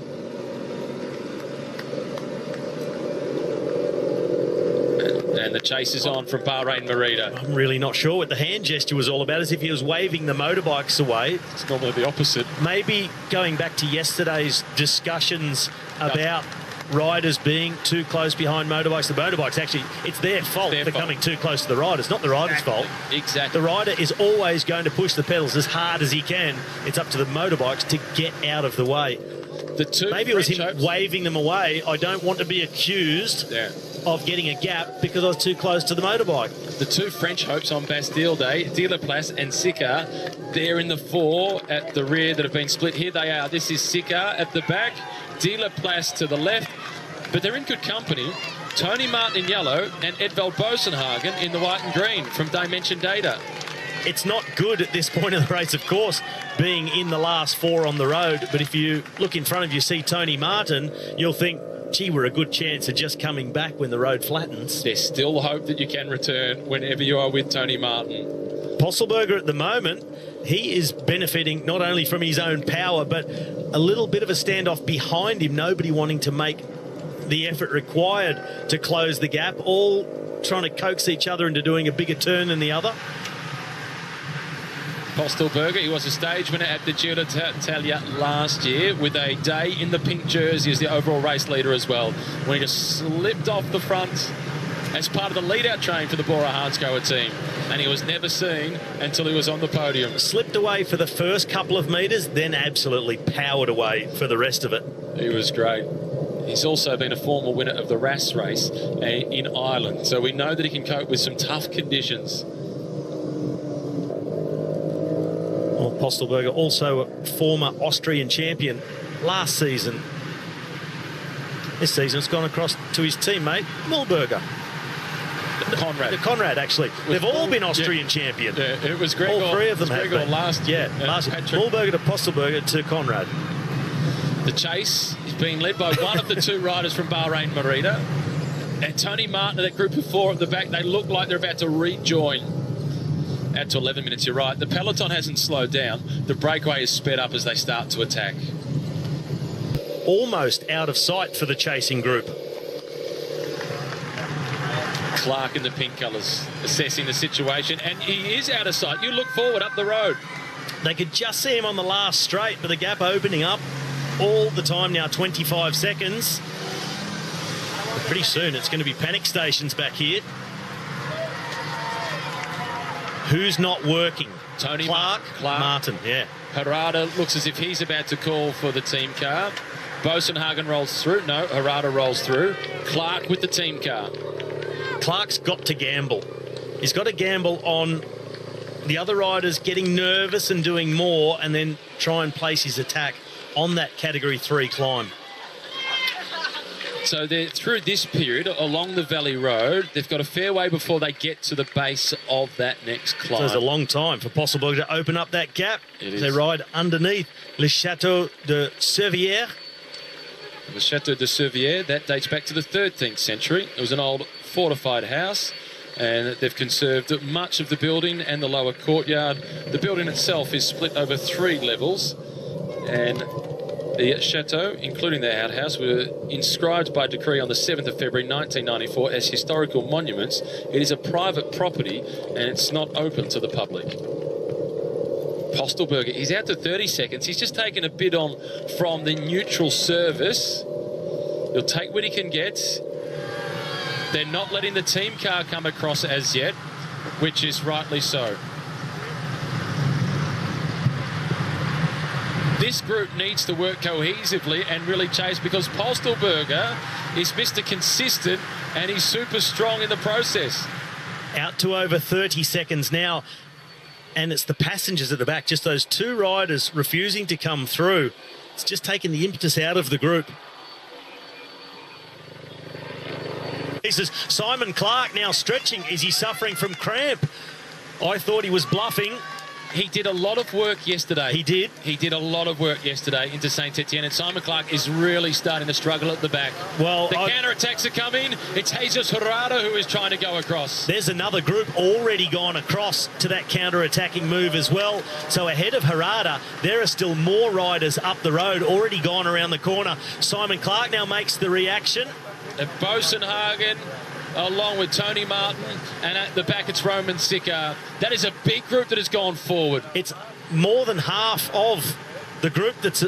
And the chase is on from Bahrain Merida. I'm really not sure what the hand gesture was all about, as if he was waving the motorbikes away. It's normally the opposite. Maybe going back to yesterday's discussions about riders being too close behind motorbikes. The motorbikes, actually, it's their fault for coming too close to the riders, not the rider's fault. Exactly. The rider is always going to push the pedals as hard as he can. It's up to the motorbikes to get out of the way. Maybe it was him waving them away. I don't want to be accused of getting a gap because I was too close to the motorbike. The two French hopes on Bastille Day, De La Place and Sika, they're in the four at the rear that have been split. Here they are. This is Sika at the back, De La Place to the left, but they're in good company. Tony Martin in yellow and Edvald Bosenhagen in the white and green from Dimension Data. It's not good at this point of the race, of course, being in the last four on the road. But if you look in front of you, see Tony Martin, you'll think, gee, we're a good chance of just coming back when the road flattens. There's still hope that you can return whenever you are with Tony Martin. Postelberger at the moment, he is benefiting not only from his own power, but a little bit of a standoff behind him, nobody wanting to make the effort required to close the gap, all trying to coax each other into doing a bigger turn than the other. Postelberger, he was a stage winner at the Giro d'Italia last year with a day in the pink jersey as the overall race leader as well, when he just slipped off the front as part of the lead-out train for the Bora Hansgrohe team, and he was never seen until he was on the podium. Slipped away for the first couple of metres, then absolutely powered away for the rest of it. He was great. He's also been a former winner of the RAS race in Ireland, so we know that he can cope with some tough conditions. Well, Postelberger, also a former Austrian champion last season. This season it's gone across to his teammate, Mühlberger. Conrad, actually. They've all been Austrian champion. Yeah, it was Gregor. All three of them have been. last year. Last year. Mühlberger to Postelberger to Conrad. The chase is being led by one of the two riders from Bahrain Merida. And Tony Martin and that group of four at the back, they look like they're about to rejoin. Out to 11 minutes, you're right. The peloton hasn't slowed down. The breakaway is sped up as they start to attack. Almost out of sight for the chasing group. Clark in the pink colours, assessing the situation, and he is out of sight. You look forward up the road. They could just see him on the last straight, but the gap opening up all the time now, 25 seconds. But pretty soon it's going to be panic stations back here. Who's not working? Tony Clark. Martin, yeah. Harada looks as if he's about to call for the team car. Bosenhagen rolls through. No, Harada rolls through. Clark with the team car. Clark's got to gamble. He's got to gamble on the other riders getting nervous and doing more, and then try and place his attack on that Category 3 climb. So they're through this period along the Valley Road. They've got a fair way before they get to the base of that next climb. So there's a long time for Postelberger to open up that gap. It is. They ride underneath Le Château de Servières. The Chateau de Servières, that dates back to the 13th century. It was an old fortified house, and they've conserved much of the building and the lower courtyard. The building itself is split over 3 levels, and the chateau, including the outhouse, were inscribed by decree on the 7th of February 1994 as historical monuments. It is a private property, and it's not open to the public. Postelberger, he's out to 30 seconds. He's just taken a bid on from the neutral service. He'll take what he can get. They're not letting the team car come across as yet, which is rightly so. This group needs to work cohesively and really chase, because Postelberger is Mr. Consistent and he's super strong in the process. Out to over 30 seconds now. And it's the passengers at the back, just those 2 riders refusing to come through. It's just taking the impetus out of the group. This is Simon Clark now stretching. Is he suffering from cramp? I thought he was bluffing. He did a lot of work yesterday. He did. He did a lot of work yesterday into Saint-Etienne, and Simon Clark is really starting to struggle at the back. Well, the counter-attacks are coming. It's Jesus Harada who is trying to go across. There's another group already gone across to that counter-attacking move as well. So ahead of Harada, there are still more riders up the road, already gone around the corner. Simon Clark now makes the reaction. And Bosenhagen, along with Tony Martin, and at the back it's Roman Sickar. That is a big group that has gone forward. It's more than half of the group that's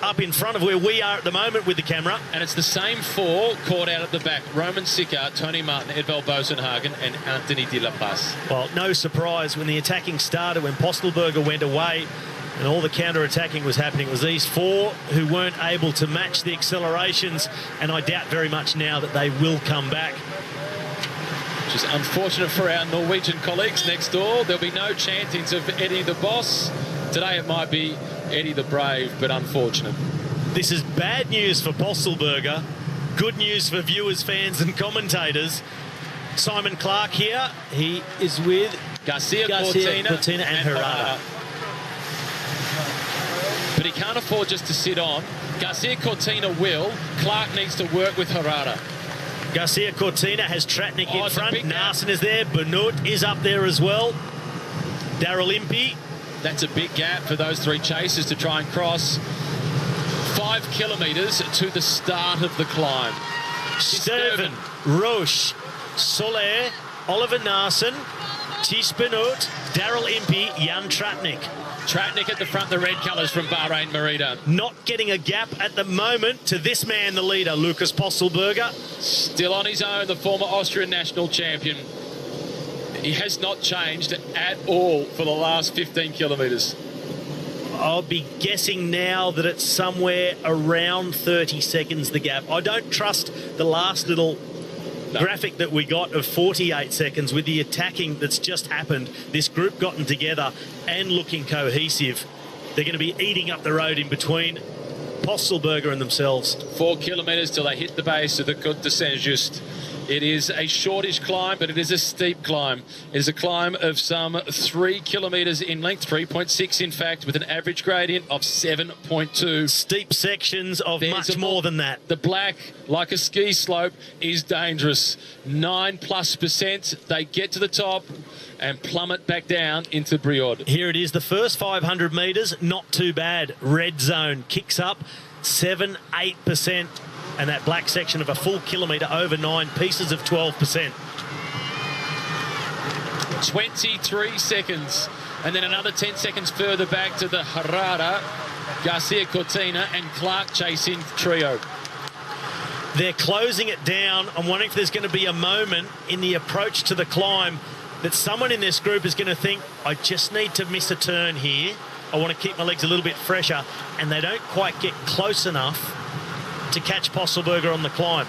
up in front of where we are at the moment with the camera. And it's the same 4 caught out at the back. Roman Sickar, Tony Martin, Edvald Bosenhagen and Anthony de la Paz. Well, no surprise when the attacking started, when Postelberger went away and all the counter-attacking was happening, it was these 4 who weren't able to match the accelerations, and I doubt very much now that they will come back. Which is unfortunate for our Norwegian colleagues next door. There'll be no chantings of Eddie the Boss. Today it might be Eddie the Brave, but unfortunate. This is bad news for Postelberger. Good news for viewers, fans and commentators. Simon Clark here. He is with Garcia Cortina and Harada. But he can't afford just to sit on. Garcia Cortina will. Clark needs to work with Harada. Garcia Cortina has Tratnik in front. Narsen is there. Benoit is up there as well. Daryl Impey. That's a big gap for those 3 chasers to try and cross. 5 kilometres to the start of the climb. Steven, Roche, Soler, Oliver Narsen, Ties Benoit, Daryl Impey, Jan Tratnik. Tratnik at the front, the red colours from Bahrain Merida. Not getting a gap at the moment to this man, the leader, Lucas Postelberger. Still on his own, the former Austrian national champion. He has not changed at all for the last 15 kilometres. I'll be guessing now that it's somewhere around 30 seconds, the gap. I don't trust the last little graphic that we got of 48 seconds with the attacking that's just happened. This group gotten together and looking cohesive. They're going to be eating up the road in between Postelberger and themselves. 4 kilometres till they hit the base of the Côte de Saint-Just. It is a shortish climb, but it is a steep climb. It is a climb of some 3 kilometres in length, 3.6 in fact, with an average gradient of 7.2. Steep sections of much more than that. The black, like a ski slope, is dangerous. 9+%. They get to the top and plummet back down into Brioude. Here it is, the first 500 metres, not too bad. Red zone kicks up 7-8%. And that black section of a full kilometre over 9 pieces of 12%. 23 seconds. And then another 10 seconds further back to the Herrera, Garcia Cortina and Clark chasing trio. They're closing it down. I'm wondering if there's going to be a moment in the approach to the climb that someone in this group is going to think, I just need to miss a turn here. I want to keep my legs a little bit fresher. And they don't quite get close enough to catch Postelberger on the climb.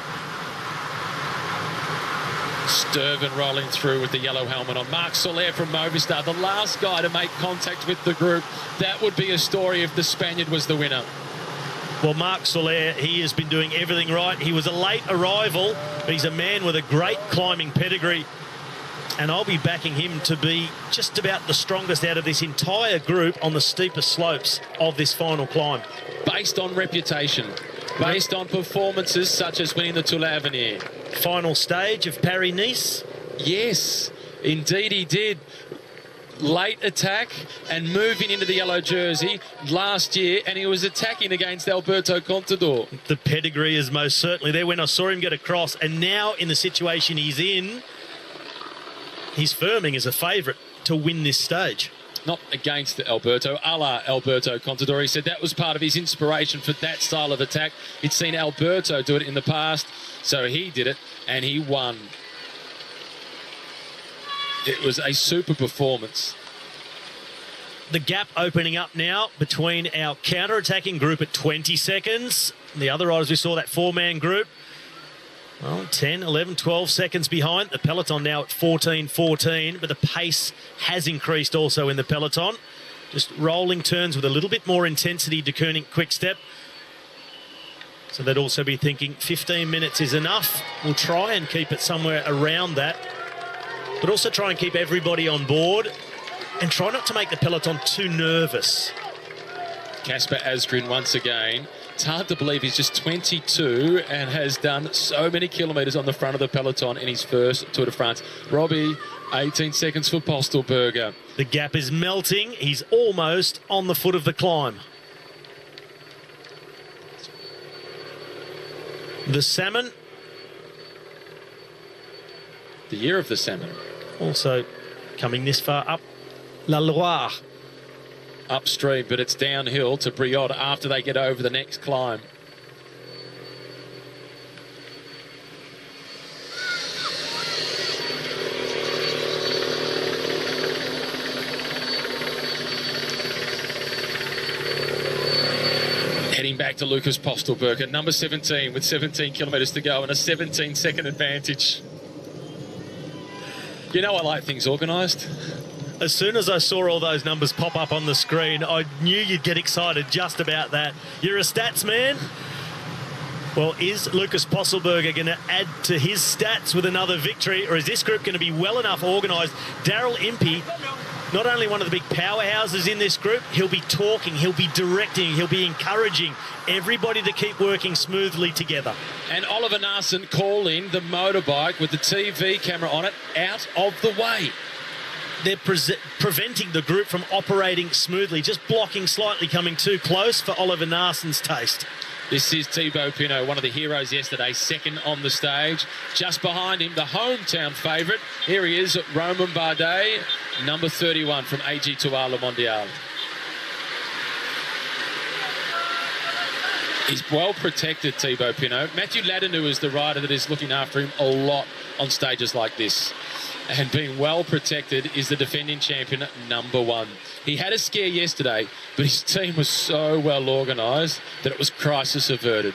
Sturgeon rolling through with the yellow helmet on. Marc Soler from Movistar, the last guy to make contact with the group. That would be a story if the Spaniard was the winner. Well, Marc Soler, he has been doing everything right. He was a late arrival, but he's a man with a great climbing pedigree. And I'll be backing him to be just about the strongest out of this entire group on the steepest slopes of this final climb. Based on reputation, based on performances such as winning the Tour Avenir. Final stage of Paris-Nice? Yes, indeed he did. Late attack and moving into the yellow jersey last year, and he was attacking against Alberto Contador. The pedigree is most certainly there when I saw him get across, and now in the situation he's in, he's firming as a favourite to win this stage. Not against Alberto, a la Alberto Contador. He said that was part of his inspiration for that style of attack. He'd seen Alberto do it in the past, so he did it, and he won. It was a super performance. The gap opening up now between our counter-attacking group at 20 seconds. The other riders, we saw that four-man group. Well, 10, 11, 12 seconds behind. The peloton now at 14, but the pace has increased also in the peloton. Just rolling turns with a little bit more intensity to Koenig Quick-Step. So they'd also be thinking 15 minutes is enough. We'll try and keep it somewhere around that, but also try and keep everybody on board and try not to make the peloton too nervous. Casper Asgreen once again. It's hard to believe he's just 22 and has done so many kilometres on the front of the peloton in his first Tour de France. Robbie, 18 seconds for Postelberger. The gap is melting. He's almost on the foot of the climb. The salmon. The year of the salmon. Also coming this far up La Loire. Upstream, but it's downhill to Brioude after they get over the next climb. Heading back to Lucas Postelberger, number 17 with 17 kilometres to go and a 17-second advantage. You know I like things organised. As soon as I saw all those numbers pop up on the screen, I knew you'd get excited just about that. You're a stats man. Well, is Lucas Postelberger going to add to his stats with another victory, or is this group going to be well enough organised? Daryl Impey, not only one of the big powerhouses in this group, he'll be talking, he'll be directing, he'll be encouraging everybody to keep working smoothly together. And Oliver Naesen calling the motorbike with the TV camera on it out of the way. They're preventing the group from operating smoothly, just blocking slightly, coming too close for Oliver Naasen's taste. This is Thibaut Pinot, one of the heroes yesterday, second on the stage. Just behind him, the hometown favourite. Here he is, Romain Bardet, number 31 from AG2R Le Mondial. He's well protected, Thibaut Pinot. Mathieu Ladanu is the rider that is looking after him a lot on stages like this. And being well protected is the defending champion, number 1. He had a scare yesterday, but his team was so well organised that it was crisis averted.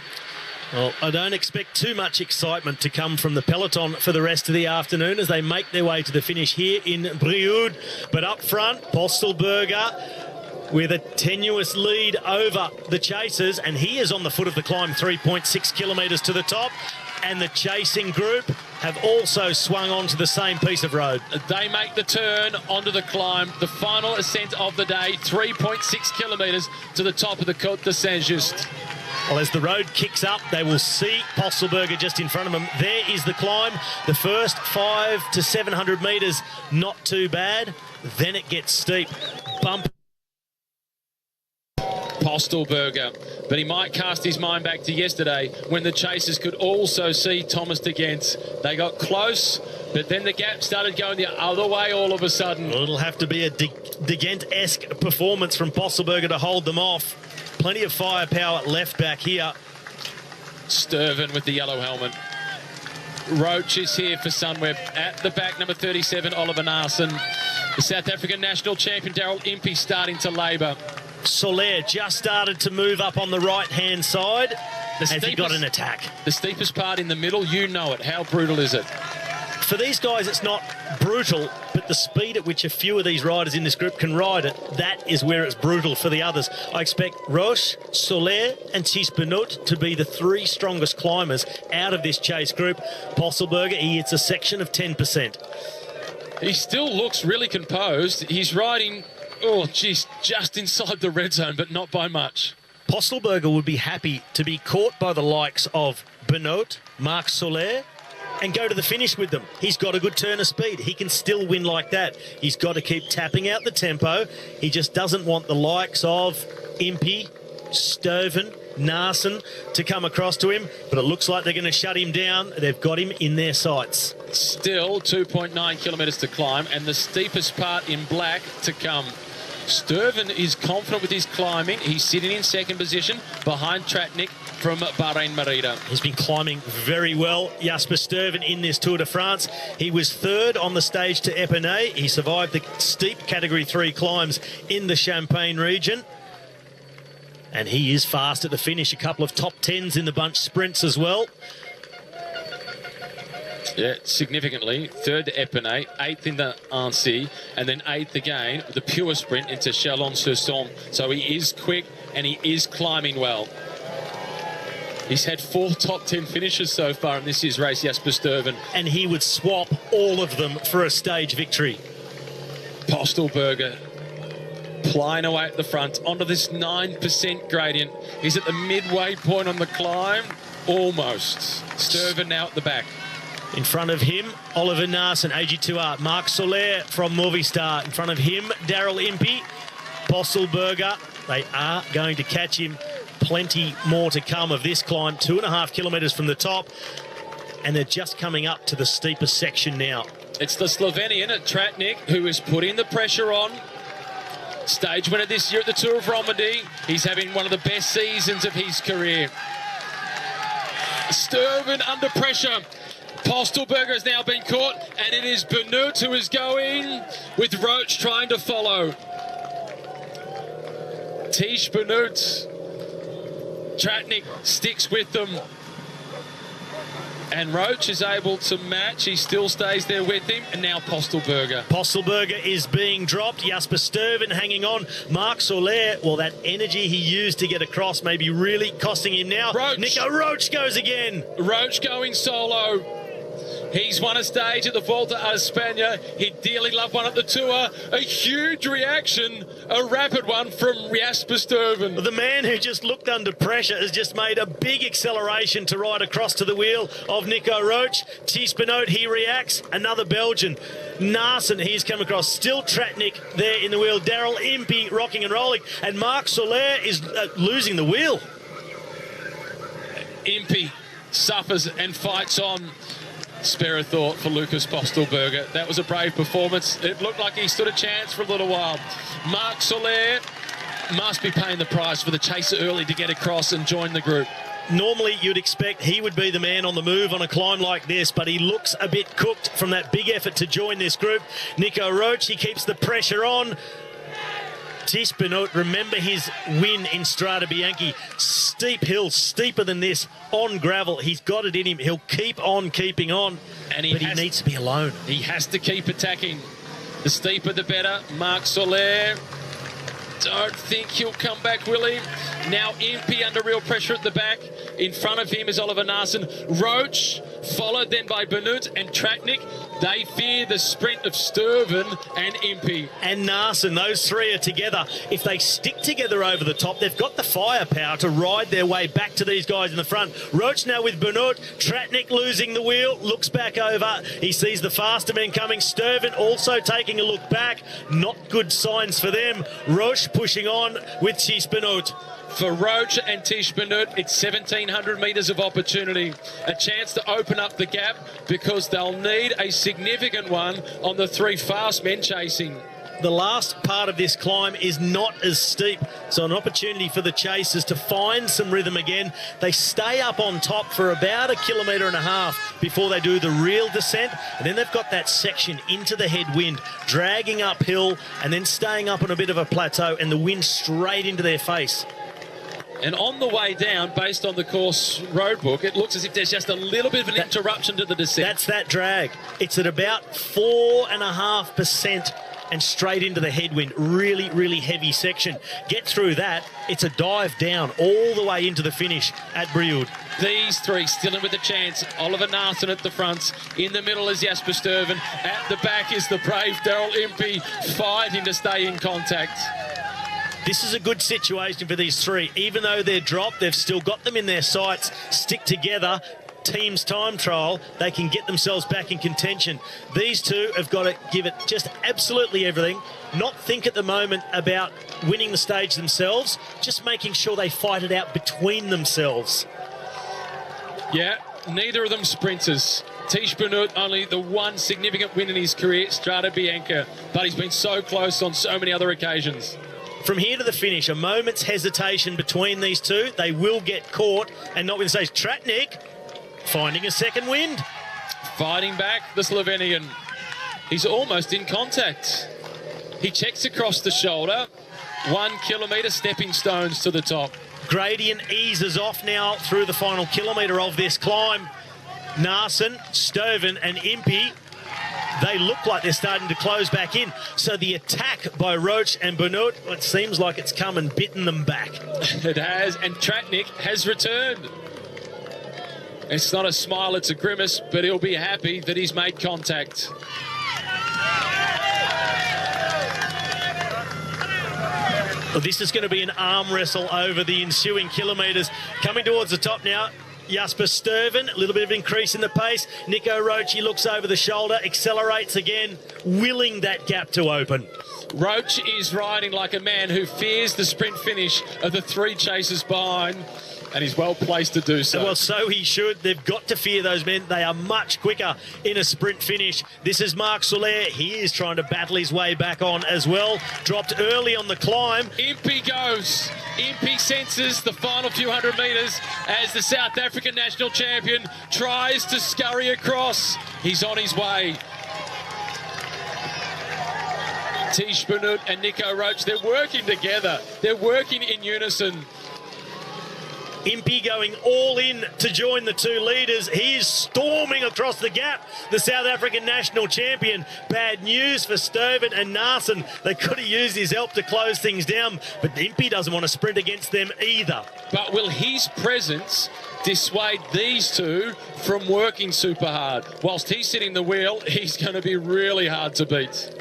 Well, I don't expect too much excitement to come from the peloton for the rest of the afternoon as they make their way to the finish here in Brioude. But up front, Postelberger with a tenuous lead over the chasers, and he is on the foot of the climb, 3.6 kilometres to the top. And the chasing group have also swung onto the same piece of road. They make the turn onto the climb. The final ascent of the day, 3.6 kilometres to the top of the Côte de Saint-Just. Well, as the road kicks up, they will see Postelberger just in front of them. There is the climb. The first 500 to 700 metres, not too bad. Then it gets steep. Bump. Postelberger, but he might cast his mind back to yesterday when the chasers could also see Thomas de Gent. They got close, but then the gap started going the other way all of a sudden. Well, it'll have to be a de Gent-esque performance from Postelberger to hold them off. Plenty of firepower left back here. Sturven with the yellow helmet. Roach is here for Sunweb. At the back, number 37, Oliver Narsson. The South African national champion, Daryl Impey, starting to labour. Soler just started to move up on the right-hand side as he got an attack. The steepest part in the middle, you know it. How brutal is it? For these guys, it's not brutal, but the speed at which a few of these riders in this group can ride it, that is where it's brutal for the others. I expect Roche, Soler and Thijs Benoot to be the three strongest climbers out of this chase group. Postelberger, he hits a section of 10%. He still looks really composed. He's riding... Oh, geez, just inside the red zone, but not by much. Postelberger would be happy to be caught by the likes of Benoot, Marc Soler, and go to the finish with them. He's got a good turn of speed. He can still win like that. He's got to keep tapping out the tempo. He just doesn't want the likes of Impey, Sturven, Narsson to come across to him, but it looks like they're going to shut him down. They've got him in their sights. Still 2.9 kilometres to climb, and the steepest part in black to come. Sturven is confident with his climbing. He's sitting in second position behind Tratnik from Bahrain Merida. He's been climbing very well, Jasper Sturven, in this Tour de France. He was third on the stage to Epernay. He survived the steep Category 3 climbs in the Champagne region. And he is fast at the finish. A couple of top 10s in the bunch sprints as well. Yeah, significantly. Third to Epernay, eighth in the Annecy, and then eighth again, the pure sprint into Chalon-sur-Saône. So he is quick and he is climbing well. He's had 4 top 10 finishes so far in this year's race, Jasper Sturven. And he would swap all of them for a stage victory. Postelberger plying away at the front onto this 9% gradient. He's at the midway point on the climb, almost. Sturven now at the back. In front of him, Oliver Narsson, AG2R. Marc Soler from Movistar. In front of him, Daryl Impey. Postelberger, they are going to catch him. Plenty more to come of this climb. 2.5 kilometres from the top. And they're just coming up to the steepest section now. It's the Slovenian Tratnik who is putting the pressure on. Stage winner this year at the Tour of Romandy. He's having one of the best seasons of his career. Sturven under pressure. Postelberger has now been caught, and it is Benoot who is going, with Roach trying to follow. Thijs Benoot. Tratnik sticks with them. And Roach is able to match. He still stays there with him. And now Postelberger. Postelberger is being dropped. Jasper Sturven hanging on. Marc Soler, well, that energy he used to get across may be really costing him now. Roach. Nico Roach goes again. Roach going solo. He's won a stage at the Volta a España. He'd dearly love one at the Tour. A huge reaction, a rapid one from Jasper Sturven. The man who just looked under pressure has just made a big acceleration to ride across to the wheel of Nico Roach. Thijs Benoot, he reacts. Another Belgian. Narsson, he's come across. Still Tratnik there in the wheel. Daryl Impey rocking and rolling. And Marc Soler is losing the wheel. Impey suffers and fights on. Spare a thought for Lucas Postelberger. That was a brave performance. It looked like he stood a chance for a little while. Marc Soler must be paying the price for the chaser early to get across and join the group. Normally, you'd expect he would be the man on the move on a climb like this, but he looks a bit cooked from that big effort to join this group. Nico Roach, he keeps the pressure on. Thijs Benoot, remember his win in Strade Bianche. Steep hills, steeper than this, on gravel. He's got it in him. He'll keep on keeping on, but he needs to be alone. He has to keep attacking. The steeper, the better. Marc Soler Don't think he'll come back, will he? Now Impey under real pressure at the back. In front of him is Oliver Naesen. Roach, followed then by Benoot and Tratnik. They fear the sprint of Sturven and Impey. And Naesen, those three are together. If they stick together over the top, they've got the firepower to ride their way back to these guys in the front. Roach now with Benoot. Tratnik losing the wheel, looks back over. He sees the faster men coming. Sturven also taking a look back. Not good signs for them. Roach pushing on with Ties Benoot. For Roach and Ties Benoot, it's 1,700 metres of opportunity. A chance to open up the gap because they'll need a significant one on the three fast men chasing. The last part of this climb is not as steep, so an opportunity for the chasers to find some rhythm again. They stay up on top for about 1.5 kilometres before they do the real descent, and then they've got that section into the headwind, dragging uphill and then staying up on a bit of a plateau and the wind straight into their face. And on the way down, based on the course road book, it looks as if there's just a little bit of an interruption to the descent. That's that drag. It's at about 4.5% and straight into the headwind. Really, really heavy section. Get through that, it's a dive down all the way into the finish at Brioude. These three still in with a chance. Oliver Naesen at the front. In the middle is Jasper Sturven. At the back is the brave Daryl Impey fighting to stay in contact. This is a good situation for these three. Even though they're dropped, they've still got them in their sights. Stick together. Team's time trial, they can get themselves back in contention. These two have got to give it just absolutely everything, not think at the moment about winning the stage themselves, just making sure they fight it out between themselves. Yeah, neither of them sprinters. Ties Benoot, only the one significant win in his career, Strade Bianca, but he's been so close on so many other occasions. From here to the finish, a moment's hesitation between these two. They will get caught and not win the stage. Tratnik finding a second wind. Fighting back, the Slovenian. He's almost in contact. He checks across the shoulder. 1 kilometre stepping stones to the top. Gradient eases off now through the final kilometre of this climb. Naesen, Sturven and Impey, they look like they're starting to close back in. So the attack by Roach and Benoot, it seems like it's come and bitten them back. It has, and Tratnik has returned. It's not a smile, it's a grimace, but he'll be happy that he's made contact. Well, this is going to be an arm wrestle over the ensuing kilometres. Coming towards the top now, Jasper Sturven, a little bit of increase in the pace. Nico Roach, he looks over the shoulder, accelerates again, willing that gap to open. Roach is riding like a man who fears the sprint finish of the three chasers behind, and he's well placed to do so. Well, so he should. They've got to fear those men. They are much quicker in a sprint finish. This is Marc Soler. He is trying to battle his way back on as well. Dropped early on the climb. Impey goes. Impey senses the final few hundred metres as the South African national champion tries to scurry across. He's on his way. Ties Benoot and Nico Roach, they're working together. They're working in unison. Impey going all in to join the two leaders. He is storming across the gap, the South African national champion. Bad news for Sturven and Naesen. They could have used his help to close things down, but Impey doesn't want to sprint against them either. But will his presence dissuade these two from working super hard? Whilst he's sitting the wheel, he's going to be really hard to beat.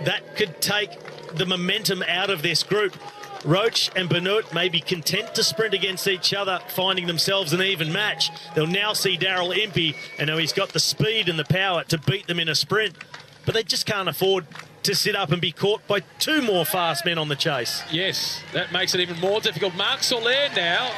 That could take the momentum out of this group. Roach and Benoot may be content to sprint against each other, finding themselves an even match. They'll now see Daryl Impey, and now he's got the speed and the power to beat them in a sprint. But they just can't afford to sit up and be caught by two more fast men on the chase. Yes, that makes it even more difficult. Marc Soler now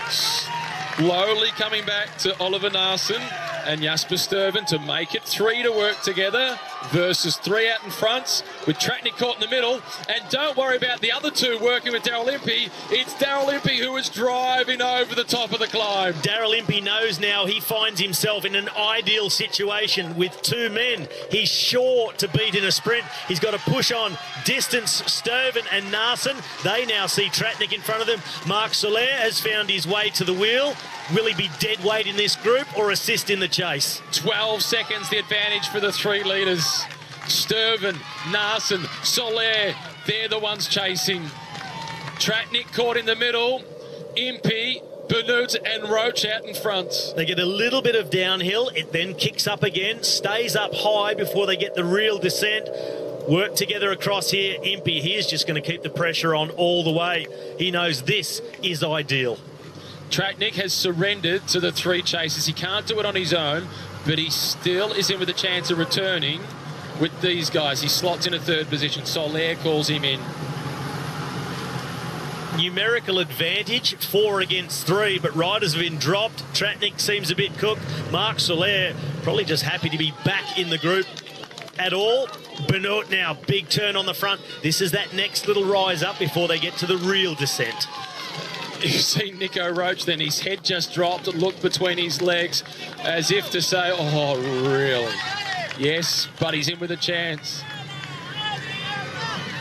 slowly coming back to Oliver Naesen and Jasper Sturven to make it three to work together versus three out in front with Tratnik caught in the middle. And don't worry about the other two working with Daryl Impey. It's Daryl Impey who is driving over the top of the climb. Daryl Impey knows now he finds himself in an ideal situation with two men he's sure to beat in a sprint. He's got to push on distance Sturven and Naesen. They now see Tratnik in front of them. Marc Soler has found his way to the wheel. Will he be dead weight in this group or assist in the chase? 12 seconds the advantage for the three leaders. Sturven, Naesen, Soler, they're the ones chasing. Tratnik caught in the middle. Impey, Benoot and Roach out in front. They get a little bit of downhill. It then kicks up again, stays up high before they get the real descent. Work together across here. Impey, he's just going to keep the pressure on all the way. He knows this is ideal. Tratnik has surrendered to the 3 chasers. He can't do it on his own, but he still is in with a chance of returning with these guys. He slots in a 3rd position. Soler calls him in. Numerical advantage, 4 against 3, but riders have been dropped. Tratnik seems a bit cooked. Marc Soler probably just happy to be back in the group at all. Benoot now, big turn on the front. This is that next little rise up before they get to the real descent. You see Nico Roach then, his head just dropped, looked between his legs as if to say, oh, really? Yes, but he's in with a chance.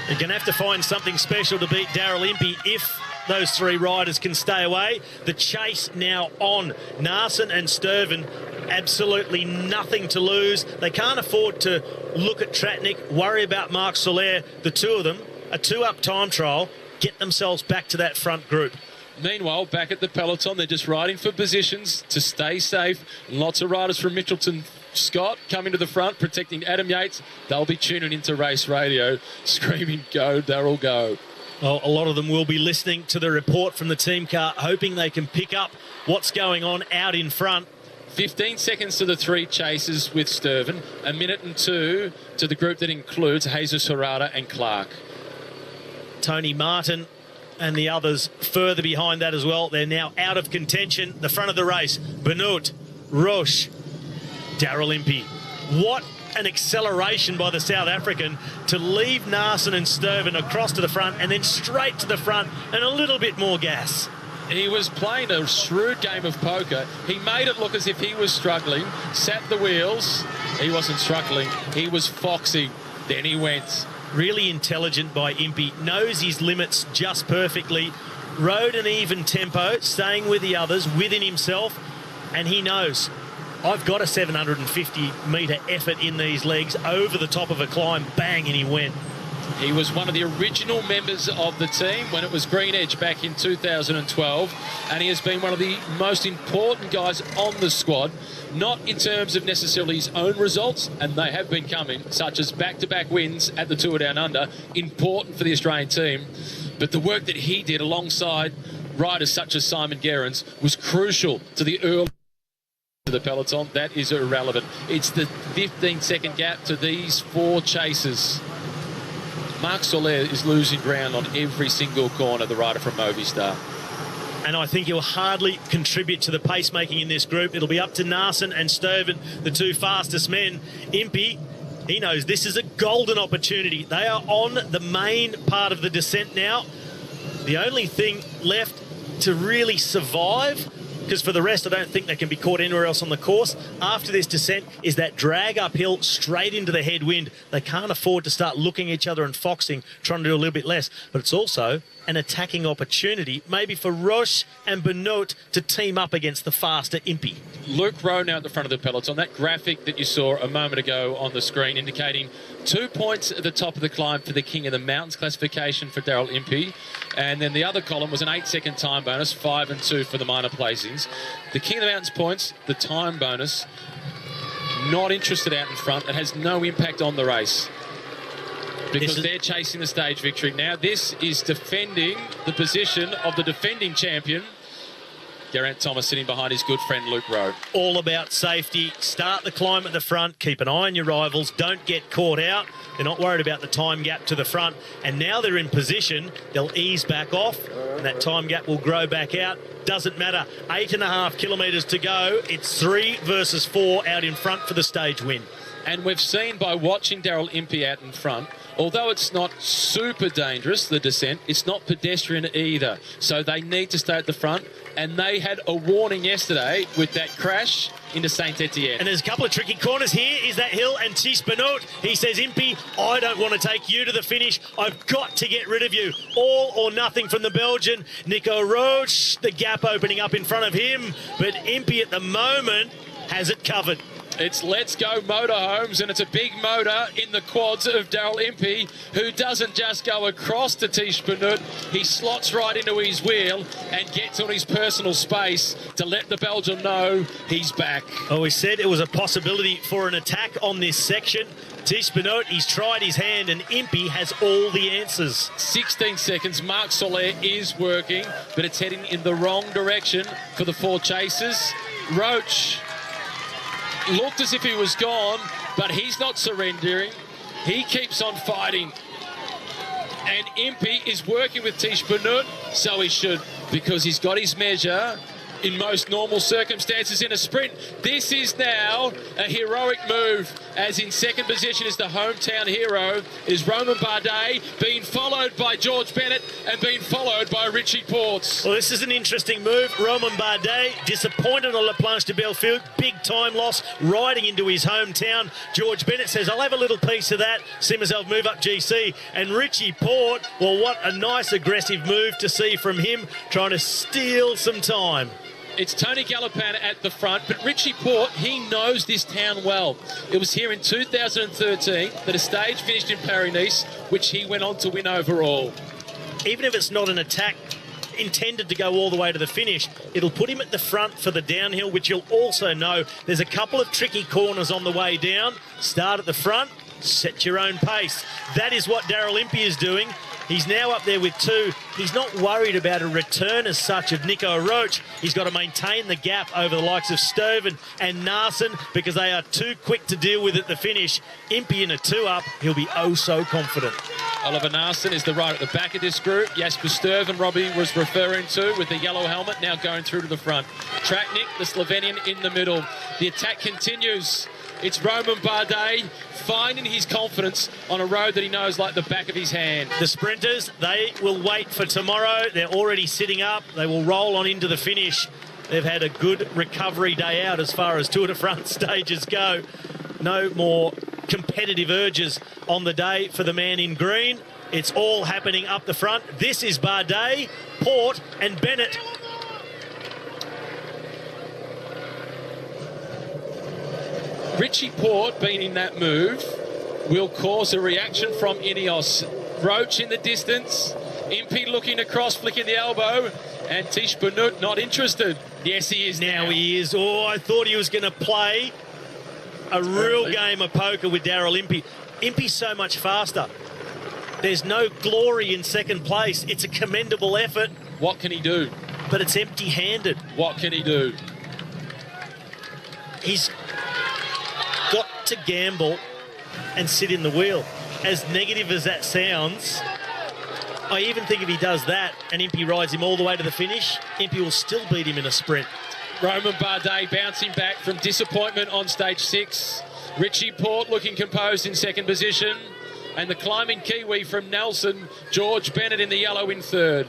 They're going to have to find something special to beat Daryl Impey if those 3 riders can stay away. The chase now on. Narson and Sturven, absolutely nothing to lose. They can't afford to look at Tratnik, worry about Marc Soler. The 2 of them, a 2-up time trial, get themselves back to that front group. Meanwhile, back at the peloton, they're just riding for positions to stay safe. Lots of riders from Mitchelton Scott coming to the front, protecting Adam Yates. They'll be tuning into race radio, screaming, go, Daryl, go. Well, a lot of them will be listening to the report from the team car, hoping they can pick up what's going on out in front. 15 seconds to the 3 chasers with Sturven, 1 minute and 2 to the group that includes Jesus Harada and Clark. Tony Martin and the others further behind that as well. They're now out of contention. The front of the race, Benoot, Roche, Daryl Impey. What an acceleration by the South African to leave Narson and Sturven across to the front and then straight to the front and a little bit more gas. He was playing a shrewd game of poker. He made it look as if he was struggling, sat the wheels. He wasn't struggling, he was foxing. Then he went. Really intelligent by Impey, knows his limits just perfectly, rode an even tempo, staying with the others, within himself, and he knows, I've got a 750-metre effort in these legs, over the top of a climb, bang, and he went. He was one of the original members of the team when it was Green Edge back in 2012, and he has been one of the most important guys on the squad, not in terms of necessarily his own results, and they have been coming, such as back-to-back wins at the Tour Down Under, important for the Australian team, but the work that he did alongside riders such as Simon Gerrans was crucial to the early to the peloton. That is irrelevant. It's the 15-second gap to these 4 chasers. Marc Soler is losing ground on every single corner, the rider from Movistar. And I think he'll hardly contribute to the pacemaking in this group. It'll be up to Narson and Sturven, the 2 fastest men. Impey, he knows this is a golden opportunity. They are on the main part of the descent now. The only thing left to really survive, because for the rest, I don't think they can be caught anywhere else on the course, after this descent is that drag uphill straight into the headwind. They can't afford to start looking at each other and foxing, trying to do a little bit less. But it's also an attacking opportunity, maybe for Roche and Benoot to team up against the faster Impey. Luke Rowe now at the front of the peloton. That graphic that you saw a moment ago on the screen indicating 2 points at the top of the climb for the King of the Mountains classification for Daryl Impey. And then the other column was an 8-second time bonus, 5 and 2 for the minor placings. The King of the Mountains points, the time bonus, not interested out in front. It has no impact on the race, because they're chasing the stage victory. Now this is defending the position of the defending champion, Geraint Thomas, sitting behind his good friend Luke Rowe. All about safety. Start the climb at the front. Keep an eye on your rivals. Don't get caught out. They're not worried about the time gap to the front. And now they're in position. They'll ease back off, and that time gap will grow back out. Doesn't matter. 8.5 kilometres to go. It's 3 versus 4 out in front for the stage win. And we've seen by watching Daryl Impey out in front, although it's not super dangerous, the descent, it's not pedestrian either. So they need to stay at the front. And they had a warning yesterday with that crash into Saint-Etienne. And there's a couple of tricky corners here. Is that hill? And Tis Benoot, he says, Impey, I don't want to take you to the finish. I've got to get rid of you. All or nothing from the Belgian. Nico Roche, the gap opening up in front of him. But Impey at the moment has it covered. It's Let's Go Motorhomes, and it's a big motor in the quads of Daryl Impey, who doesn't just go across to Tish Benut, he slots right into his wheel and gets on his personal space to let the Belgian know he's back. Oh, we said it was a possibility for an attack on this section. Tish Benut, he's tried his hand, and Impey has all the answers. 16 seconds. Marc Soler is working, but it's heading in the wrong direction for the 4 chasers. Roach looked as if he was gone, but he's not surrendering. He keeps on fighting. And Impey is working with Tish Benut, so he should, because he's got his measure in most normal circumstances in a sprint. This is now a heroic move, as in second position is the hometown hero, is Roman Bardet, being followed by George Bennett and being followed by Richie Portes. Well, this is an interesting move. Roman Bardet disappointed on La Planche de Belfield, big time loss, riding into his hometown. George Bennett says, I'll have a little piece of that, see myself move up GC. And Richie Porte, well, what a nice aggressive move to see from him, trying to steal some time. It's Tony Galopin at the front, but Richie Porte, he knows this town well. It was here in 2013 that a stage finished in Paris-Nice, which he went on to win overall. Even if it's not an attack intended to go all the way to the finish, it'll put him at the front for the downhill, which you'll also know there's a couple of tricky corners on the way down. Start at the front, set your own pace. That is what Daryl Impey is doing. He's now up there with 2. He's not worried about a return as such of Nico Roach. He's got to maintain the gap over the likes of Stoven and Narson, because they are too quick to deal with at the finish. Impey in a 2-up, he'll be oh so confident. Oliver Narson is the rider at the back of this group. Jasper Sturven, Robbie was referring to, with the yellow helmet, now going through to the front. Tratnik, the Slovenian, in the middle. The attack continues. It's Roman Bardet finding his confidence on a road that he knows like the back of his hand. The sprinters, they will wait for tomorrow. They're already sitting up. They will roll on into the finish. They've had a good recovery day out as far as Tour de France stages go. No more competitive urges on the day for the man in green. It's all happening up the front. This is Bardet, Porte and Bennett. Richie Porte being in that move will cause a reaction from Ineos. Roach in the distance, Impey looking across, flicking the elbow, and Tish Benut not interested. Yes, he is now. He is. Oh, I thought he was going to play a real game of poker with Daryl Impey. Impey's so much faster. There's no glory in second place. It's a commendable effort. What can he do? But it's empty-handed. What can he do? He's got to gamble and sit in the wheel. As negative as that sounds, I even think if he does that and Impey rides him all the way to the finish, Impey will still beat him in a sprint. Roman Bardet bouncing back from disappointment on stage 6. Richie Porte looking composed in second position. And the climbing Kiwi from Nelson, George Bennett in the yellow in third.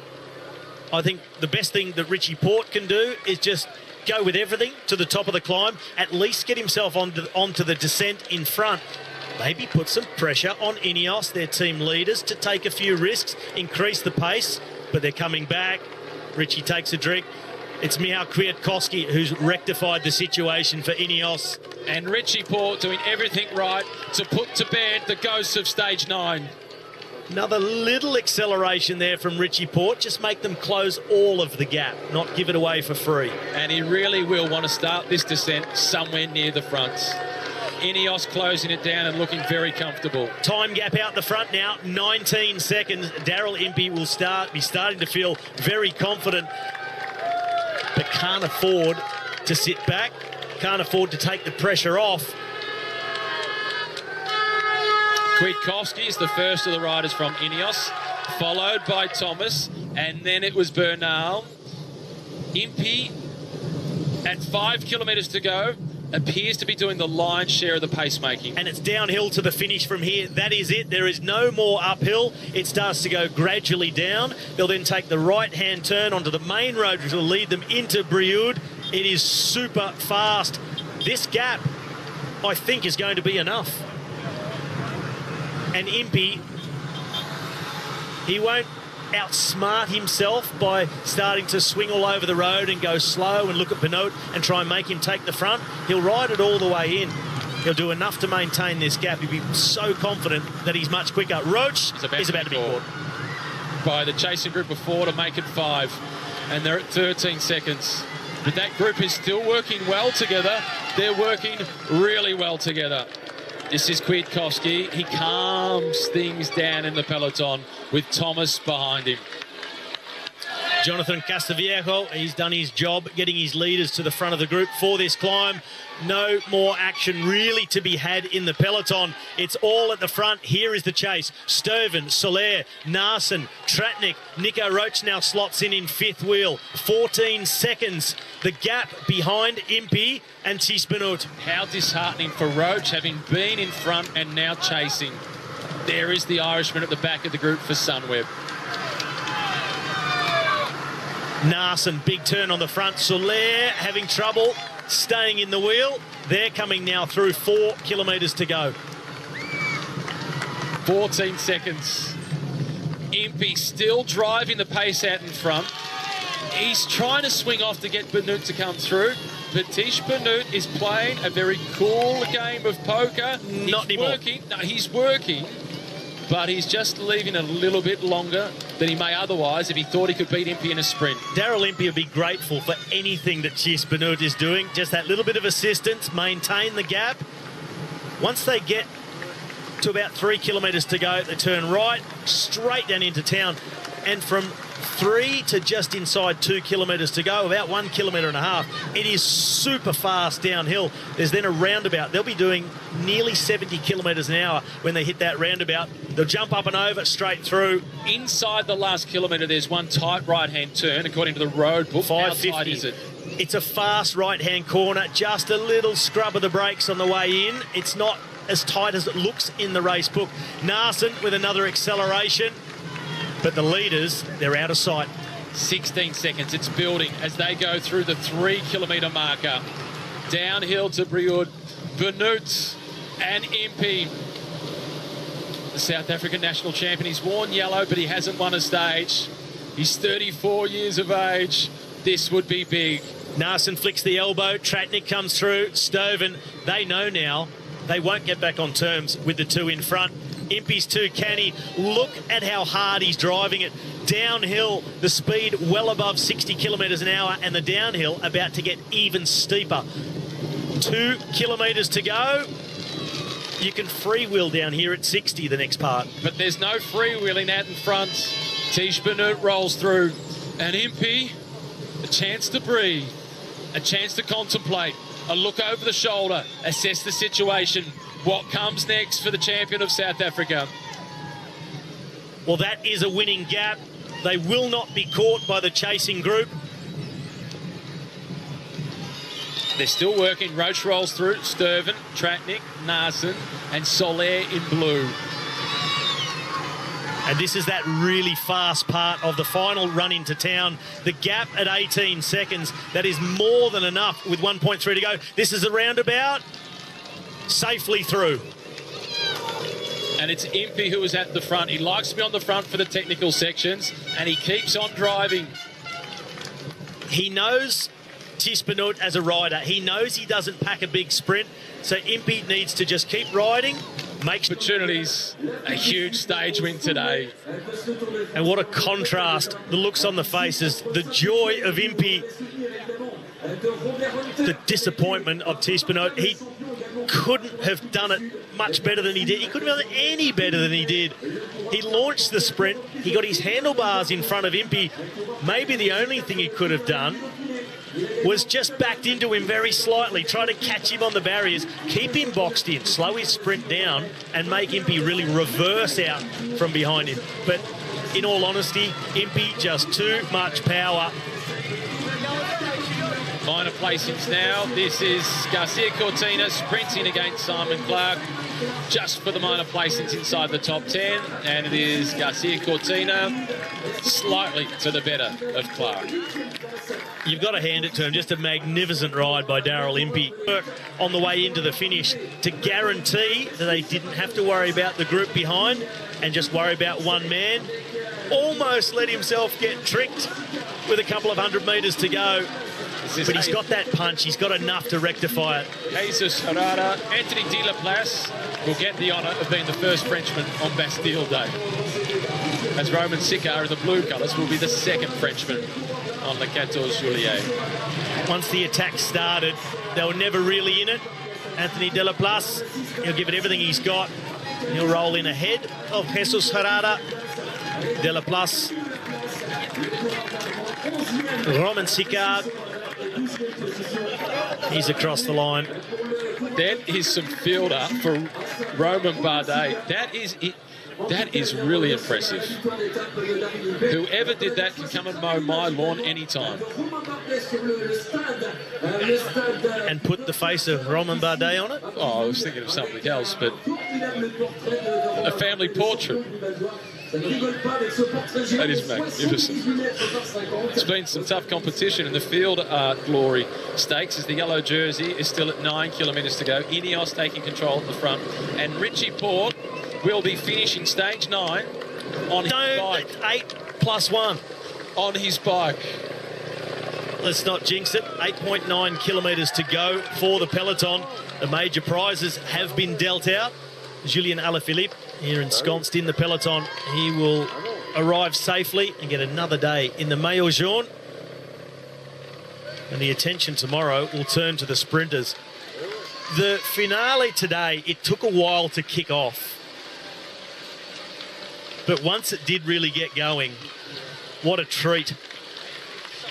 I think the best thing that Richie Porte can do is just go with everything to the top of the climb, at least get himself onto the descent in front. Maybe put some pressure on Ineos, their team leaders, to take a few risks, increase the pace, but they're coming back. Richie takes a drink. It's Michał Kwiatkowski who's rectified the situation for Ineos. And Richie Porte doing everything right to put to bed the ghosts of stage 9. Another little acceleration there from Richie Porte. Just make them close all of the gap, not give it away for free. And he really will want to start this descent somewhere near the front. Ineos closing it down and looking very comfortable. Time gap out the front now, 19 seconds. Daryl Impey will be starting to feel very confident, but can't afford to sit back, can't afford to take the pressure off. Kwiatkowski is the first of the riders from Ineos, followed by Thomas, and then it was Bernal. Impey, at 5 kilometres to go, appears to be doing the lion's share of the pacemaking. And it's downhill to the finish from here. That is it. There is no more uphill. It starts to go gradually down. They'll then take the right-hand turn onto the main road, which will lead them into Brioude. It is super fast. This gap, I think, is going to be enough. And Impey, he won't outsmart himself by starting to swing all over the road and go slow and look at Benoit and try and make him take the front. He'll ride it all the way in. He'll do enough to maintain this gap. He'll be so confident that he's much quicker. Roach is about to be caught by the chasing group of 4 to make it 5. And they're at 13 seconds. But that group is still working well together. They're working really well together. This is Kwiatkowski. He calms things down in the peloton with Thomas behind him. Jonathan Castroviejo, he's done his job getting his leaders to the front of the group for this climb. No more action really to be had in the peloton. It's all at the front. Here is the chase. Sturven, Soler, Narson, Tratnik, Nico Roach now slots in 5th wheel. 14 seconds. The gap behind Impey and Tiesbenoot. How disheartening for Roach, having been in front and now chasing. There is the Irishman at the back of the group for Sunweb. Narson, big turn on the front. Soler having trouble staying in the wheel. They're coming now through 4 kilometres to go. 14 seconds. Impey still driving the pace out in front. He's trying to swing off to get Benoit to come through, but Tiesbenoot is playing a very cool game of poker. Not anymore. He's working, but he's just leaving a little bit longer than he may otherwise if he thought he could beat Impey in a sprint. Daryl Impey will be grateful for anything that Tiesbenoot is doing. Just that little bit of assistance, maintain the gap. Once they get to about 3 kilometres to go, they turn right, straight down into town. And from 3 to just inside 2 kilometres to go, about 1.5 kilometres, it is super fast downhill. There's then a roundabout. They'll be doing nearly 70 kilometres an hour when they hit that roundabout. They'll jump up and over, straight through. Inside the last kilometre, there's one tight right-hand turn, according to the road book. 550. How tight is it? It's a fast right-hand corner, just a little scrub of the brakes on the way in. It's not as tight as it looks in the race book. Narson with another acceleration. But the leaders, they're out of sight. 16 seconds. It's building as they go through the 3 kilometre marker. Downhill to Brioude, Benoit and Impey. The South African national champion. He's worn yellow, but he hasn't won a stage. He's 34 years of age. This would be big. Narson flicks the elbow. Tratnik comes through. Sturven, they know now they won't get back on terms with the 2 in front. Impey's too canny. Look at how hard he's driving it. Downhill, the speed well above 60 kilometres an hour, and the downhill about to get even steeper. 2 kilometres to go. You can freewheel down here at 60, the next part. But there's no freewheeling out in front. Tiesbenoot rolls through. And Impey, a chance to breathe, a chance to contemplate, a look over the shoulder, assess the situation. What comes next for the champion of South Africa? Well, that is a winning gap. They will not be caught by the chasing group. They're still working. Roach rolls through. Sturven, Tratnik, Narson and Soler in blue. And this is that really fast part of the final run into town. The gap at 18 seconds. That is more than enough with 1.3 to go. This is a roundabout. Safely through. And it's Impey who is at the front. He likes to be on the front for the technical sections, and he keeps on driving. He knows Tiesbenoot as a rider. He knows he doesn't pack a big sprint, so Impey needs to just keep riding. Make opportunities. A huge stage win today. And what a contrast. The looks on the faces, the joy of Impey, the disappointment of Tiesbenoot. He couldn't have done it much better than he did. He couldn't have done it any better than he did. He launched the sprint. He got his handlebars in front of Impey. Maybe the only thing he could have done was just backed into him very slightly, try to catch him on the barriers, keep him boxed in, slow his sprint down and make Impey really reverse out from behind him. But in all honesty, Impey just too much power. Minor placings now. This is Garcia Cortina sprinting against Simon Clark just for the minor placings inside the top 10. And it is Garcia Cortina slightly to the better of Clark. You've got to hand it to him. Just a magnificent ride by Daryl Impey. On the way into the finish to guarantee that they didn't have to worry about the group behind and just worry about one man. almost let himself get tricked with a couple of 100 metres to go. But he's got that punch. He's got enough to rectify it. Jesus Herrera, Anthony de la Place will get the honour of being the first Frenchman on Bastille Day. As Roman Sicard in the blue colours will be the second Frenchman on Le 14 Juillet. Once the attack started, they were never really in it. Anthony de la Place, he'll give it everything he's got. He'll roll in ahead of Jesus Herrera. De la Place. Roman Sicard. He's across the line. That is some fielder for Roman Bardet. That is really impressive. Whoever did that can come and mow my lawn anytime. And put the face of Roman Bardet on it? Oh, I was thinking of something else, but a family portrait. That is magnificent. It's been some tough competition in the Field Art Glory Stakes as the yellow jersey is still at 9 kilometres to go. Ineos taking control at the front. And Richie Port will be finishing stage 9 on his bike. 8+1. On his bike. Let's not jinx it. 8.9 kilometres to go for the peloton. The major prizes have been dealt out. Julien Alaphilippe here ensconced in the peloton. He will arrive safely and get another day in the Maillot Jaune. And the attention tomorrow will turn to the sprinters. The finale today, it took a while to kick off. But once it did really get going, what a treat.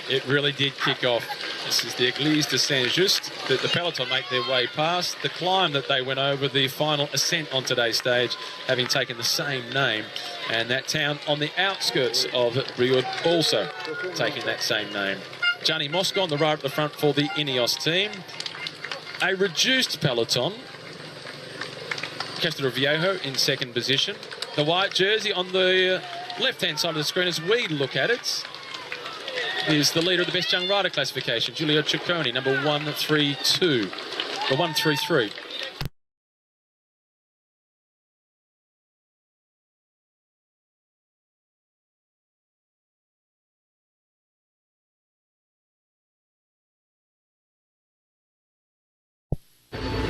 It really did kick off. This is the Église de Saint-Just that the peloton make their way past. The climb that they went over, the final ascent on today's stage, having taken the same name. And that town on the outskirts of Brioude also taking that same name. Gianni Mosca on the right at the front for the Ineos team. A reduced peloton. Castro Viejo in second position. The white jersey on the left-hand side of the screen as we look at it is the leader of the best young rider classification, Giulio Ciccone, number 132, or 133.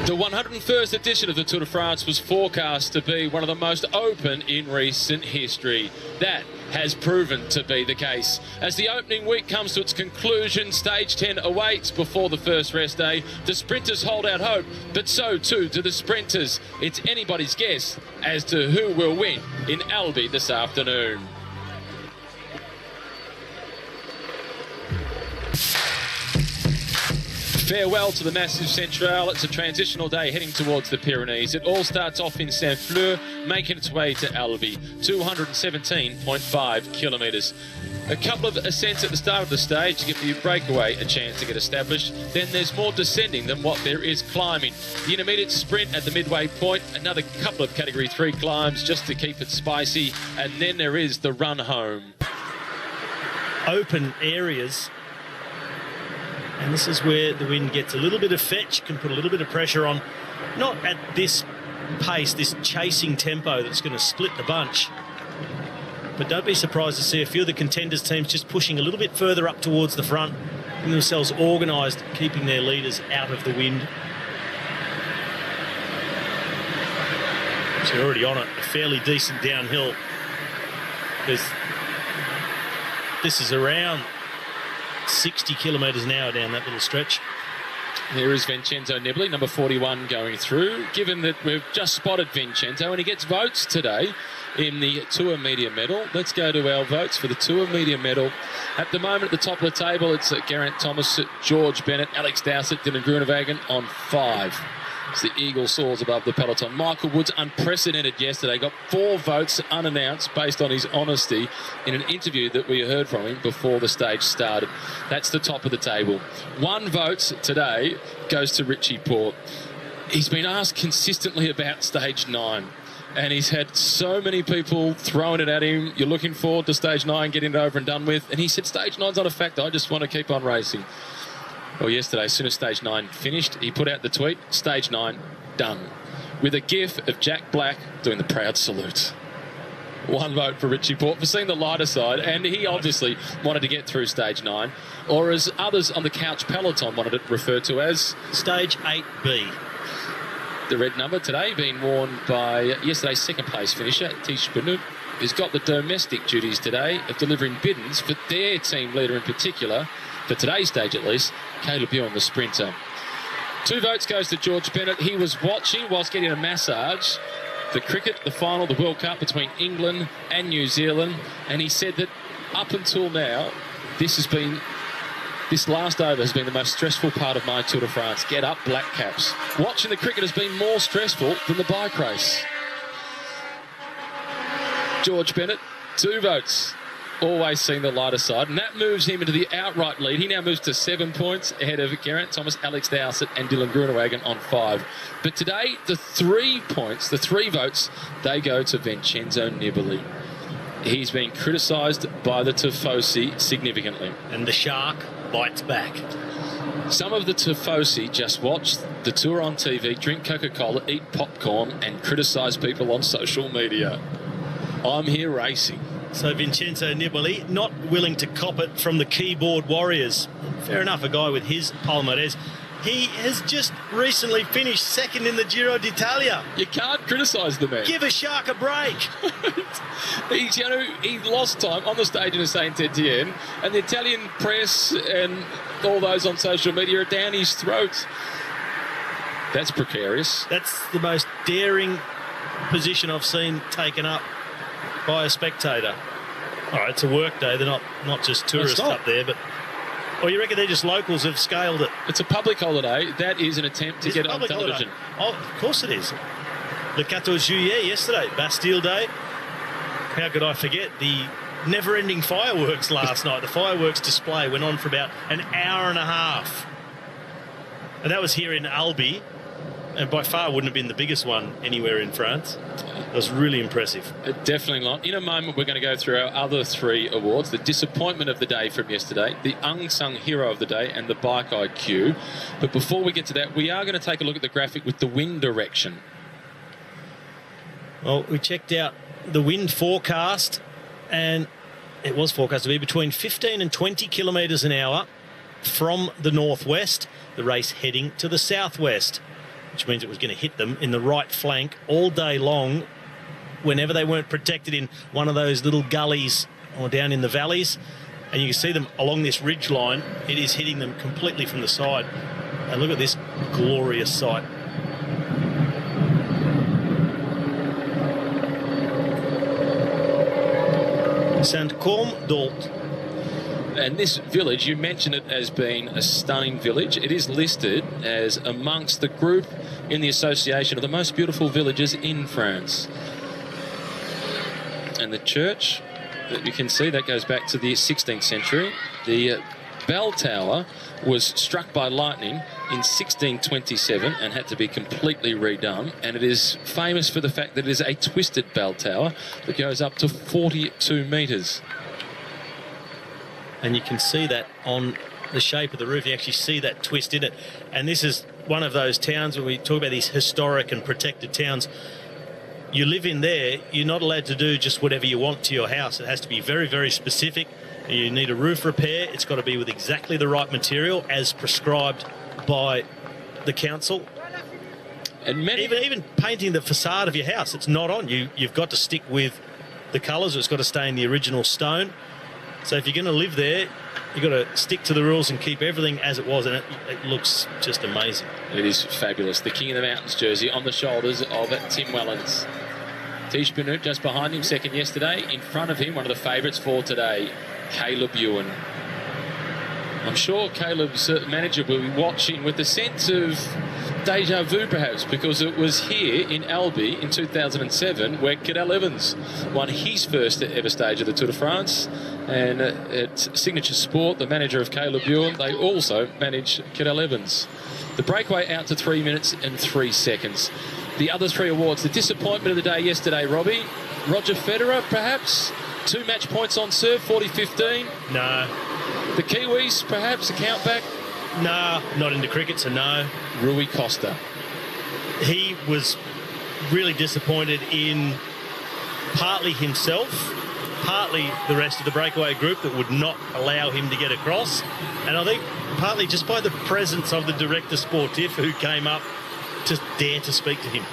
The 101st edition of the Tour de France was forecast to be one of the most open in recent history. That has proven to be the case. As the opening week comes to its conclusion, stage 10 awaits before the first rest day. The sprinters hold out hope, but so too do the sprinters. It's anybody's guess as to who will win in Albi this afternoon. Farewell to the massive Centrale. It's a transitional day heading towards the Pyrenees. It all starts off in Saint-Fleur, making its way to Albi, 217.5 kilometres. A couple of ascents at the start of the stage to give the breakaway a chance to get established. Then there's more descending than what there is climbing. The intermediate sprint at the midway point, another couple of Category 3 climbs just to keep it spicy, and then there is the run home. Open areas. And this is where the wind gets a little bit of fetch, can put a little bit of pressure on. Not at this pace, this chasing tempo that's going to split the bunch. But don't be surprised to see a few of the contenders' teams just pushing a little bit further up towards the front, getting themselves organised, keeping their leaders out of the wind. So you're already on it, a fairly decent downhill. This is around 60 kilometres an hour down that little stretch. Here is Vincenzo Nibali, number 41, going through. Given that we've just spotted Vincenzo and he gets votes today in the Tour Media Medal, let's go to our votes for the Tour Media Medal. At the moment, at the top of the table, it's Geraint Thomas, George Bennett, Alex Dowsett, Dylan Groenewegen on 5. It's the eagle soars above the peloton. Michael Woods, unprecedented yesterday, got 4 votes unannounced based on his honesty in an interview that we heard from him before the stage started. That's the top of the table. 1 vote today goes to Richie Port. He's been asked consistently about stage 9. And he's had so many people throwing it at him. You're looking forward to stage 9, getting it over and done with. And he said, stage 9's not a factor. I just want to keep on racing. Well, yesterday, as soon as stage 9 finished, he put out the tweet, stage 9, done. With a gif of Jack Black doing the proud salute. 1 vote for Richie Port for seeing the lighter side, and he obviously wanted to get through stage 9, or as others on the couch peloton wanted it referred to as stage 8B. The red number today being worn by yesterday's second place finisher, Tish Benoot, who's got the domestic duties today of delivering biddens for their team leader in particular, for today's stage at least, Caleb Ewan, the sprinter. 2 votes goes to George Bennett. He was watching whilst getting a massage the cricket, the final, the World Cup between England and New Zealand, and he said that up until now, this last over has been the most stressful part of my Tour de France. Get up, black caps. Watching the cricket has been more stressful than the bike race. George Bennett, 2 votes. Always seen the lighter side, and that moves him into the outright lead. He now moves to 7 points ahead of Geraint Thomas, Alex Dowsett and Dylan Groenewegen on 5. But today, the 3 points, the 3 votes, they go to Vincenzo Nibali. He's been criticised by the Tifosi significantly. And the shark bites back. Some of the Tifosi just watch the Tour on TV, drink Coca-Cola, eat popcorn and criticise people on social media. I'm here racing. So Vincenzo Nibali not willing to cop it from the keyboard warriors. Fair enough, a guy with his palmarès. He has just recently finished second in the Giro d'Italia. You can't criticise the man. Give a shark a break. He lost time on the stage in Saint Etienne, and the Italian press and all those on social media are down his throat. That's precarious. That's the most daring position I've seen taken up by a spectator. All right, it's a work day. They're not just tourists up there, but... Or you reckon they're just locals who've scaled it? It's a public holiday. That is an attempt to get it on television. Holiday. Oh, of course it is. Le 14 Juillet yesterday, Bastille Day. How could I forget the never-ending fireworks last night? The fireworks display went on for about an hour and a half. And that was here in Albi. And by far wouldn't have been the biggest one anywhere in France. It was really impressive. Definitely not. In a moment, we're going to go through our other 3 awards. The disappointment of the day from yesterday, the unsung hero of the day, and the bike IQ. But before we get to that, we are going to take a look at the graphic with the wind direction. Well, we checked out the wind forecast, and it was forecast to be between 15 and 20 kilometres an hour from the northwest, the race heading to the southwest, which means it was going to hit them in the right flank all day long whenever they weren't protected in one of those little gullies or down in the valleys. And you can see them along this ridge line. It is hitting them completely from the side. And look at this glorious sight. Saint-Côme-d'Ault. And this village, you mentioned it as being a stunning village. It is listed as amongst the group in the association of the most beautiful villages in France. And the church that you can see, that goes back to the 16th century. The bell tower was struck by lightning in 1627 and had to be completely redone. And it is famous for the fact that it is a twisted bell tower that goes up to 42 metres. And you can see that on the shape of the roof. You actually see that twist in it. And this is one of those towns when we talk about these historic and protected towns. You live in there, you're not allowed to do just whatever you want to your house. It has to be very, very specific. You need a roof repair. It's got to be with exactly the right material as prescribed by the council. And even painting the facade of your house, it's not on. You've got to stick with the colours. It's got to stay in the original stone. So if you're going to live there, you've got to stick to the rules and keep everything as it was, and it looks just amazing. It is fabulous. The King of the Mountains jersey on the shoulders of Tim Wellens. Tish Benoot just behind him, second yesterday. In front of him, one of the favourites for today, Caleb Ewan. I'm sure Caleb's manager will be watching with a sense of deja vu, perhaps, because it was here in Albi in 2007 where Cadel Evans won his first ever stage of the Tour de France. And at Signature Sport, the manager of Caleb Ewan, they also manage Cadel Evans. The breakaway out to 3 minutes and 3 seconds. The other 3 awards, the disappointment of the day yesterday, Robbie. Roger Federer, perhaps. 2 match points on serve, 40-15. No. The Kiwis, perhaps, a count back. No, not into cricket, so no. Rui Costa. He was really disappointed in partly himself, partly the rest of the breakaway group that would not allow him to get across, and I think partly just by the presence of the director sportif who came up to dare to speak to him.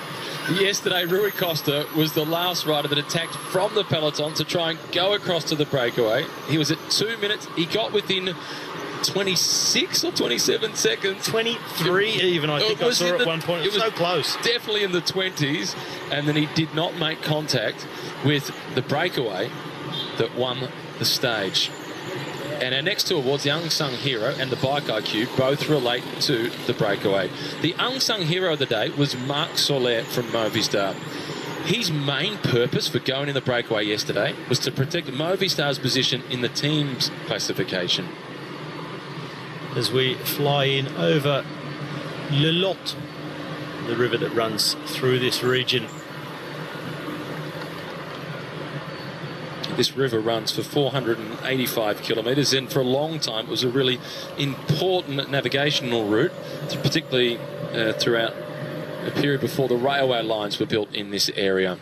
Yesterday, Rui Costa was the last rider that attacked from the peloton to try and go across to the breakaway. He was at 2 minutes. He got within 26 or 27 seconds. 23 even, I think I saw at one point. It was so close. Definitely in the 20s. And then he did not make contact with the breakaway that won the stage. And our next two awards, the Unsung Hero and the Bike IQ, both relate to the breakaway. The Unsung Hero of the day was Marc Soler from Movistar. His main purpose for going in the breakaway yesterday was to protect Movistar's position in the team's classification. As we fly in over Le Lot, the river that runs through this region. This river runs for 485 kilometres, and for a long time it was a really important navigational route, particularly throughout a period before the railway lines were built in this area.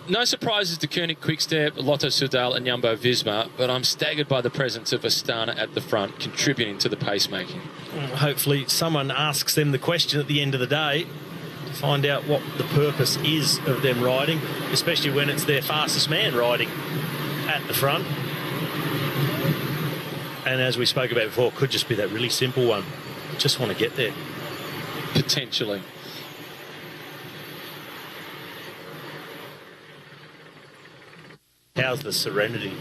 No surprises to Koenig Quickstep, Lotto Soudal and Jumbo-Visma, but I'm staggered by the presence of Astana at the front, contributing to the pacemaking. Hopefully someone asks them the question at the end of the day to find out what the purpose is of them riding, especially when it's their fastest man riding at the front. And as we spoke about before, it could just be that really simple one. Just want to get there. Potentially. How's the Serenity?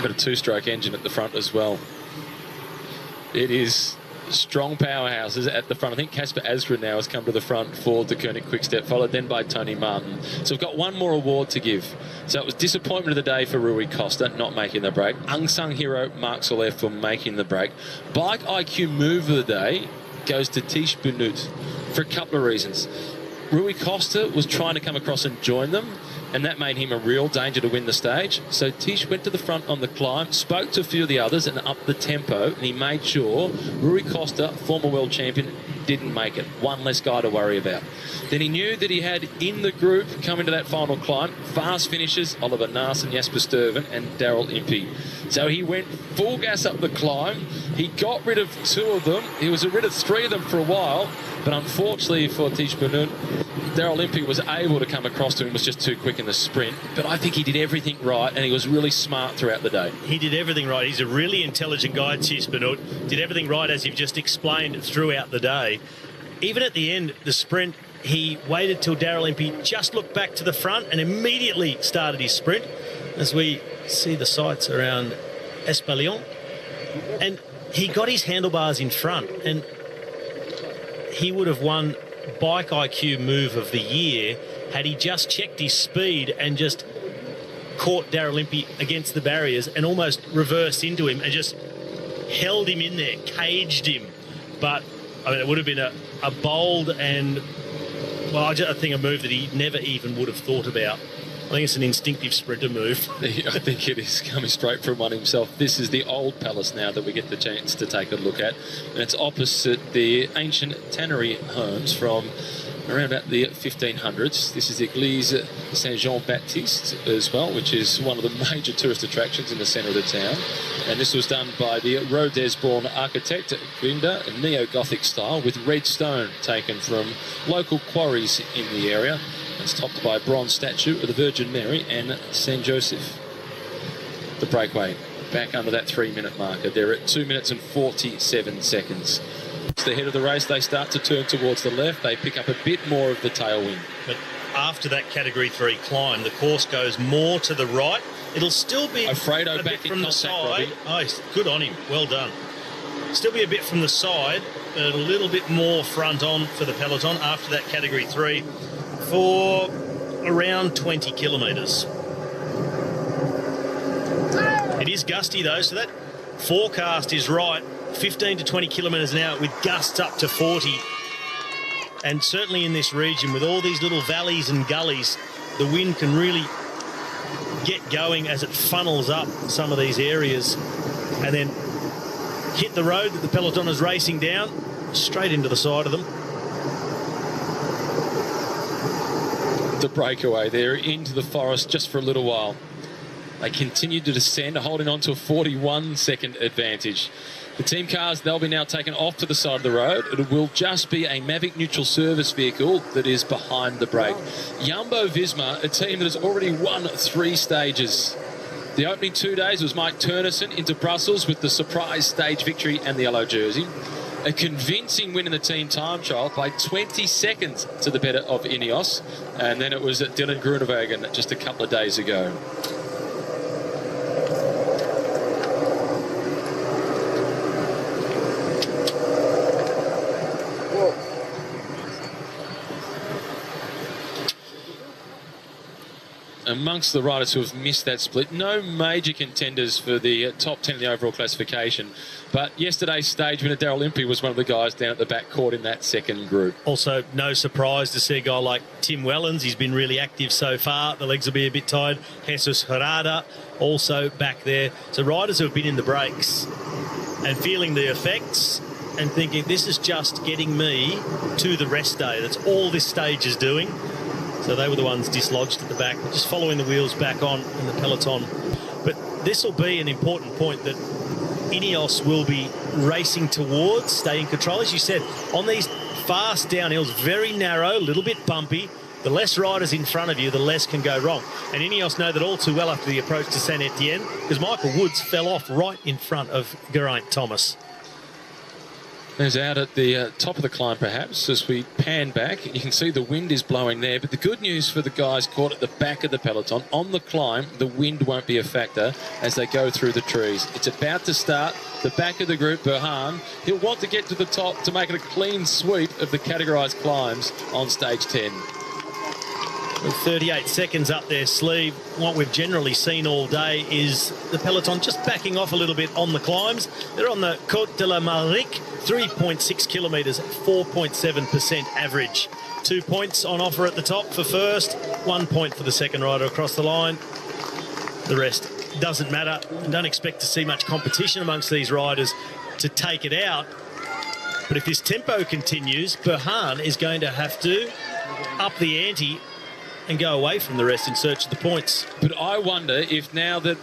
Got a two-stroke engine at the front as well. It is strong powerhouses at the front. I think Casper Asgreen now has come to the front for the Koenig Quickstep, followed then by Tony Martin. So we've got one more award to give. So it was disappointment of the day for Rui Costa, not making the break. Unsung hero Marc Soler for making the break. Bike IQ move of the day goes to Tish Benoot for a couple of reasons. Rui Costa was trying to come across and join them, and that made him a real danger to win the stage. So Tish went to the front on the climb, spoke to a few of the others and upped the tempo, and he made sure Rui Costa, former world champion, didn't make it. One less guy to worry about. Then he knew that he had in the group coming to that final climb fast finishers Oliver Naesen, Jasper Stuyven and Daryl Impey. So he went full gas up the climb. He got rid of two of them. He was rid of three of them for a while, but unfortunately for Tish Benoot, Daryl Impey was able to come across to him, was just too quick in the sprint. But I think he did everything right, and he was really smart throughout the day. He did everything right. He's a really intelligent guy, Tish Benoot. Did everything right, as you've just explained, throughout the day. Even at the end, the sprint, he waited till Daryl Impey just looked back to the front and immediately started his sprint, as we see the sights around Espalion. And he got his handlebars in front, and he would have won Bike IQ Move of the Year had he just checked his speed and just caught Daryl Impey against the barriers and almost reversed into him and just held him in there, caged him. But I mean, it would have been a bold and, well, I think a move that he never even would have thought about. I think it's an instinctive sprinter move. I think it is coming straight from one himself. This is the old palace now that we get the chance to take a look at. And it's opposite the ancient tannery homes from around about the 1500s. This is the Église Saint-Jean-Baptiste as well, which is one of the major tourist attractions in the centre of the town. And this was done by the Rodez-born architect, Grinda, neo-Gothic style, with red stone taken from local quarries in the area. It's topped by a bronze statue of the Virgin Mary and Saint Joseph. The breakaway back under that 3-minute marker. They're at 2 minutes and 47 seconds. It's the head of the race. They start to turn towards the left. They pick up a bit more of the tailwind. But after that Category 3 climb, the course goes more to the right. It'll still be Alfredo a back bit from the side. Robbie. Oh, good on him. Well done. Still be a bit from the side, but a little bit more front on for the peloton after that Category 3 for around 20 kilometres. It is gusty though, so that forecast is right. 15 to 20 kilometres an hour with gusts up to 40. And certainly in this region, with all these little valleys and gullies, the wind can really get going as it funnels up some of these areas and then hit the road that the peloton is racing down, straight into the side of them. the breakaway there into the forest just for a little while. They continue to descend, holding on to a 41-second advantage. The team cars, they'll be now taken off to the side of the road. It will just be a Mavic neutral service vehicle that is behind the break. Jumbo-Visma, a team that has already won 3 stages. The opening 2 days was Mike Turnison into Brussels with the surprise stage victory and the yellow jersey. A convincing win in the team time trial by 20 seconds to the better of Ineos. And then it was Dylan Groenewegen just a couple of days ago. Amongst the riders who have missed that split, no major contenders for the top 10 in the overall classification. But yesterday's stage winner, Daryl Impey, was one of the guys down at the back court in that second group. Also, no surprise to see a guy like Tim Wellens. He's been really active so far. The legs will be a bit tired. Jesus Herrada also back there. So riders who have been in the breaks and feeling the effects and thinking, this is just getting me to the rest day. That's all this stage is doing. So they were the ones dislodged at the back, just following the wheels back on in the peloton. But this will be an important point that Ineos will be racing towards, stay in control. As you said, on these fast downhills, very narrow, a little bit bumpy, the less riders in front of you, the less can go wrong. And Ineos know that all too well after the approach to Saint Etienne, because Michael Woods fell off right in front of Geraint Thomas. There's out at the top of the climb, perhaps, as we pan back. You can see the wind is blowing there, but the good news for the guys caught at the back of the peloton, on the climb, the wind won't be a factor as they go through the trees. It's about to start. The back of the group, Burhan, he'll want to get to the top to make it a clean sweep of the categorised climbs on stage 10. With 38 seconds up their sleeve, what we've generally seen all day is the peloton just backing off a little bit on the climbs. They're on the Côte de la Marique, 3.6 kilometres, 4.7% average. 2 points on offer at the top for first, 1 point for the second rider across the line. The rest doesn't matter. Don't expect to see much competition amongst these riders to take it out. But if this tempo continues, Burhan is going to have to up the ante and go away from the rest in search of the points. But I wonder if now that